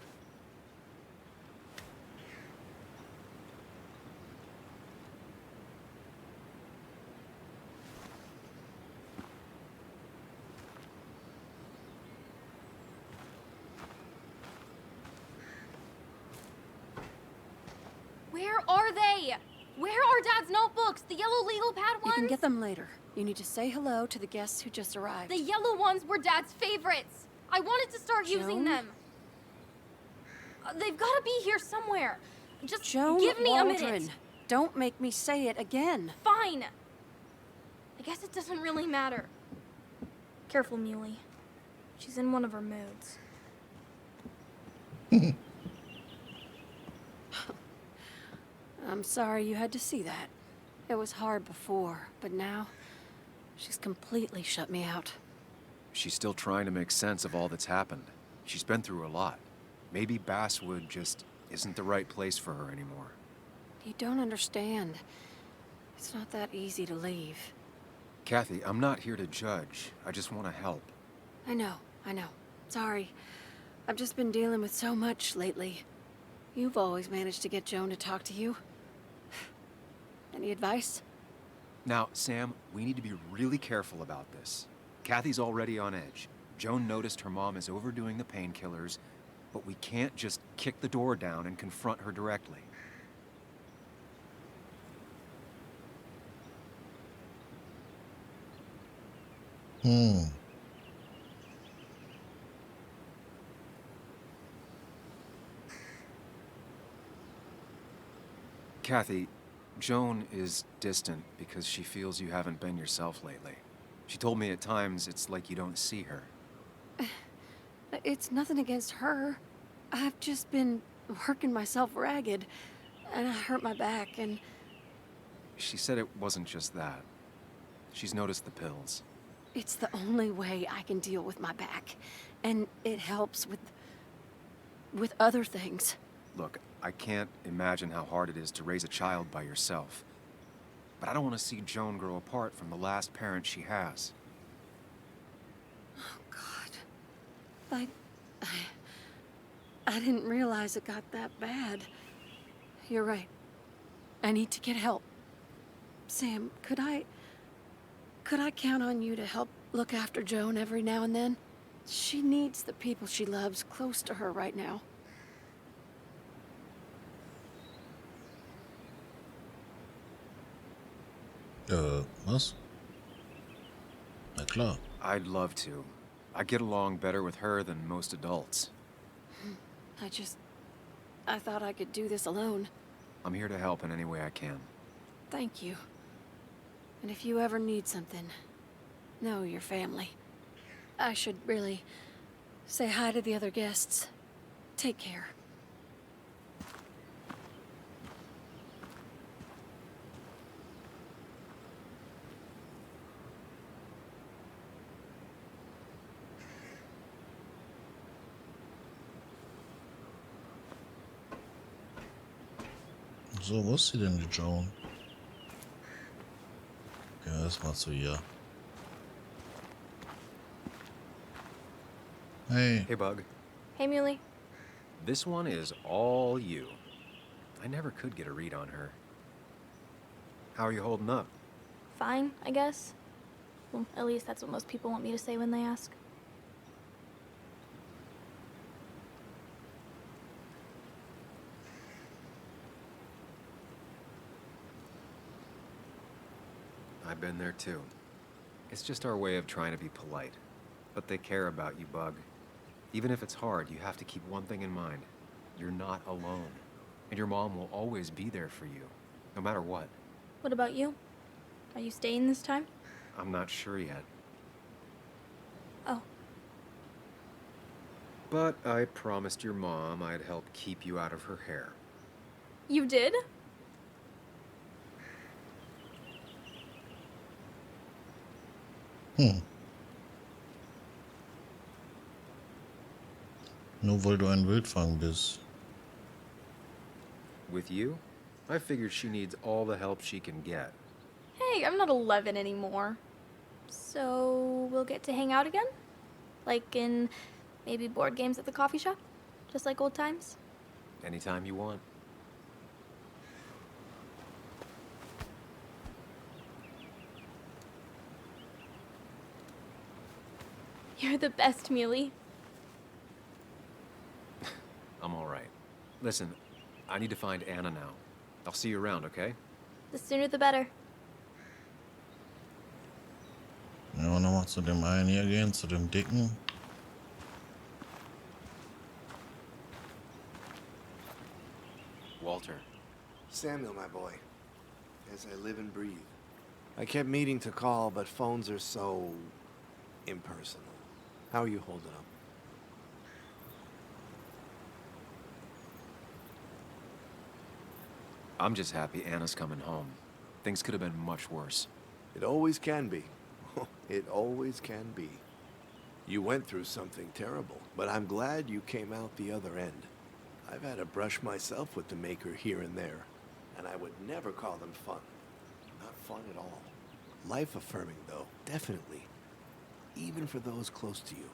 Where are they? Where are Dad's notebooks? The yellow legal pad ones? You can get them later. You need to say hello to the guests who just arrived. The yellow ones were Dad's favorites. I wanted to start using them. They've got to be here somewhere. Just Joan give me Waldron. a minute. Don't make me say it again. Fine. I guess it doesn't really matter. Careful, Muley. She's in one of her moods. I'm sorry you had to see that. It was hard before, but now she's completely shut me out. She's still trying to make sense of all that's happened. She's been through a lot. Maybe Basswood just isn't the right place for her anymore. You don't understand. It's not that easy to leave. Kathy, I'm not here to judge. I just want to help. I know. Sorry. I've just been dealing with so much lately. You've always managed to get Joan to talk to you. Any advice? Now, Sam, we need to be really careful about this. Kathy's already on edge. Joan noticed her mom is overdoing the painkillers, but we can't just kick the door down and confront her directly. Kathy, Joan is distant because she feels you haven't been yourself lately. She told me at times it's like you don't see her. It's nothing against her. I've just been working myself ragged, and I hurt my back, and... She said it wasn't just that. She's noticed the pills. It's the only way I can deal with my back, and it helps with other things. Look, I can't imagine how hard it is to raise a child by yourself. But I don't want to see Joan grow apart from the last parent she has. Oh, God. I didn't realize it got that bad. You're right. I need to get help. Sam, could I count on you to help look after Joan every now and then? She needs the people she loves close to her right now. Was? Na klar. I'd love to. I get along better with her than most adults. I thought I could do this alone. I'm here to help in any way I can. Thank you. And if you ever need something, know your family. I should really say hi to the other guests. Take care. So, wo ist sie denn, die Joan? Ja, erstmal zu ihr. Hey. Hey, Bug. Hey, Muley. This one is all you. I never could get a read on her. How are you holding up? Fine, I guess. Well, at least that's what most people want me to say when they ask. been there too. It's just our way of trying to be polite. But they care about you, Bug. Even if it's hard, you have to keep one thing in mind. You're not alone. And your mom will always be there for you, no matter what. What about you? Are you staying this time? I'm not sure yet. Oh. But I promised your mom I'd help keep you out of her hair. You did? Nur weil du ein Wildfang bist. With you, I figured she needs all the help she can get. Hey, I'm not 11 anymore. So we'll get to hang out again? Like in maybe board games at the coffee shop? Just like old times? Anytime you want. You're the best, Muley. I'm all right. Listen, I need to find Anna now. I'll see you around, okay? The sooner the better. Ja, nochmal zu dem einen hier gehen, zu dem Dicken. Walter. Samuel, my boy. As I live and breathe. I kept meaning to call, but phones are so impersonal. How are you holding up? I'm just happy Anna's coming home. Things could have been much worse. It always can be. It always can be. You went through something terrible, but I'm glad you came out the other end. I've had a brush myself with the Maker here and there, and I would never call them fun. Not fun at all. Life-affirming, though, definitely. Even for those close to you,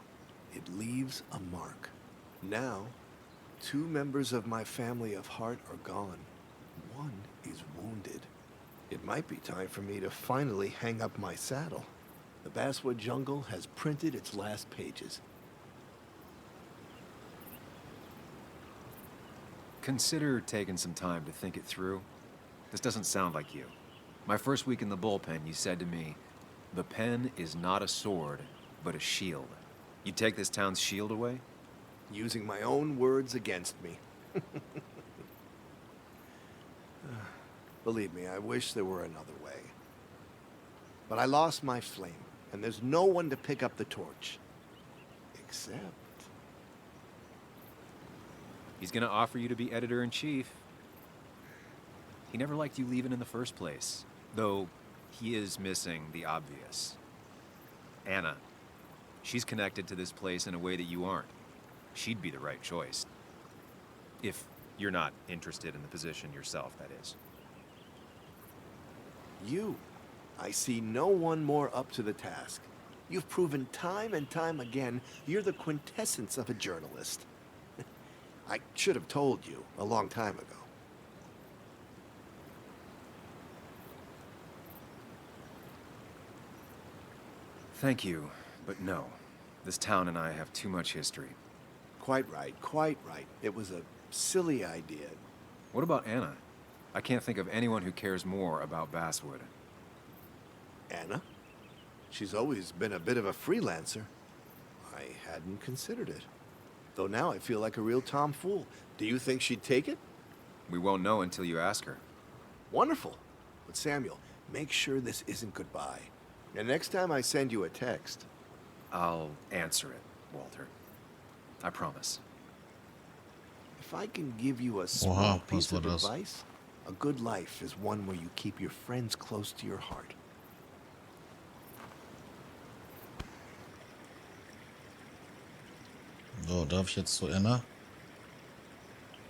it leaves a mark. Now, 2 members of my family of heart are gone. One is wounded. It might be time for me to finally hang up my saddle. The Basswood Jungle has printed its last pages. Consider taking some time to think it through. This doesn't sound like you. My first week in the bullpen, you said to me, "The pen is not a sword, but a shield." You take this town's shield away? Using my own words against me. Believe me, I wish there were another way. But I lost my flame, and there's no one to pick up the torch. Except... He's gonna offer you to be editor-in-chief. He never liked you leaving in the first place, though he is missing the obvious. Anna. She's connected to this place in a way that you aren't. She'd be the right choice. If you're not interested in the position yourself, that is. You. I see no one more up to the task. You've proven time and time again you're the quintessence of a journalist. I should have told you a long time ago. Thank you, but no. This town and I have too much history. Quite right, quite right. It was a silly idea. What about Anna? I can't think of anyone who cares more about Basswood. Anna? She's always been a bit of a freelancer. I hadn't considered it. Though now I feel like a real tomfool. Do you think she'd take it? We won't know until you ask her. Wonderful. But Samuel, make sure this isn't goodbye. And next time I send you a text... I'll answer it, Walter. I promise. If I can give you a small piece of advice, a good life is one where you keep your friends close to your heart. So, darf ich jetzt zu Anna?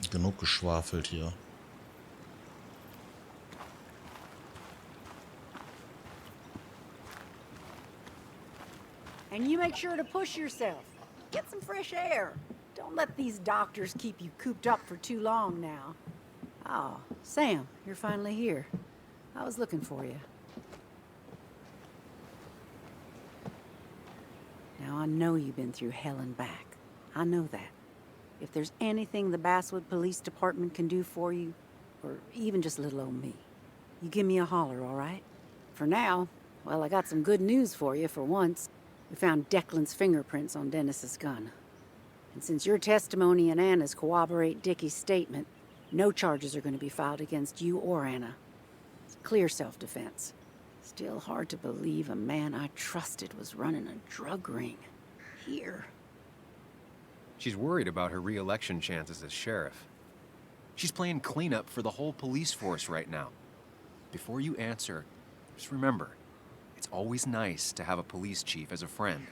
Genug geschwafelt hier. And you make sure to push yourself. Get some fresh air. Don't let these doctors keep you cooped up for too long now. Oh, Sam, you're finally here. I was looking for you. Now, I know you've been through hell and back. I know that. If there's anything the Basswood Police Department can do for you, or even just little old me, you give me a holler, all right? For now, Well, I got some good news for you for once. We found Declan's fingerprints on Dennis's gun. And since your testimony and Anna's corroborate Dickie's statement, no charges are going to be filed against you or Anna. It's clear self-defense. Still hard to believe a man I trusted was running a drug ring. Here. She's worried about her re-election chances as sheriff. She's playing cleanup for the whole police force right now. Before you answer, just remember, it's always nice to have a police chief as a friend.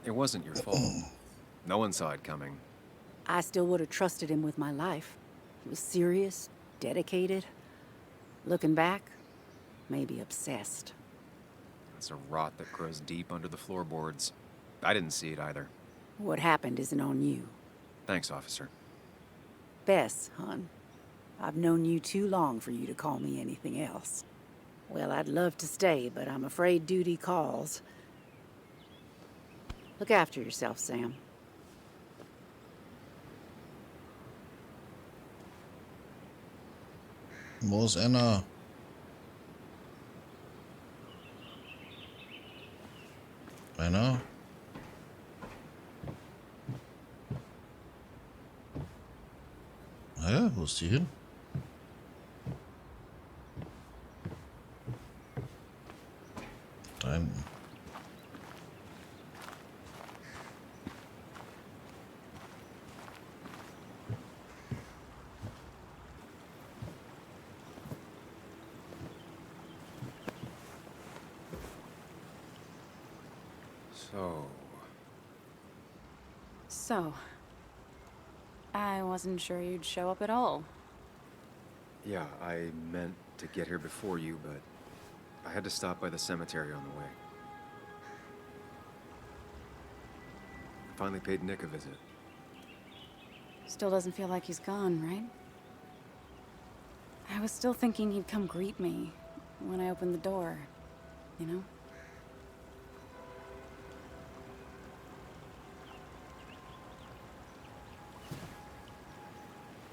It wasn't your fault. No one saw it coming. I still would have trusted him with my life. He was serious, dedicated. Looking back, maybe obsessed. It's a rot that grows deep under the floorboards. I didn't see it either. What happened isn't on you. Thanks, officer. Bess, hon. I've known you too long for you to call me anything else. Well, I'd love to stay, but I'm afraid duty calls. Look after yourself, Sam. Wo ist Anna? Anna? Hä? Wo ist sie hin? Da hinten. So, I wasn't sure you'd show up at all. Yeah, I meant to get here before you, but I had to stop by the cemetery on the way. I finally paid Nick a visit. Still doesn't feel like he's gone, right? I was still thinking he'd come greet me when I opened the door, you know?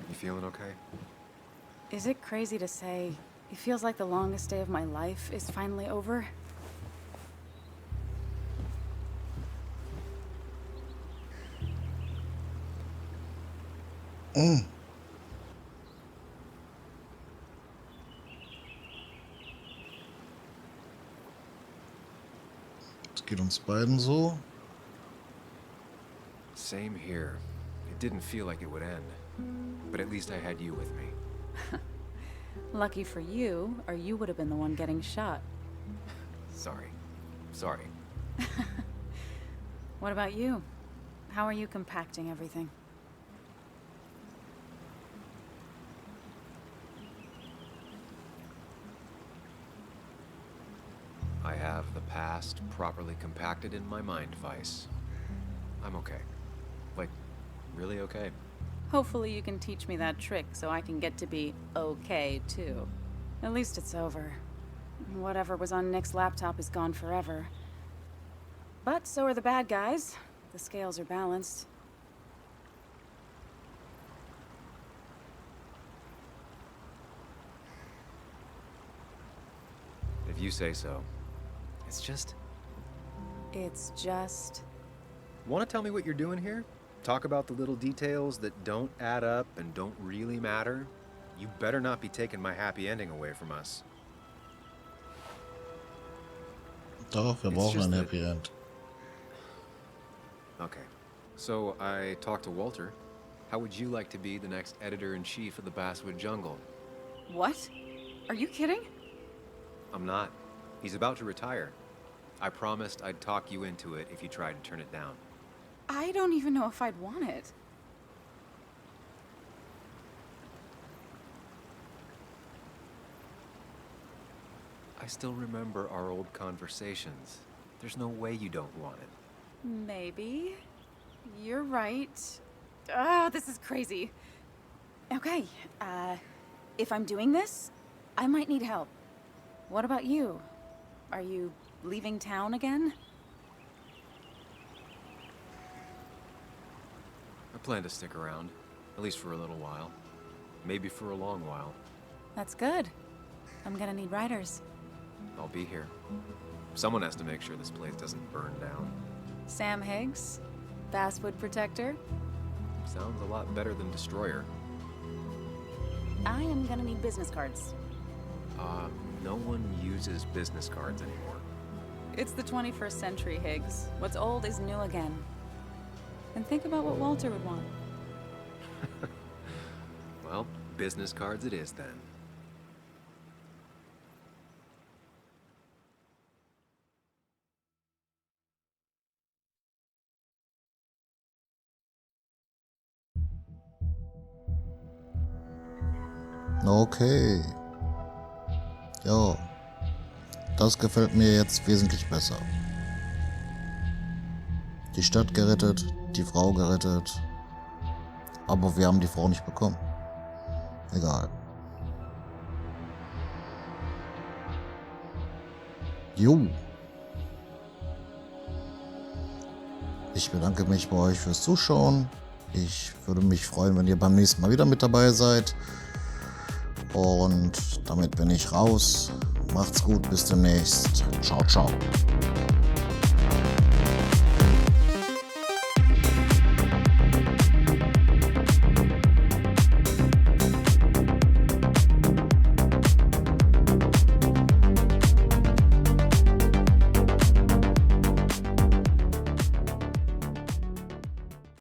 You feeling okay? Is it crazy to say it feels like the longest day of my life is finally over? Es geht uns beiden so. Same here. It didn't feel like it would end. But at least I had you with me. Lucky for you, or you would have been the one getting shot. Sorry. Sorry. What about you? How are you compacting everything? I have the past properly compacted in my mind vice. I'm okay. Like, really okay. Hopefully you can teach me that trick so I can get to be okay, too. At least it's over. Whatever was on Nick's laptop is gone forever. But so are the bad guys. The scales are balanced. If you say so. It's just... It's just... Want to tell me what you're doing here? Talk about the little details that don't add up and don't really matter? You better not be taking my happy ending away from us. Doch, wir brauchen ein Happy End. Okay. So, I talked to Walter. How would you like to be the next editor-in-chief of the Basswood Jungle? What? Are you kidding? I'm not. He's about to retire. I promised I'd talk you into it if you tried to turn it down. I don't even know if I'd want it. I still remember our old conversations. There's no way you don't want it. Maybe. You're right. Ah, this is crazy. Okay, if I'm doing this, I might need help. What about you? Are you leaving town again? I plan to stick around, at least for a little while. Maybe for a long while. That's good. I'm gonna need riders. I'll be here. Someone has to make sure this place doesn't burn down. Sam Higgs, Basswood Protector. Sounds a lot better than Destroyer. I am gonna need business cards. No one uses business cards anymore. It's the 21st century, Higgs. What's old is new again. And think about what Walter would want. Well, business cards it is then. Okay. Ja. Das gefällt mir jetzt wesentlich besser. Die Stadt gerettet, die Frau gerettet. Aber wir haben die Frau nicht bekommen. Egal. Jo. Ich bedanke mich bei euch fürs Zuschauen. Ich würde mich freuen, wenn ihr beim nächsten Mal wieder mit dabei seid. Und damit bin ich raus. Macht's gut, bis demnächst. Ciao, ciao.